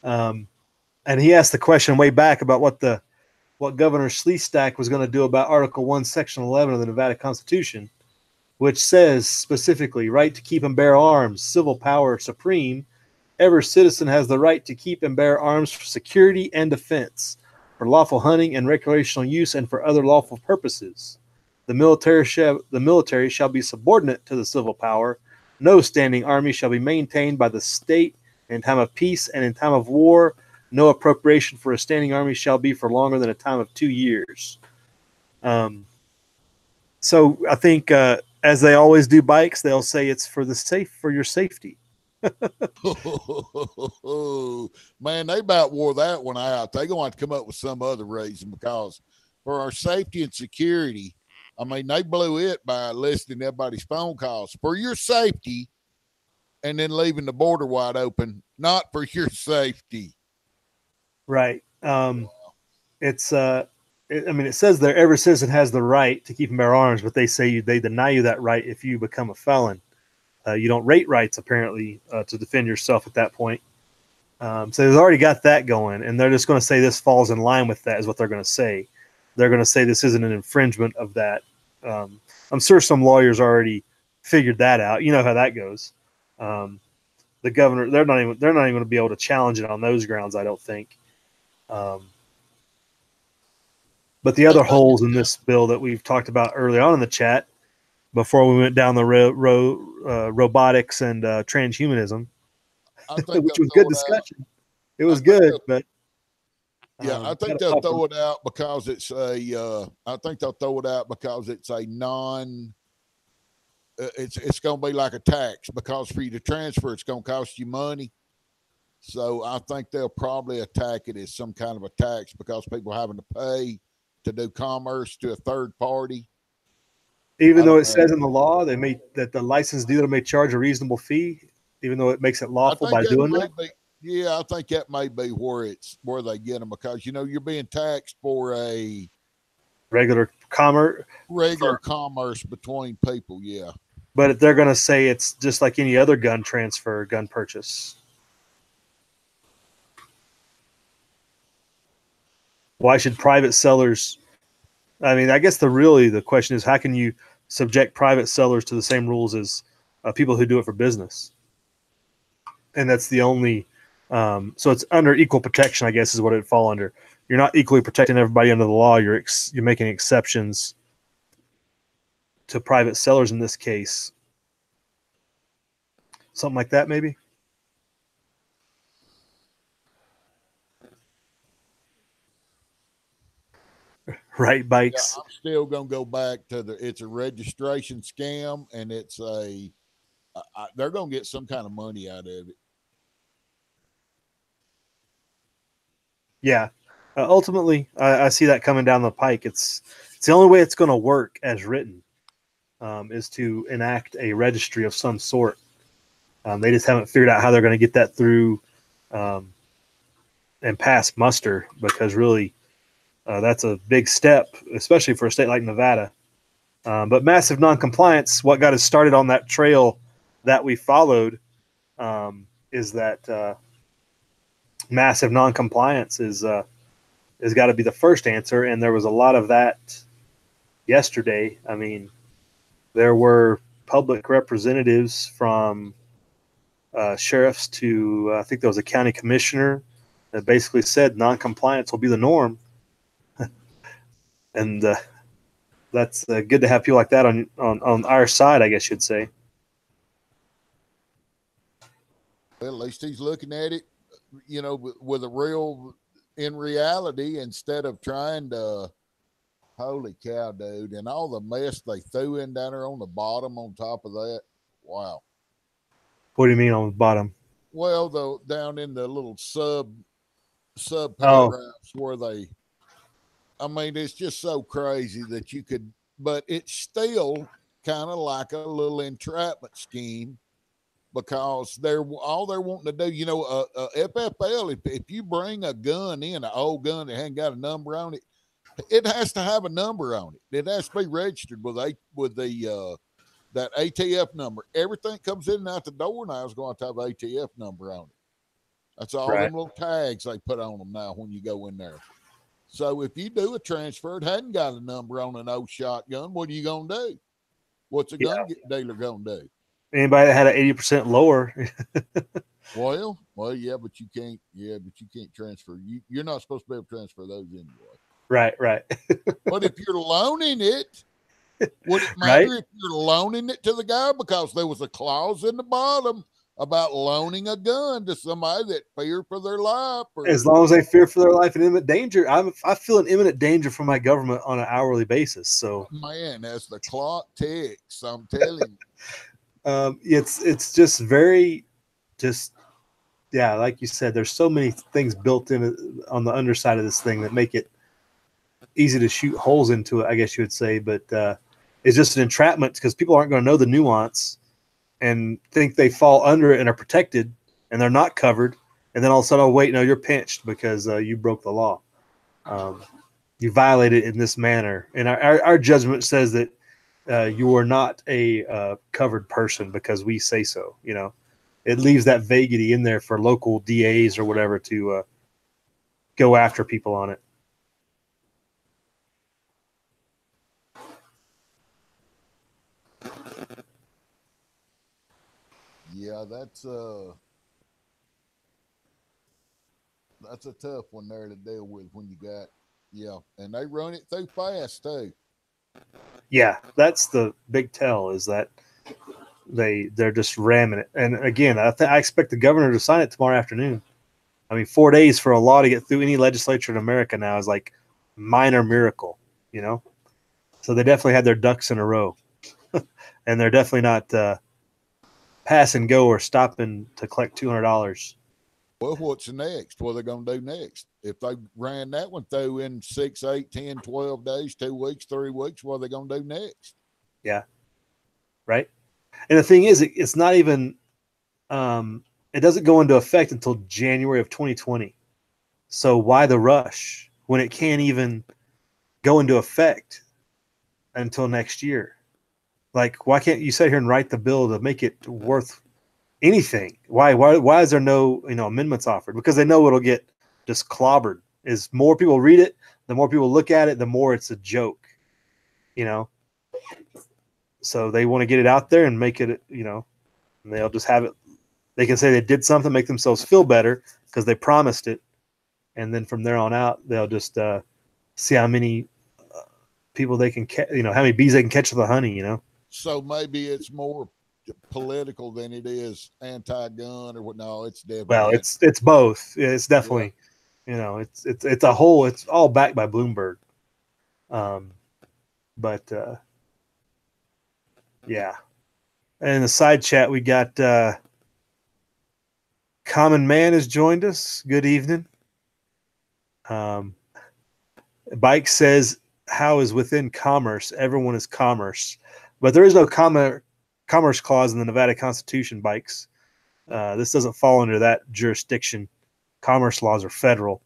And he asked the question way back about what Governor Sleestack was going to do about Article 1, Section 11 of the Nevada Constitution, which says specifically, right to keep and bear arms, civil power supreme. Every citizen has the right to keep and bear arms for security and defense, for lawful hunting and recreational use, and for other lawful purposes. The military shall be subordinate to the civil power. No standing army shall be maintained by the state in time of peace, and in time of war, no appropriation for a standing army shall be for longer than a time of 2 years. So I think, as they always do, Bikes, they'll say it's for your safety. man, they about wore that one out. They're going to have to come up with some other reason, because for our safety and security, I mean, they blew it by listening to everybody's phone calls for your safety and then leaving the border wide open, not for your safety. Right. It says there every citizen has the right to keep and bear arms, but they say they deny you that right if you become a felon. You don't rate rights, apparently, to defend yourself at that point. So they've already got that going, and they're just going to say this falls in line with that is what they're going to say. They're going to say this isn't an infringement of that. I'm sure some lawyers already figured that out. You know how that goes. The governor, they're not even going to be able to challenge it on those grounds, I don't think. But But the other holes in this bill that we've talked about early on in the chat, before we went down the robotics and transhumanism, which was good discussion. It was good, but yeah, I think they'll throw it out because it's a. I think they'll throw it out because it's a non. It's going to be like a tax because for you to transfer, it's going to cost you money. So I think they'll probably attack it as some kind of a tax because people having to pay to do commerce to a third party. Even though it says in the law that the licensed dealer may charge a reasonable fee, even though it makes it lawful by doing that. Yeah, I think that may be where they get them because you're being taxed for a regular commerce between people. Yeah, but if they're going to say it's just like any other gun transfer, gun purchase. Why should private sellers? I mean, I guess the question is, how can you subject private sellers to the same rules as people who do it for business? And that's the only. So it's under equal protection, I guess, is what it'd fall under. You're not equally protecting everybody under the law. You're making exceptions to private sellers in this case. Something like that, maybe. Right, bikes. Yeah, I'm still gonna go back to it's a registration scam, and it's they're gonna get some kind of money out of it. Yeah, ultimately, I see that coming down the pike. It's the only way it's going to work as written, is to enact a registry of some sort. They just haven't figured out how they're going to get that through and pass muster, because really that's a big step, especially for a state like Nevada. But massive noncompliance, what got us started on that trail that we followed, is that massive noncompliance is got to be the first answer. And there was a lot of that yesterday. I mean, there were public representatives from sheriffs to I think there was a county commissioner that basically said noncompliance will be the norm. And that's good to have people like that on our side, I guess you'd say. Well, at least he's looking at it, with a real, in reality, instead of trying to, holy cow, dude, and all the mess they threw in down there on the bottom on top of that. Wow. What do you mean on the bottom? Well, though, down in the little sub paragraphs where they, I mean, it's just so crazy that you could, but it's still kind of like a little entrapment scheme, because all they're wanting to do, FFL, if you bring a gun in, an old gun that hasn't got a number on it, it has to have a number on it. It has to be registered with that ATF number. Everything that comes in and out the door now is going to have an ATF number on it. That's all them little tags they put on them now when you go in there. So if you do a transfer, it hadn't got a number on an old shotgun, what are you going to do? What's a gun dealer going to do? Anybody that had an 80% lower. well, yeah, but you can't transfer. You're not supposed to be able to transfer those anyway. Right. But if you're loaning it, would it matter if you're loaning it to the guy? Because there was a clause in the bottom about loaning a gun to somebody that feared for their life. As long as they fear for their life and imminent danger, I feel an imminent danger from my government on an hourly basis. So, man, as the clock ticks, I'm telling you. It's just very, like you said, there's so many things built in on the underside of this thing that make it easy to shoot holes into it, I guess you would say. But it's just an entrapment because people aren't going to know the nuance and think they fall under it and are protected, and they're not covered. And then all of a sudden, oh, wait, no, you're pinched because you broke the law. You violated it in this manner. And our judgment says that you are not a covered person because we say so. It leaves that vaguity in there for local DAs or whatever to go after people on it. Yeah, that's a tough one there to deal with when you got Yeah, and they run it through fast too. Yeah, that's the big tell is that they're just ramming it. And again, I expect the governor to sign it tomorrow afternoon. I mean, 4 days for a law to get through any legislature in America now is like minor miracle, you know? So they definitely had their ducks in a row. And they're definitely not pass and go or stopping to collect $200. Well, what's next? What are they going to do next? If they ran that one through in 6, 8, 10, 12 days, 2 weeks, 3 weeks, what are they going to do next? Yeah. Right. And the thing is, it's not even, it doesn't go into effect until January of 2020. So why the rush when it can't even go into effect until next year? Like, why can't you sit here and write the bill to make it worth anything? Why is there no amendments offered? Because they know it'll get just clobbered. As more people read it, the more people look at it, the more it's a joke, So they want to get it out there and make it, and they'll just have it. They can say they did something, make themselves feel better because they promised it, and then from there on out, they'll just see how many people they can catch. How many bees they can catch with the honey. So maybe it's more political than it is anti-gun or what? No, it's definitely. Well, it's both. It's definitely, it's a whole. It's all backed by Bloomberg. But yeah. And in the side chat, we got Common Man has joined us. Good evening. Bike says, "How is within commerce? Everyone is commerce." But there is no commerce clause in the Nevada Constitution, Bikes. This doesn't fall under that jurisdiction. Commerce laws are federal.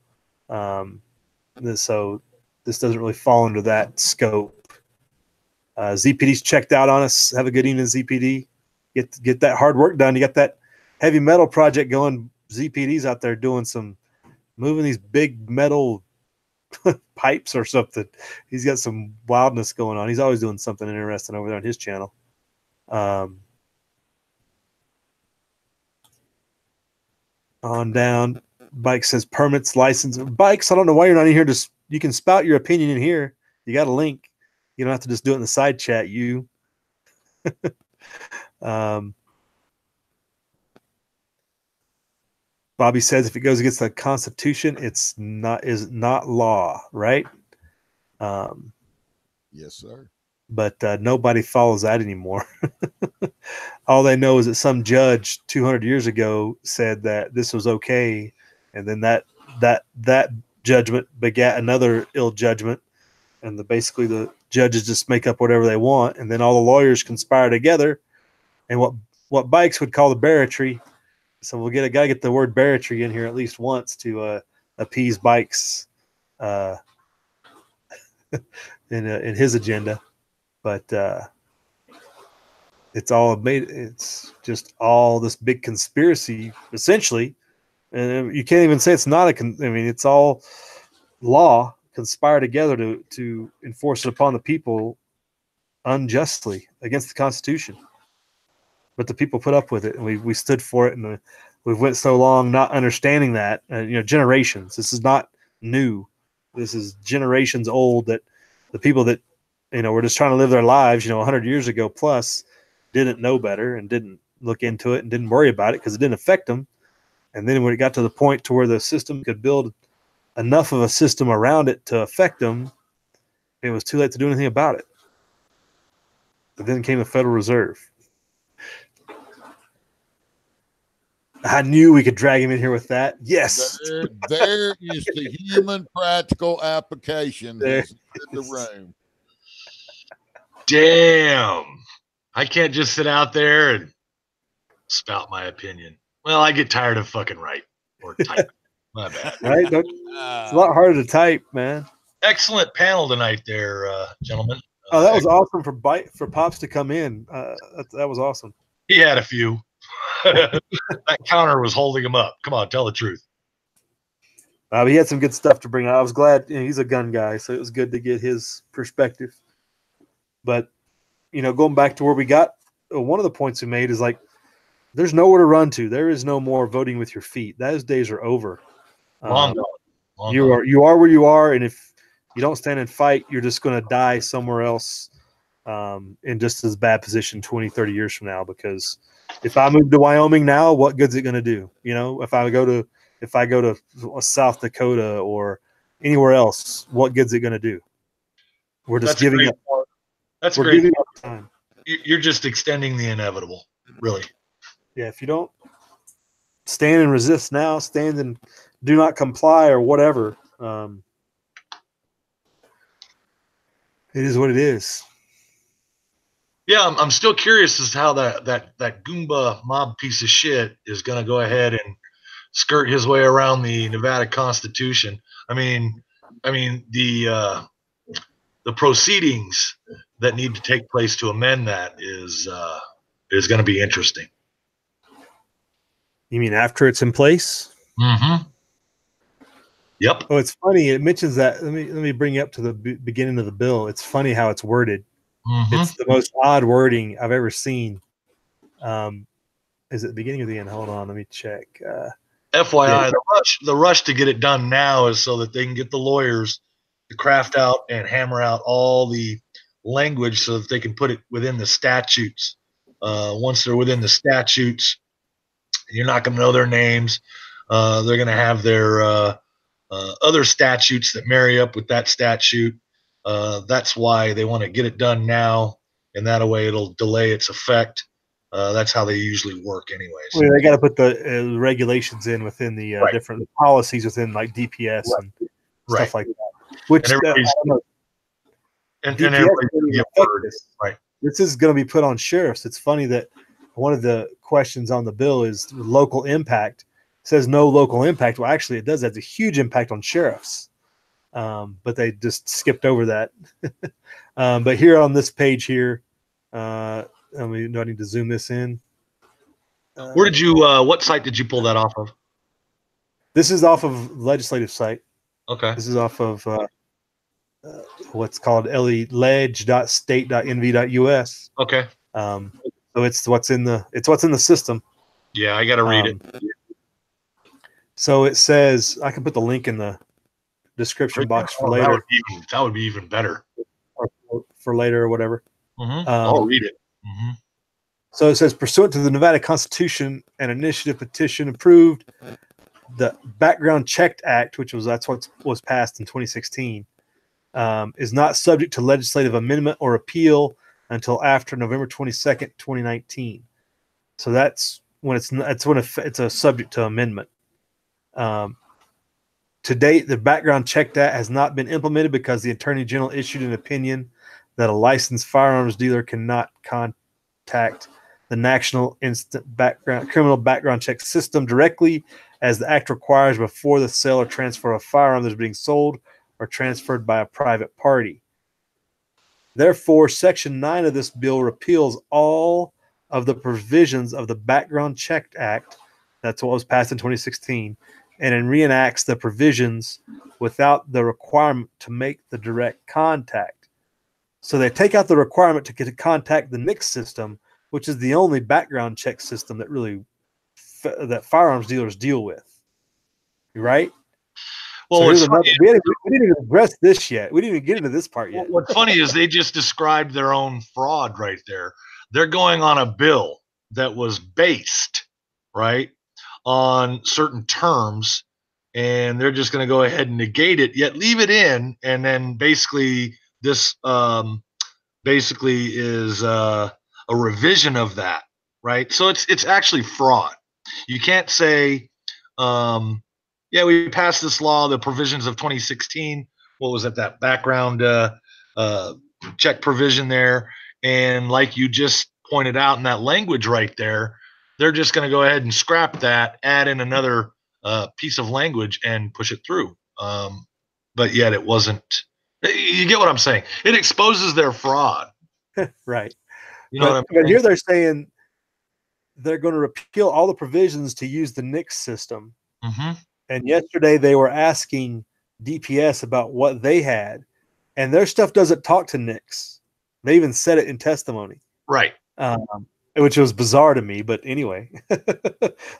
So this doesn't really fall under that scope. ZPD's checked out on us. Have a good evening, ZPD. Get that hard work done. You got that heavy metal project going. ZPD's out there doing moving these big metal pipes or something. He's got some wildness going on. He's always doing something interesting over there on his channel. On down. Bike says permits, license. Bikes, I don't know why you're not in here. Just you can spout your opinion in here. You got a link. You don't have to just do it in the side chat. Bobby says if it goes against the Constitution, is not law, right? Yes, sir. But nobody follows that anymore. All they know is that some judge 200 years ago said that this was okay, and then that judgment begat another ill judgment, and basically the judges just make up whatever they want, and then all the lawyers conspire together, and what Bikes would call the barratry. So gotta get the word barratry in here at least once to appease Bikes in his agenda. But it's just all this big conspiracy essentially, and you can't even say it's not it's all law conspire together to enforce it upon the people unjustly against the Constitution. But the people put up with it, and we stood for it, and we've went so long not understanding that. Generations. This is not new. This is generations old that the people that were just trying to live their lives, 100 years ago plus, didn't know better and didn't look into it and didn't worry about it because it didn't affect them. And then when it got to the point to where the system could build enough of a system around it to affect them, it was too late to do anything about it. But then came the Federal Reserve. I knew we could drag him in here with that. Yes. There is the human practical application in the room. Damn. I can't just sit out there and spout my opinion. Well, I get tired of fucking writing or typing. My bad. Right? It's a lot harder to type, man. Excellent panel tonight there, gentlemen. Oh, that was awesome for Pops to come in. That was awesome. He had a few. That counter was holding him up. Come on, tell the truth. He had some good stuff to bring out. I was glad he's a gun guy, so it was good to get his perspective. But, going back to where we got, one of the points we made is like, there's nowhere to run to. There is no more voting with your feet. Those days are over. Long gone. You are where you are, and if You don't stand and fight, you're just going to die somewhere else in just as bad position 20, 30 years from now. Because if I move to Wyoming now, what good's it going to do? You know, if I go to South Dakota or anywhere else, what good's it going to do? We're just giving up. That's we're great. giving up time. You're just extending the inevitable, really. Yeah, if you don't stand and resist now, stand and do not comply or whatever, it is what it is. Yeah, I'm still curious as to how that Goomba mob piece of shit is going to go ahead and skirt his way around the Nevada Constitution. I mean the proceedings that need to take place to amend that is going to be interesting. You mean after it's in place? Mm-hmm. Yep. Oh, it's funny. It mentions that. Let me bring you up to the beginning of the bill. It's funny how it's worded. Mm-hmm. It's the most odd wording I've ever seen. Is it the beginning or the end? Hold on, let me check. FYI, the rush to get it done now is so that they can get the lawyers to craft out and hammer out all the language so that they can put it within the statutes. Once they're within the statutes, you're not going to know their names. They're going to have their other statutes that marry up with that statute. That's why they want to get it done now, and that way it'll delay its effect. That's how they usually work anyways. Well, they got to put the regulations in within the different policies within like DPS and stuff like that. Which this is going to be put on sheriffs. It's funny that one of the questions on the bill is local impact. It says no local impact. Well, actually, it does. That's a huge impact on sheriffs. But they just skipped over that. But here on this page here, do I need to zoom this in? Where did you? What site did you pull that off of? This is off of legislative site. Okay. This is off of what's called ledge.state.nv.us. Okay. So it's what's in the system. Yeah, I got to read it. So it says, I can put the link in the description box for later. That would be even better. Or for later or whatever. Mm-hmm. I'll read it. Mm-hmm. So it says, pursuant to the Nevada Constitution, an initiative petition approved the Background Check Act, that's what was passed in 2016, is not subject to legislative amendment or appeal until after November 22nd, 2019. So that's when it's a subject to amendment. To date, the Background Check Act has not been implemented because the Attorney General issued an opinion that a licensed firearms dealer cannot contact the National Criminal Background Check System directly, as the act requires, before the sale or transfer of a firearm that is being sold or transferred by a private party. Therefore, Section 9 of this bill repeals all of the provisions of the Background Check Act, that's what was passed in 2016, and it reenacts the provisions without the requirement to make the direct contact. So they take out the requirement to contact the NICS system, which is the only background check system that really that firearms dealers deal with. Right? Well, so we didn't even address this yet. We didn't even get into this part yet. What's funny is they just described their own fraud right there. They're going on a bill that was based, right, on certain terms, and they're just going to go ahead and negate it, yet leave it in, and then basically this is a revision of that, right? So it's actually fraud. You can't say, we passed this law, the provisions of 2016. What was it? That background check provision there, and like you just pointed out in that language right there, they're just going to go ahead and scrap that, add in another piece of language, and push it through. But yet it wasn't. You get what I'm saying? It exposes their fraud. Right. You know what I'm saying? But here they're saying they're going to repeal all the provisions to use the NICS system. Mm-hmm. And yesterday they were asking DPS about what they had, and their stuff doesn't talk to NICS. They even said it in testimony. Right. Which was bizarre to me, but anyway.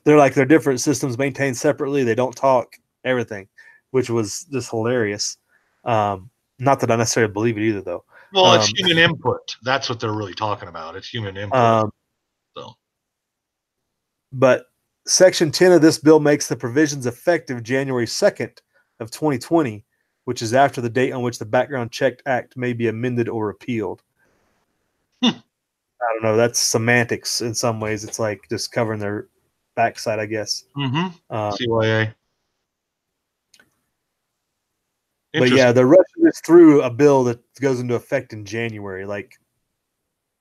They're different systems maintained separately. They don't talk, everything, which was just hilarious. Not that I necessarily believe it either, though. Well, it's human input. That's what they're really talking about. It's human input. But Section 10 of this bill makes the provisions effective January 2nd of 2020, which is after the date on which the Background Check Act may be amended or repealed. I don't know. That's semantics in some ways. It's like just covering their backside, I guess. CYA. But yeah, they're rushing this through a bill that goes into effect in January. Like,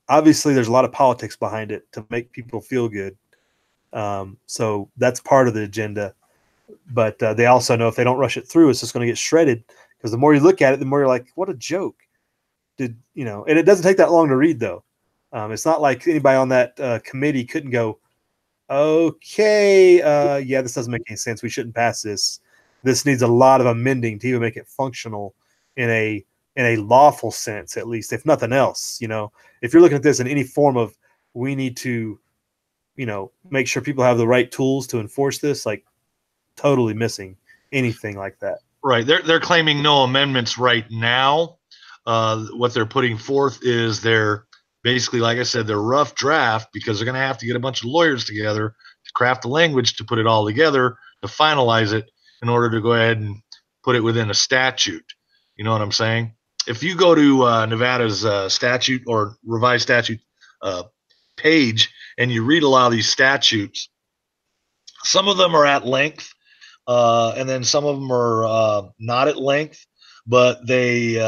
obviously, there's a lot of politics behind it to make people feel good. So that's part of the agenda. But they also know if they don't rush it through, it's just going to get shredded. Because the more you look at it, the more you're like, what a joke. And it doesn't take that long to read, though. It's not like anybody on that committee couldn't go, okay, yeah, this doesn't make any sense. We shouldn't pass this. This needs a lot of amending to even make it functional in a lawful sense, at least, if nothing else. If you're looking at this in any form of, we need to, make sure people have the right tools to enforce this, like totally missing anything like that. Right. They're claiming no amendments right now. What they're putting forth is their basically, like I said, their rough draft, because they're going to have to get a bunch of lawyers together to craft the language to put it all together to finalize it in order to go ahead and put it within a statute. You know what I'm saying? If you go to Nevada's statute or revised statute page and you read a lot of these statutes, some of them are at length, and then some of them are not at length, but they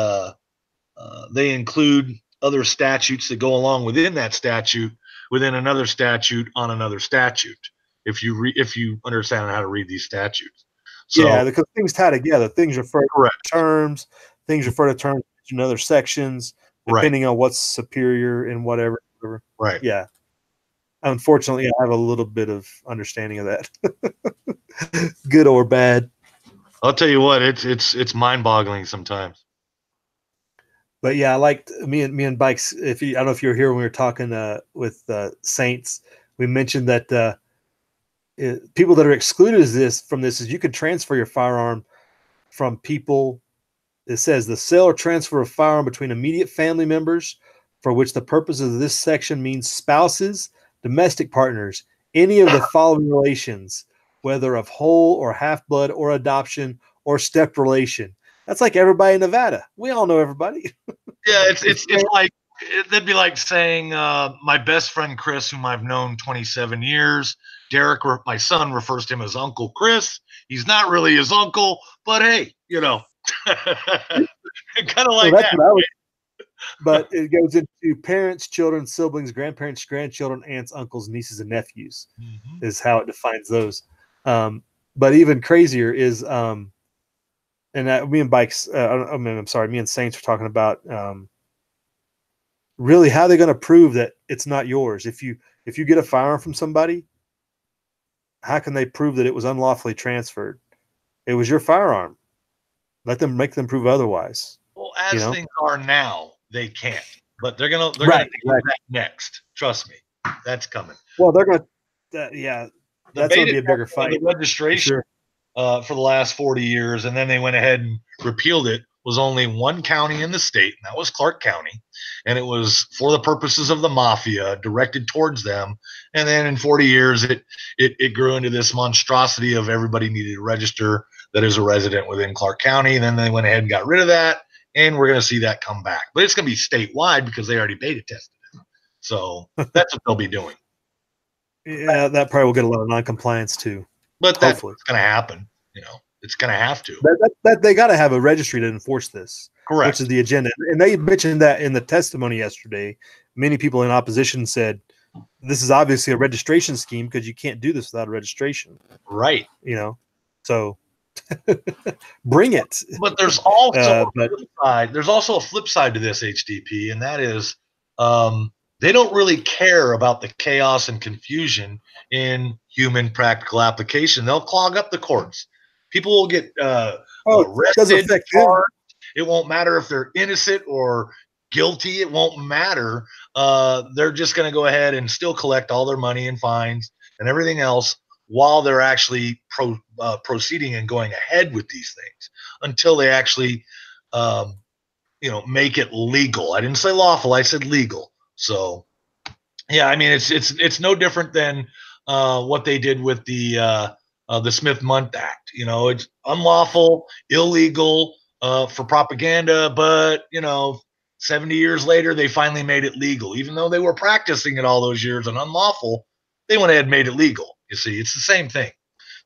include other statutes that go along within that statute, within another statute on another statute. If you understand how to read these statutes. So, yeah, because things tie together. Things refer to terms. Things refer to terms in other sections, depending on what's superior and whatever. Right. Yeah. Unfortunately, I have a little bit of understanding of that, good or bad. I'll tell you what, it's mind-boggling sometimes. But yeah, I liked me and Bikes. I don't know if you were here when we were talking with Saints. We mentioned that people that are excluded from this is you could transfer your firearm from people. It says the sale or transfer of firearm between immediate family members, for which the purpose of this section means spouses, domestic partners, any of the following relations, whether of whole or half blood or adoption or step relation. That's like everybody in Nevada. We all know everybody. Yeah, it's like that'd be like saying my best friend Chris, whom I've known 27 years. Derek, my son, refers to him as Uncle Chris. He's not really his uncle, but hey, kind of like that. But it goes into parents, children, siblings, grandparents, grandchildren, aunts, uncles, nieces, and nephews is how it defines those. But even crazier is, me and Bikes, me and Saints were talking about really how they're going to prove that it's not yours. If you get a firearm from somebody, how can they prove that it was unlawfully transferred? It was your firearm. Make them prove otherwise. Well, as things are now, they can't. But they're gonna do that next. Trust me, that's coming. Well, they're gonna, that's gonna be a bigger fight. The registration for the last 40 years, and then they went ahead and repealed it. Was only one county in the state, and that was Clark County, and it was for the purposes of the mafia, directed towards them. And then in 40 years, it grew into this monstrosity of everybody needed to register that is a resident within Clark County. And then they went ahead and got rid of that, and we're going to see that come back. But it's going to be statewide because they already beta tested it. So that's what they'll be doing. Yeah, that probably will get a lot of non-compliance too. But that's going to happen. It's going to have to. That they got to have a registry to enforce this. Correct. Which is the agenda. And they mentioned that in the testimony yesterday. Many people in opposition said, this is obviously a registration scheme because you can't do this without a registration. Right. So bring it. But there's also a flip side. There's also a flip side to this, HDP, and that is they don't really care about the chaos and confusion in human practical application. They'll clog up the courts. People will get arrested. It won't matter if they're innocent or guilty. It won't matter. They're just going to go ahead and still collect all their money and fines and everything else while they're actually proceeding and going ahead with these things until they actually make it legal. I didn't say lawful. I said legal. So, yeah, I mean, it's no different than what they did with the Smith-Mundt Act. It's unlawful, illegal for propaganda, but 70 years later, they finally made it legal. Even though they were practicing it all those years and unlawful, they went ahead and made it legal. You see, it's the same thing.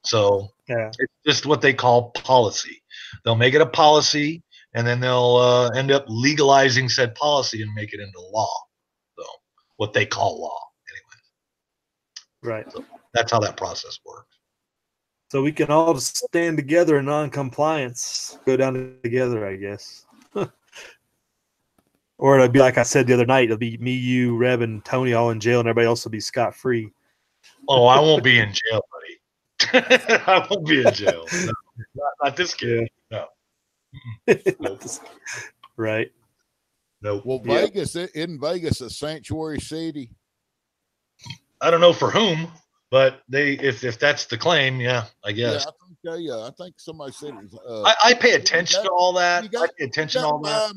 So Yeah. it's just what they call policy. They'll make it a policy, and then they'll end up legalizing said policy and make it into law. So what they call law, anyway. Right. So that's how that process works. So we can all just stand together in non-compliance, go down together, I guess. Or it'll be like I said the other night, it'll be me, you, Reb, and Tony all in jail, and everybody else will be scot-free. Oh, I won't be in jail, buddy. I won't be in jail. No, not this kid. No. Nope. Right. Nope. Well, Vegas, isn't Vegas a sanctuary city? I don't know for whom, but if that's the claim, yeah, I guess. Yeah, I think somebody said it was, I pay attention to all that. I pay attention to all that.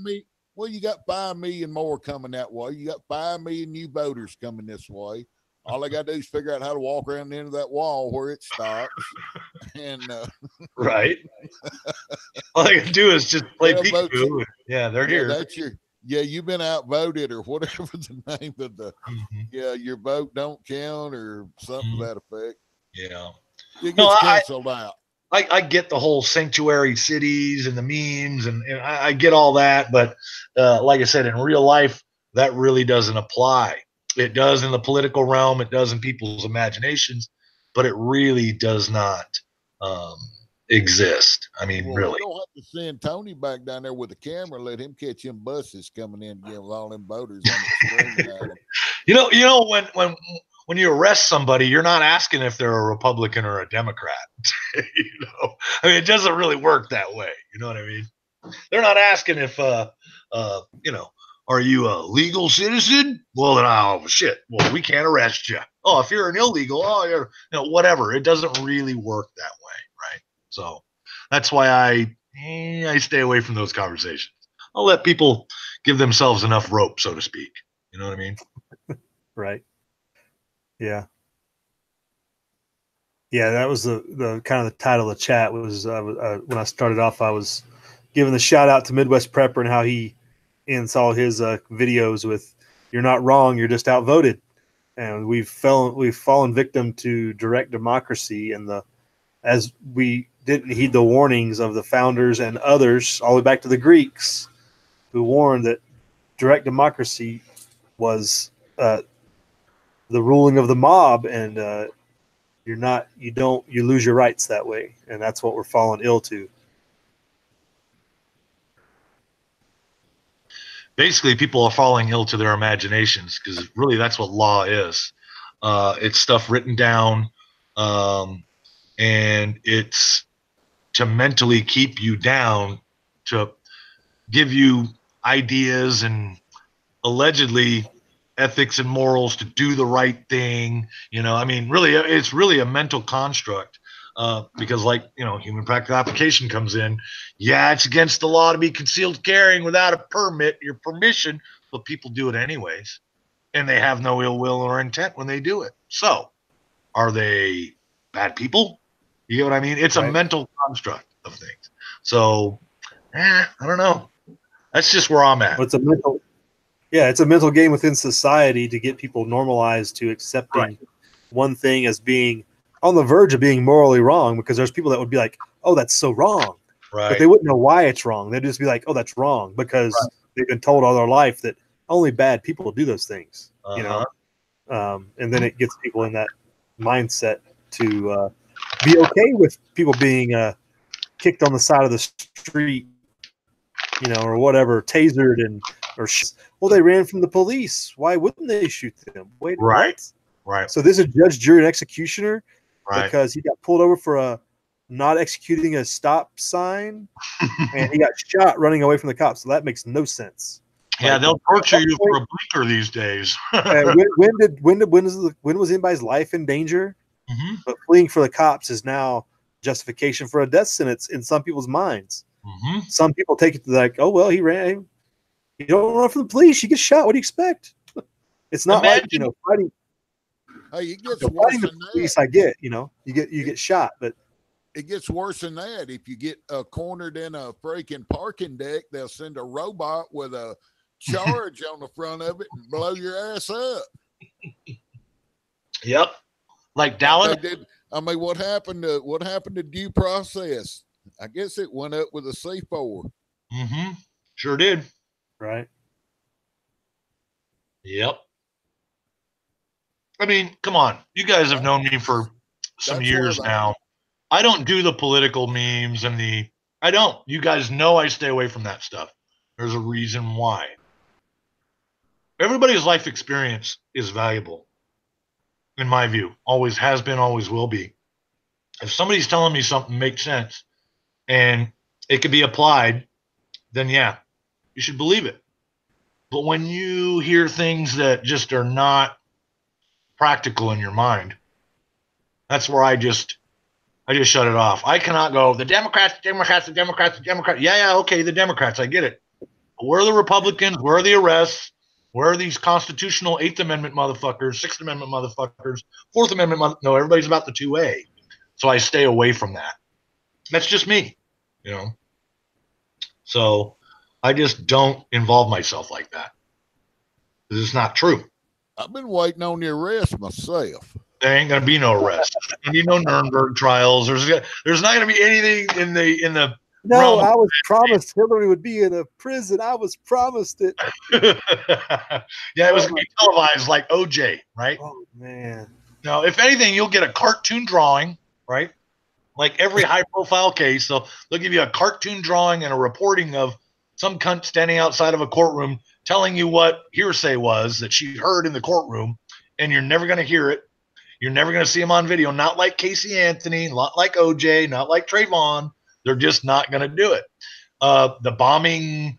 Well, you got 5 million more coming that way. You got 5 million new voters coming this way. All I got to do is figure out how to walk around the end of that wall where it stops. And right. All I can do is just play peekaboo. Yeah, they're here. You've been outvoted or whatever the name of the your vote don't count or something to that effect. Yeah. It gets canceled out. I get the whole sanctuary cities and the memes, and I get all that, but like I said, in real life, that really doesn't apply. It does in the political realm, it does in people's imaginations, but it really does not exist. I mean, really. You don't have to send Tony back down there with a camera, let him catch them buses coming in again with all them voters on the screen at him. When you arrest somebody, you're not asking if they're a Republican or a Democrat. I mean, it doesn't really work that way. You know what I mean? They're not asking if, are you a legal citizen? Well, then, shit. Well, we can't arrest you. Oh, if you're an illegal, you're, whatever. It doesn't really work that way, right? So that's why I stay away from those conversations. I'll let people give themselves enough rope, so to speak. You know what I mean? Right. Yeah. Yeah, that was the kind of the title of the chat was when I started off, I was giving the shout out to Midwest Prepper and how he ends all his videos with "You're not wrong, you're just outvoted," and we've fallen victim to direct democracy and as we didn't heed the warnings of the founders and others all the way back to the Greeks, who warned that direct democracy was the ruling of the mob, and you lose your rights that way, and that's what we're falling ill to. Basically, people are falling ill to their imaginations, because really that's what law is. It's stuff written down, and it's to mentally keep you down, to give you ideas and allegedly ethics and morals to do the right thing. I mean, really, it's really a mental construct, because human practical application comes in. Yeah, it's against the law to be concealed carrying without a permit, your permission, but people do it anyways, and they have no ill will or intent when they do it. So are they bad people? You get what I mean? It's right. A mental construct of things. So I don't know. That's just where I'm at. It's a mental game within society to get people normalized to accepting one thing as being on the verge of being morally wrong, because there's people that would be like, oh, that's so wrong. Right. But they wouldn't know why it's wrong. They'd just be like, oh, that's wrong, because they've been told all their life that only bad people do those things, and then it gets people in that mindset to be okay with people being kicked on the side of the street, or whatever, tasered well, they ran from the police. Why wouldn't they shoot them? Wait, right. What? Right. So this is judge, jury, and executioner because he got pulled over for not executing a stop sign, and he got shot running away from the cops. So that makes no sense. Yeah, they'll torture you for a blinker these days. When was anybody's life in danger? Mm-hmm. But fleeing for the cops is now justification for a death sentence in some people's minds. Mm-hmm. Some people take it to like, oh well, he ran. You don't run from the police, you get shot. What do you expect? It's not like, fighting. Hey, it gets Fighting worse the than police, that. I get, you get shot, but It gets worse than that. If you get cornered in a freaking parking deck, they'll send a robot with a charge on the front of it and blow your ass up. Yep. Like Dallas. They did. I mean, what happened to due process? I guess it went up with a C4. Mm-hmm. Sure did. right. Yep. I mean, come on. You guys have known me for some years now. I don't do the political memes and I don't. You guys know I stay away from that stuff. There's a reason why. Everybody's life experience is valuable, in my view. Always has been, always will be. If somebody's telling me something makes sense and it could be applied, then yeah, you should believe it. But when you hear things that just are not practical in your mind, that's where I just shut it off. I cannot go, the Democrats. Yeah, okay, the Democrats, I get it. But where are the Republicans? Where are the arrests? Where are these constitutional 8th Amendment motherfuckers, 6th Amendment motherfuckers, 4th Amendment no, everybody's about the 2A. So I stay away from that. That's just me, So I just don't involve myself like that. It's not true. I've been waiting on the arrest myself. There ain't gonna be no arrest. There's gonna be no Nuremberg trials. There's not gonna be anything in the. No, I was promised Hillary would be in a prison. I was promised it. Yeah, it was gonna be televised like OJ, right? Oh man. Now, if anything, you'll get a cartoon drawing, right? Like every high-profile case, so they'll give you a cartoon drawing and a reporting of some cunt standing outside of a courtroom telling you what hearsay was that she heard in the courtroom, and you're never going to hear it. You're never going to see him on video. Not like Casey Anthony, not like OJ, not like Trayvon. They're just not going to do it. The bombing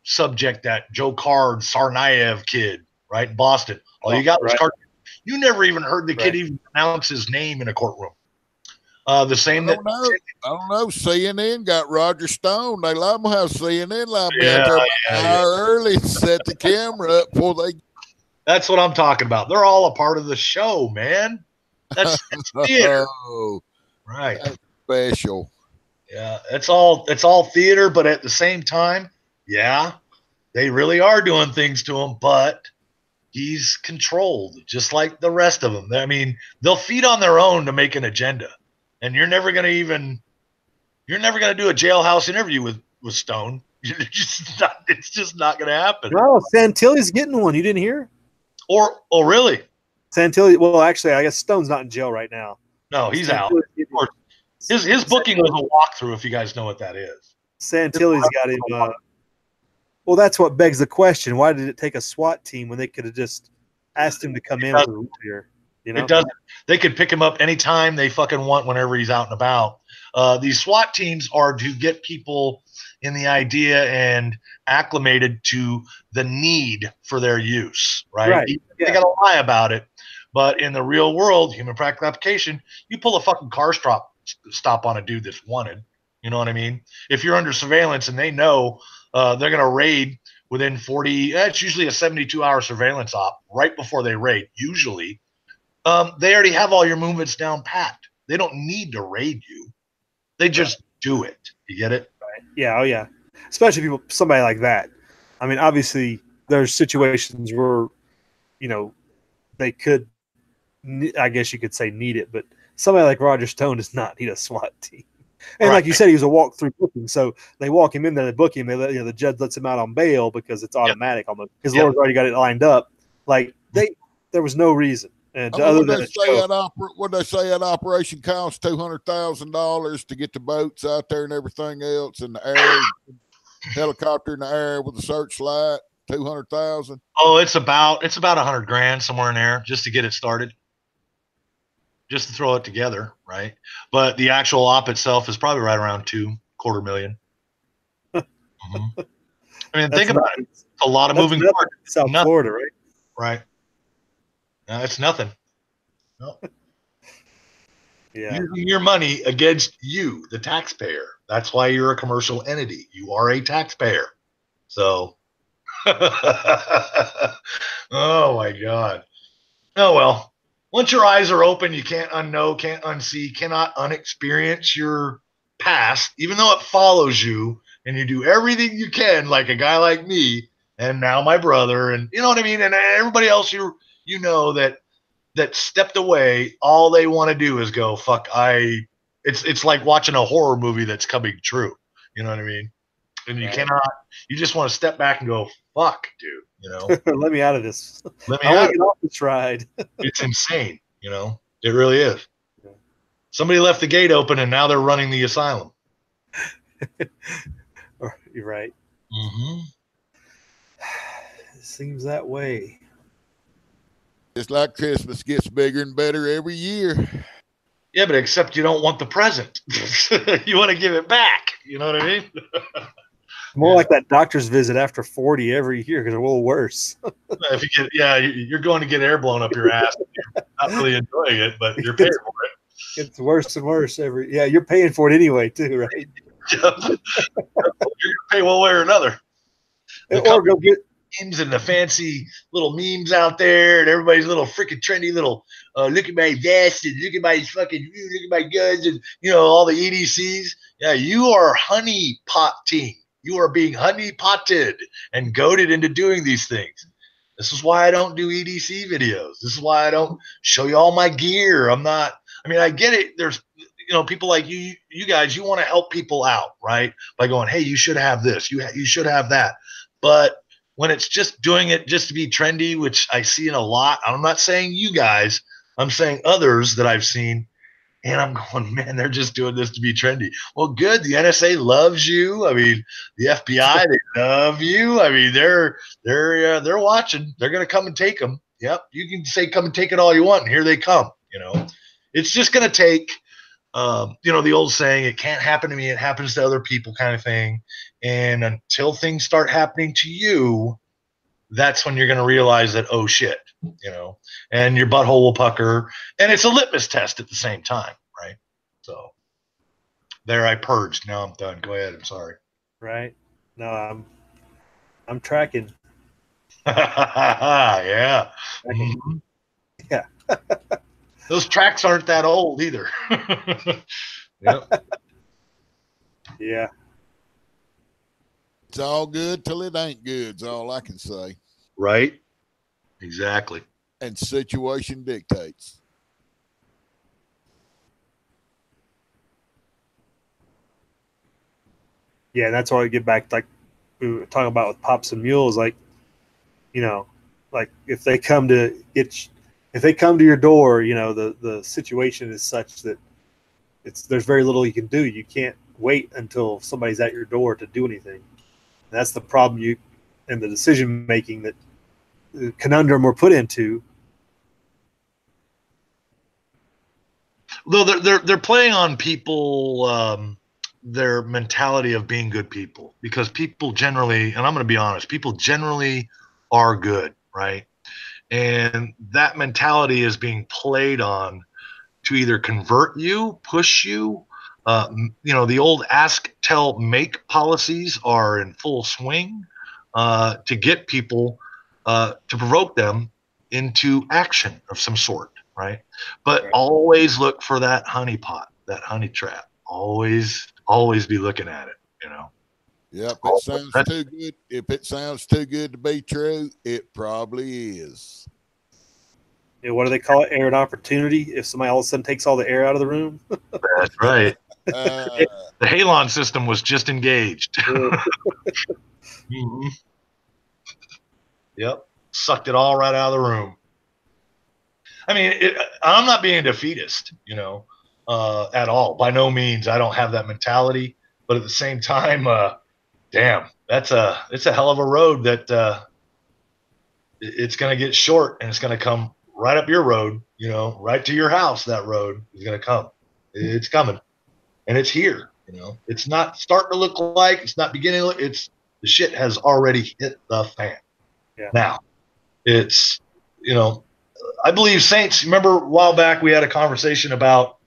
subject, that Joe Card, Tsarnaev kid, right, in Boston. All you got was cartoon. You never even heard the kid even pronounce his name in a courtroom. The same I don't know. CNN got Roger Stone. They let them have CNN live out there an hour early, set the camera up before they. That's what I'm talking about. They're all a part of the show, man. That's theater, right? That's special. Yeah, it's all theater, but at the same time, yeah, they really are doing things to him, but he's controlled, just like the rest of them. I mean, they'll feed on their own to make an agenda. And you're never going to do a jailhouse interview with Stone. It's just not going to happen. No, Santilli's getting one. You didn't hear? Oh, really? Santilli. Well, actually, I guess Stone's not in jail right now. No, he's out. His booking was a walkthrough, if you guys know what that is. Santilli's got him. Well, that's what begs the question. Why did it take a SWAT team when they could have just asked him to come in here? It doesn't. They could pick him up anytime they fucking want, whenever he's out and about. These SWAT teams are to get people in the idea and acclimated to the need for their use, right? They got to lie about it. But in the real world, human practical application, you pull a fucking car stop on a dude that's wanted. You know what I mean? If you're under surveillance and they know they're going to raid within 40, it's usually a 72-hour surveillance op right before they raid, usually. They already have all your movements down pat. They don't need to raid you. They just do it. You get it? Right. Yeah. Oh, yeah. Especially somebody like that. I mean, obviously, there's situations where, they could, I guess you could say, need it. But somebody like Roger Stone does not need a SWAT team. And like you said, he was a walk-through booking. So they walk him in there, they book him. The judge lets him out on bail because it's automatic almost. His lawyer's already got it lined up. Like, there was no reason. And what they say at Operation costs $200,000 to get the boats out there and everything else in the air, helicopter in the air with a searchlight. 200,000. Oh, it's about $100,000 somewhere in there just to get it started, just to throw it together, right? But the actual op itself is probably right around $250,000. Mm-hmm. I mean, think about it. It's a lot of moving parts. South Florida, right? Right. It's nothing. No. Yeah. Using your money against you, the taxpayer. That's why you're a commercial entity. You are a taxpayer. So Oh my God. Oh well. Once your eyes are open, you can't unknow, can't unsee, cannot unexperience your past, even though it follows you, and you do everything you can, like a guy like me, and now my brother, and you know what I mean, and everybody else you know that stepped away. All they want to do is go, fuck. It's like watching a horror movie that's coming true. You know what I mean? And you cannot. You just want to step back and go, fuck, dude. You know, Let me out of this. let me I want out. to get off this ride. It's insane. You know, it really is. Somebody left the gate open, and now they're running the asylum. You're right. Mm-hmm. It seems that way. Just like Christmas gets bigger and better every year. Yeah, but except you don't want the present. You want to give it back. You know what I mean? More like that doctor's visit after 40 every year because they're a little worse. If you get, yeah, you're going to get air blown up your ass. You're not really enjoying it, but you're paying for it. It's worse and worse every. Yeah, you're paying for it anyway too, right? You're going to pay one way or another. Or go get Memes and the fancy little memes out there, and everybody's little freaking trendy little look at my vest and look at my fucking look at my guns and all the EDCs. Yeah, you are honey potting. You are being honey potted and goaded into doing these things. This is why I don't do EDC videos. This is why I don't show you all my gear. I'm not. I mean, I get it. There's people like you guys. You want to help people out, right? By going, hey, you should have this. You should have that. But when it's just doing it just to be trendy, which I see in a lot, I'm not saying you guys, I'm saying others that I've seen, and I'm going, man, they're just doing this to be trendy. Well, good. The NSA loves you. I mean, the FBI, they love you. I mean, they're watching. They're going to come and take them. Yep. You can say, come and take it all you want. And here they come. It's just going to take, the old saying, it can't happen to me. It happens to other people kind of thing. And until things start happening to you, that's when you're going to realize that, oh shit, and your butthole will pucker, and it's a litmus test at the same time. Right. So there, I purged. Now I'm done. Go ahead. I'm sorry. Right. No, I'm tracking. Yeah. Mm-hmm. Yeah. Those tracks aren't that old either. Yep. Yeah. It's all good till it ain't good, is all I can say. Right. Exactly. And situation dictates. Yeah, and that's why I get back, like we were talking about with Pops and Mules, like, like if they come to your door, the situation is such that there's very little you can do. You can't wait until somebody's at your door to do anything. And that's the problem and the decision making that the conundrum we're put into. Though they're playing on people, their mentality of being good people, because people generally, and I'm going to be honest, people generally are good, right? And that mentality is being played on to either convert you, push you. The old ask, tell, make policies are in full swing to get people, to provoke them into action of some sort, right? But always look for that honey pot, that honey trap. Always be looking at it, Yep, it sounds too good. If it sounds too good to be true, it probably is. Yeah, what do they call it? Air and opportunity. If somebody all of a sudden takes all the air out of the room. That's right. The Halon system was just engaged. Mm-hmm. Yep. Sucked it all right out of the room. I mean, I'm not being a defeatist, at all. By no means. I don't have that mentality. But at the same time, damn, it's a hell of a road that it's going to get short, and it's going to come right up your road, right to your house. That road is going to come. It's coming, and it's here. It's not starting to look like, it's not beginning to look. The shit has already hit the fan. Yeah. Now, it's I believe Saints. Remember a while back we had a conversation about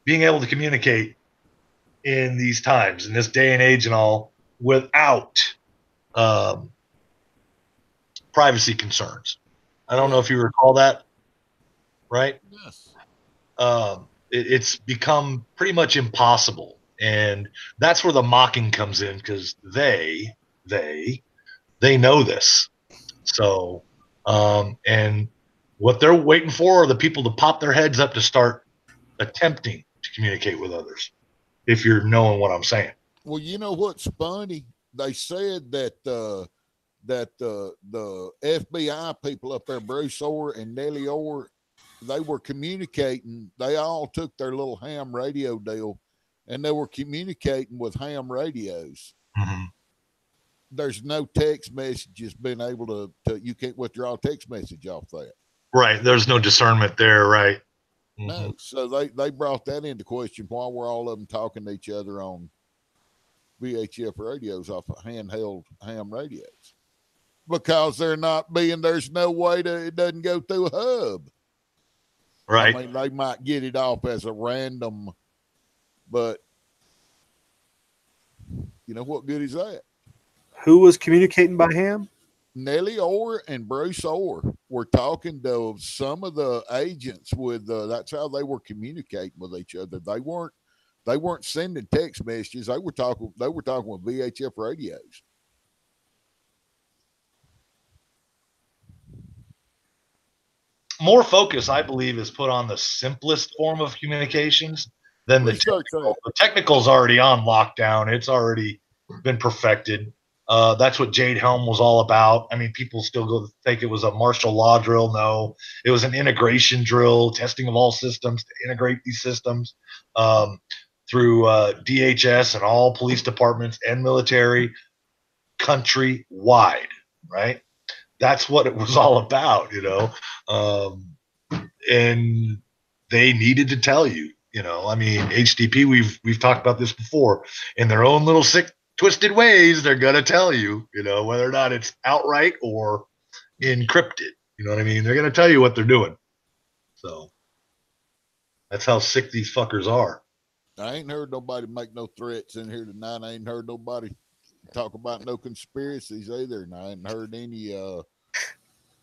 being able to communicate in these times, in this day and age, and all, without privacy concerns. I don't know if you recall that, right? Yes. It's become pretty much impossible, and that's where the mocking comes in, because they know this. So, and what they're waiting for are the people to pop their heads up to start attempting to communicate with others. If you're knowing what I'm saying. Well, you know what's funny? They said that the FBI people up there, Bruce Orr and Nellie Orr, they were communicating. They all took their little ham radio deal, and they were communicating with ham radios. Mm-hmm. There's no text messages being able to you can't withdraw a text message off that. Right. There's no discernment there, right? Mm-hmm. No. So they brought that into question. Why were all of them talking to each other on VHF radios off of handheld ham radios? Because there's no way it doesn't go through a hub. Right. I mean, they might get it off as a random, but you know what good is that? Who was communicating by ham? Nellie Orr and Bruce Orr were talking to some of the agents with. That's how they were communicating with each other. They weren't sending text messages. They were talking with VHF radios. More focus, I believe, is put on the simplest form of communications than the technical. The technical's already on lockdown. It's already been perfected. That's what Jade Helm was all about. I mean, people still think it was a martial law drill. No, it was an integration drill, testing of all systems to integrate these systems through DHS and all police departments and military countrywide, right? That's what it was all about, you know. And they needed to tell you, you know. I mean, HTP, we've talked about this before. In their own little sick, twisted ways, they're gonna tell you, you know, whether or not it's outright or encrypted. You know what I mean? They're gonna tell you what they're doing. So that's how sick these fuckers are. I ain't heard nobody make no threats in here tonight. I ain't heard nobody talk about no conspiracies either, and I ain't heard any.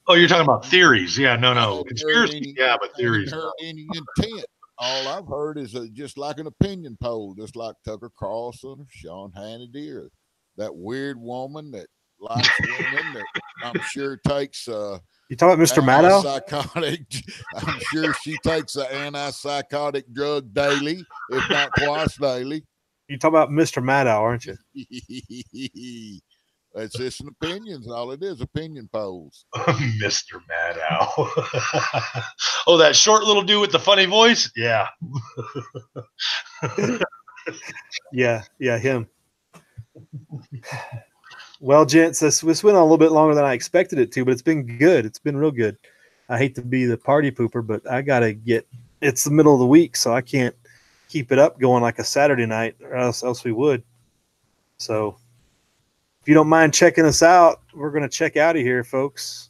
Oh, you're talking about theories? Yeah, no, conspiracy. Yeah, but theories. I ain't heard any intent. All I've heard is just like an opinion poll, just like Tucker Carlson or Sean Hannity or that weird woman that likes women that I'm sure takes. You talking about Mr. Maddow? Antipsychotic. I'm sure she takes an antipsychotic drug daily, if not twice daily. You talking about Mr. Maddow, aren't you? It's just an opinions. All it is, opinion polls. Mr. Maddow. Oh, that short little dude with the funny voice? Yeah. yeah, him. Well, gents, this went on a little bit longer than I expected it to, but it's been good. It's been real good. I hate to be the party pooper, but I got to get – it's the middle of the week, so I can't keep it up going like a Saturday night, or else we would. So if you don't mind checking us out, we're going to check out of here, folks.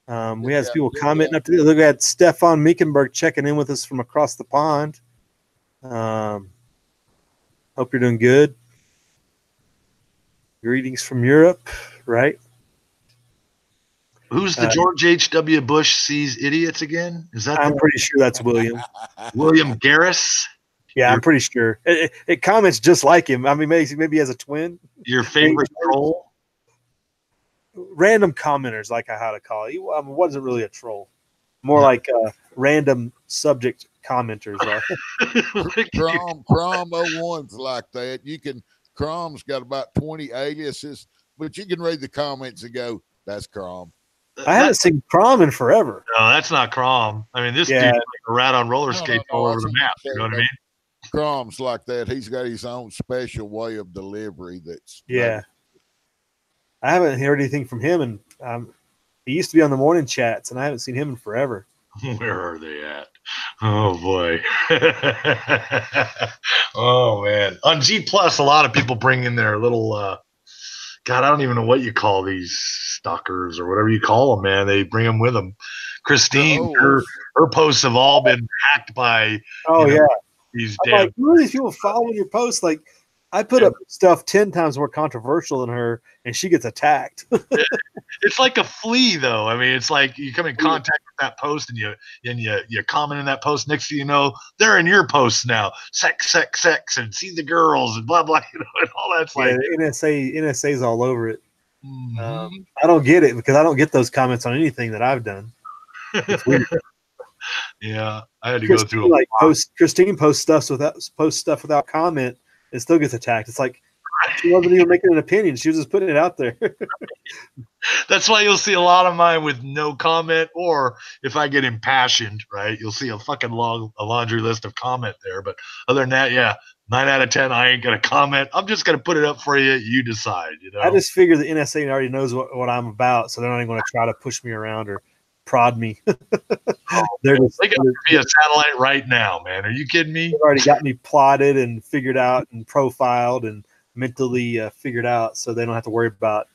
We had people commenting up to – look at Stefan Meekenberg checking in with us from across the pond. Hope you're doing good. Greetings from Europe, right? Who's the George H.W. Bush sees idiots again? Is that? I'm pretty sure that's William. William Garris? Yeah, I'm pretty sure. It comments just like him. I mean, maybe he has a twin. Your favorite troll? Random commenters, like how to call it. He wasn't really a troll. More like random subject commenters. Crom 01's like that. You can. Crom's got about 20 aliases, but you can read the comments and go, that's Crom. I haven't seen Crom in forever. No, that's not Crom. I mean, this dude's like a rat on roller skates all over the map. You know what I mean? Crom's like that. He's got his own special way of delivery. I haven't heard anything from him, and he used to be on the morning chats, and I haven't seen him in forever. Where are they at? Oh boy. Oh man. On G Plus, a lot of people bring in their little God, I don't even know what you call these stalkers or whatever you call them, man. They bring them with them. Christine, her posts have all been hacked by these damn. Like, who are these people following your posts? Like, I put up stuff 10 times more controversial than her, and she gets attacked. It's like a flea, though. I mean, it's like you come in contact with that post, and you comment in that post. Next thing you know, they're in your posts now. Sex, sex, sex, and see the girls and blah blah. You know, and all that's like NSA's all over it. Mhm. I don't get it because I don't get those comments on anything that I've done. It's weird. Yeah, I had to go through. Christine posts stuff without comment. It still gets attacked. It's like she wasn't even making an opinion. She was just putting it out there. That's why you'll see a lot of mine with no comment, or if I get impassioned, right, you'll see a fucking laundry list of comment there. But other than that, yeah, 9 out of 10, I ain't gonna comment. I'm just gonna put it up for you. You decide. You know. I just figure the NSA already knows what I'm about, so they're not even going to try to push me around or prod me. They got to be a satellite right now, man. Are you kidding me? They've already got me plotted and figured out and profiled and mentally figured out, so they don't have to worry about,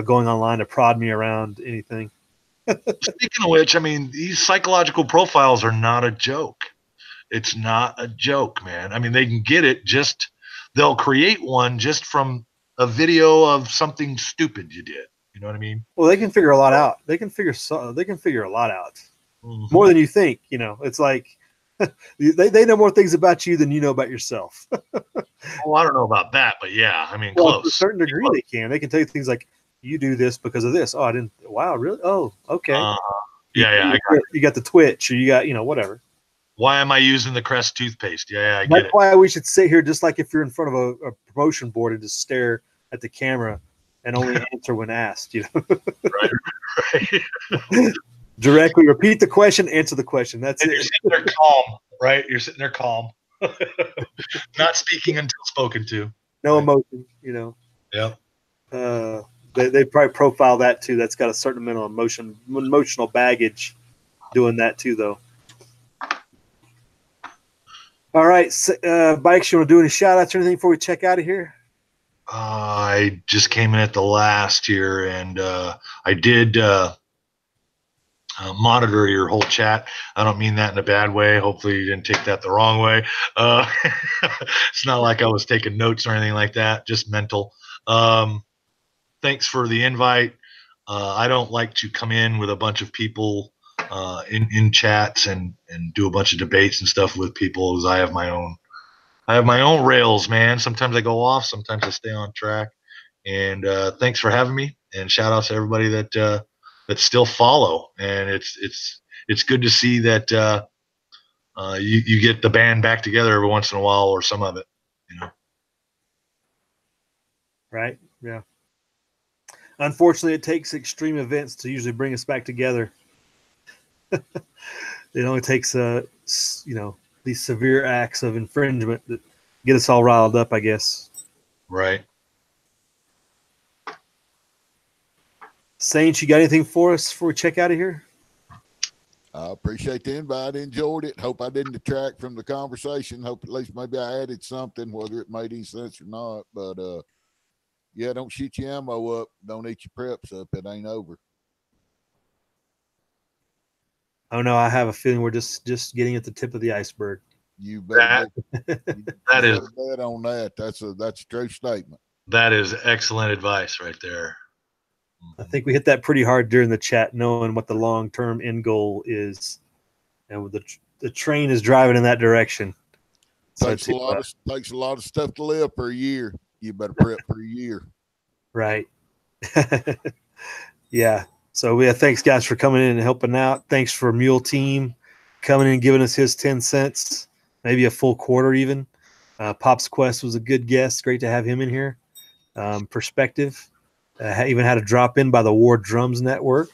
going online to prod me around anything. Speaking of which, I mean, these psychological profiles are not a joke. It's not a joke, man. I mean, they can get it they'll create one just from a video of something stupid you did. You know what I mean? Well, they can figure a lot out. They can figure a lot out. Mm-hmm. More than you think. It's like they know more things about you than you know about yourself. Well, I don't know about that, but yeah, I mean, close. To a certain degree, they can. They can tell you things like, "You do this because of this." Oh, I didn't. Wow, really? Oh, okay. Yeah. You got the twitch, or you got whatever. Why am I using the Crest toothpaste? Yeah, I get it. That's why we should sit here just like if you're in front of a promotion board and just stare at the camera and only answer when asked. Right. Directly repeat the question, answer the question. That's it. You're sitting there calm, right? You're sitting there calm, not speaking until spoken to. No emotion, Yeah. They probably profile that too. That's got a certain amount of emotional baggage doing that too, though. All right, Bikes, you want to do any shout outs or anything before we check out of here? I just came in at the last year, and I did monitor your whole chat. I don't mean that in a bad way. Hopefully you didn't take that the wrong way. It's not like I was taking notes or anything like that, just mental. Thanks for the invite. I don't like to come in with a bunch of people in chats and do a bunch of debates and stuff with people, as I have my own rails, man. Sometimes I go off, sometimes I stay on track. And thanks for having me, and shout out to everybody that still follow. And it's good to see that you get the band back together every once in a while, or some of it, Right. Yeah. Unfortunately, it takes extreme events to usually bring us back together. It only takes these severe acts of infringement that get us all riled up, I guess. Right. Saints, you got anything for us before we check out of here? I appreciate the invite. Enjoyed it. Hope I didn't detract from the conversation. Hope at least maybe I added something, whether it made any sense or not. But yeah, don't shoot your ammo up. Don't eat your preps up. It ain't over. Oh no, I have a feeling we're just getting at the tip of the iceberg. You bet. That is bet on that. That's a true statement. That is excellent advice right there. I think we hit that pretty hard during the chat, knowing what the long-term end goal is, and the train is driving in that direction. Takes a lot of stuff to live for a year. You better prep for a year. Right. Yeah. So thanks guys for coming in and helping out. Thanks for Mule Team coming in and giving us his 10 cents, maybe a full quarter even. Pop's Quest was a good guest. Great to have him in here. Perspective. Even had a drop in by the War Drums Network,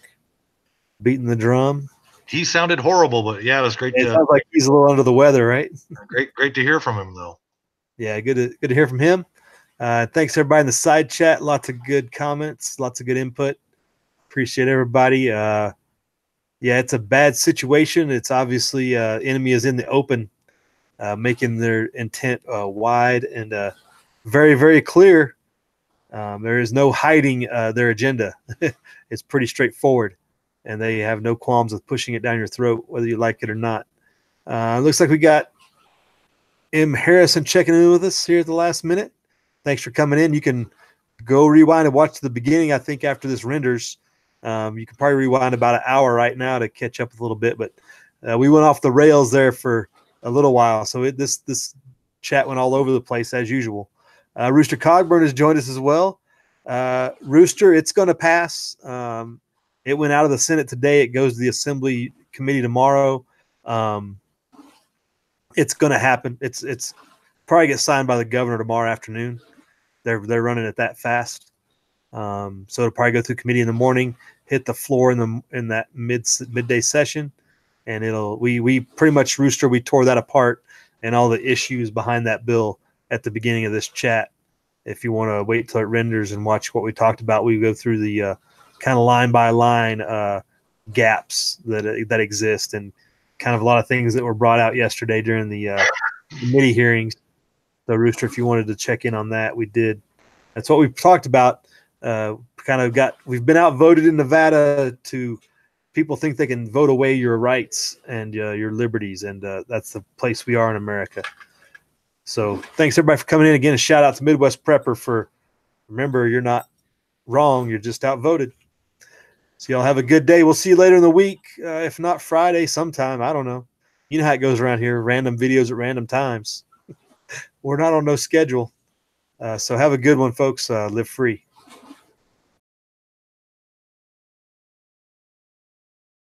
beating the drum. He sounded horrible, but yeah, it was great. It sounds like he's a little under the weather, right? Great to hear from him, though. Yeah, good to hear from him. Thanks everybody in the side chat. Lots of good comments, lots of good input. Appreciate everybody. Yeah, it's a bad situation. It's obviously enemy is in the open, making their intent wide and very, very clear. There is no hiding their agenda. It's pretty straightforward, and they have no qualms with pushing it down your throat, whether you like it or not. Looks like we got M. Harrison checking in with us here at the last minute. thanks for coming in. You can go rewind and watch the beginning. I think after this renders, you can probably rewind about an hour right now to catch up a little bit. But we went off the rails there for a little while, so this chat went all over the place as usual. Rooster Cogburn has joined us as well. Rooster, it's going to pass. It went out of the Senate today. It goes to the Assembly Committee tomorrow. It's going to happen. It's probably get signed by the governor tomorrow afternoon. They're running it that fast. So it'll probably go through committee in the morning, hit the floor in that midday session, and we pretty much, Rooster, we tore that apart and all the issues behind that bill at the beginning of this chat. If you want to wait till it renders and watch what we talked about, we go through the kind of line by line gaps that exist, and kind of a lot of things that were brought out yesterday during the committee hearings. So Rooster, if you wanted to check in on that, we did. That's what we've talked about. We've been outvoted in Nevada to people think they can vote away your rights and your liberties, and that's the place we are in America. So thanks everybody for coming in. Again, a shout out to Midwest Prepper for, remember, you're not wrong, you're just outvoted. So y'all have a good day. We'll see you later in the week. If not Friday, sometime. I don't know. You know how it goes around here. Random videos at random times. We're not on no schedule. So have a good one, folks. Live free.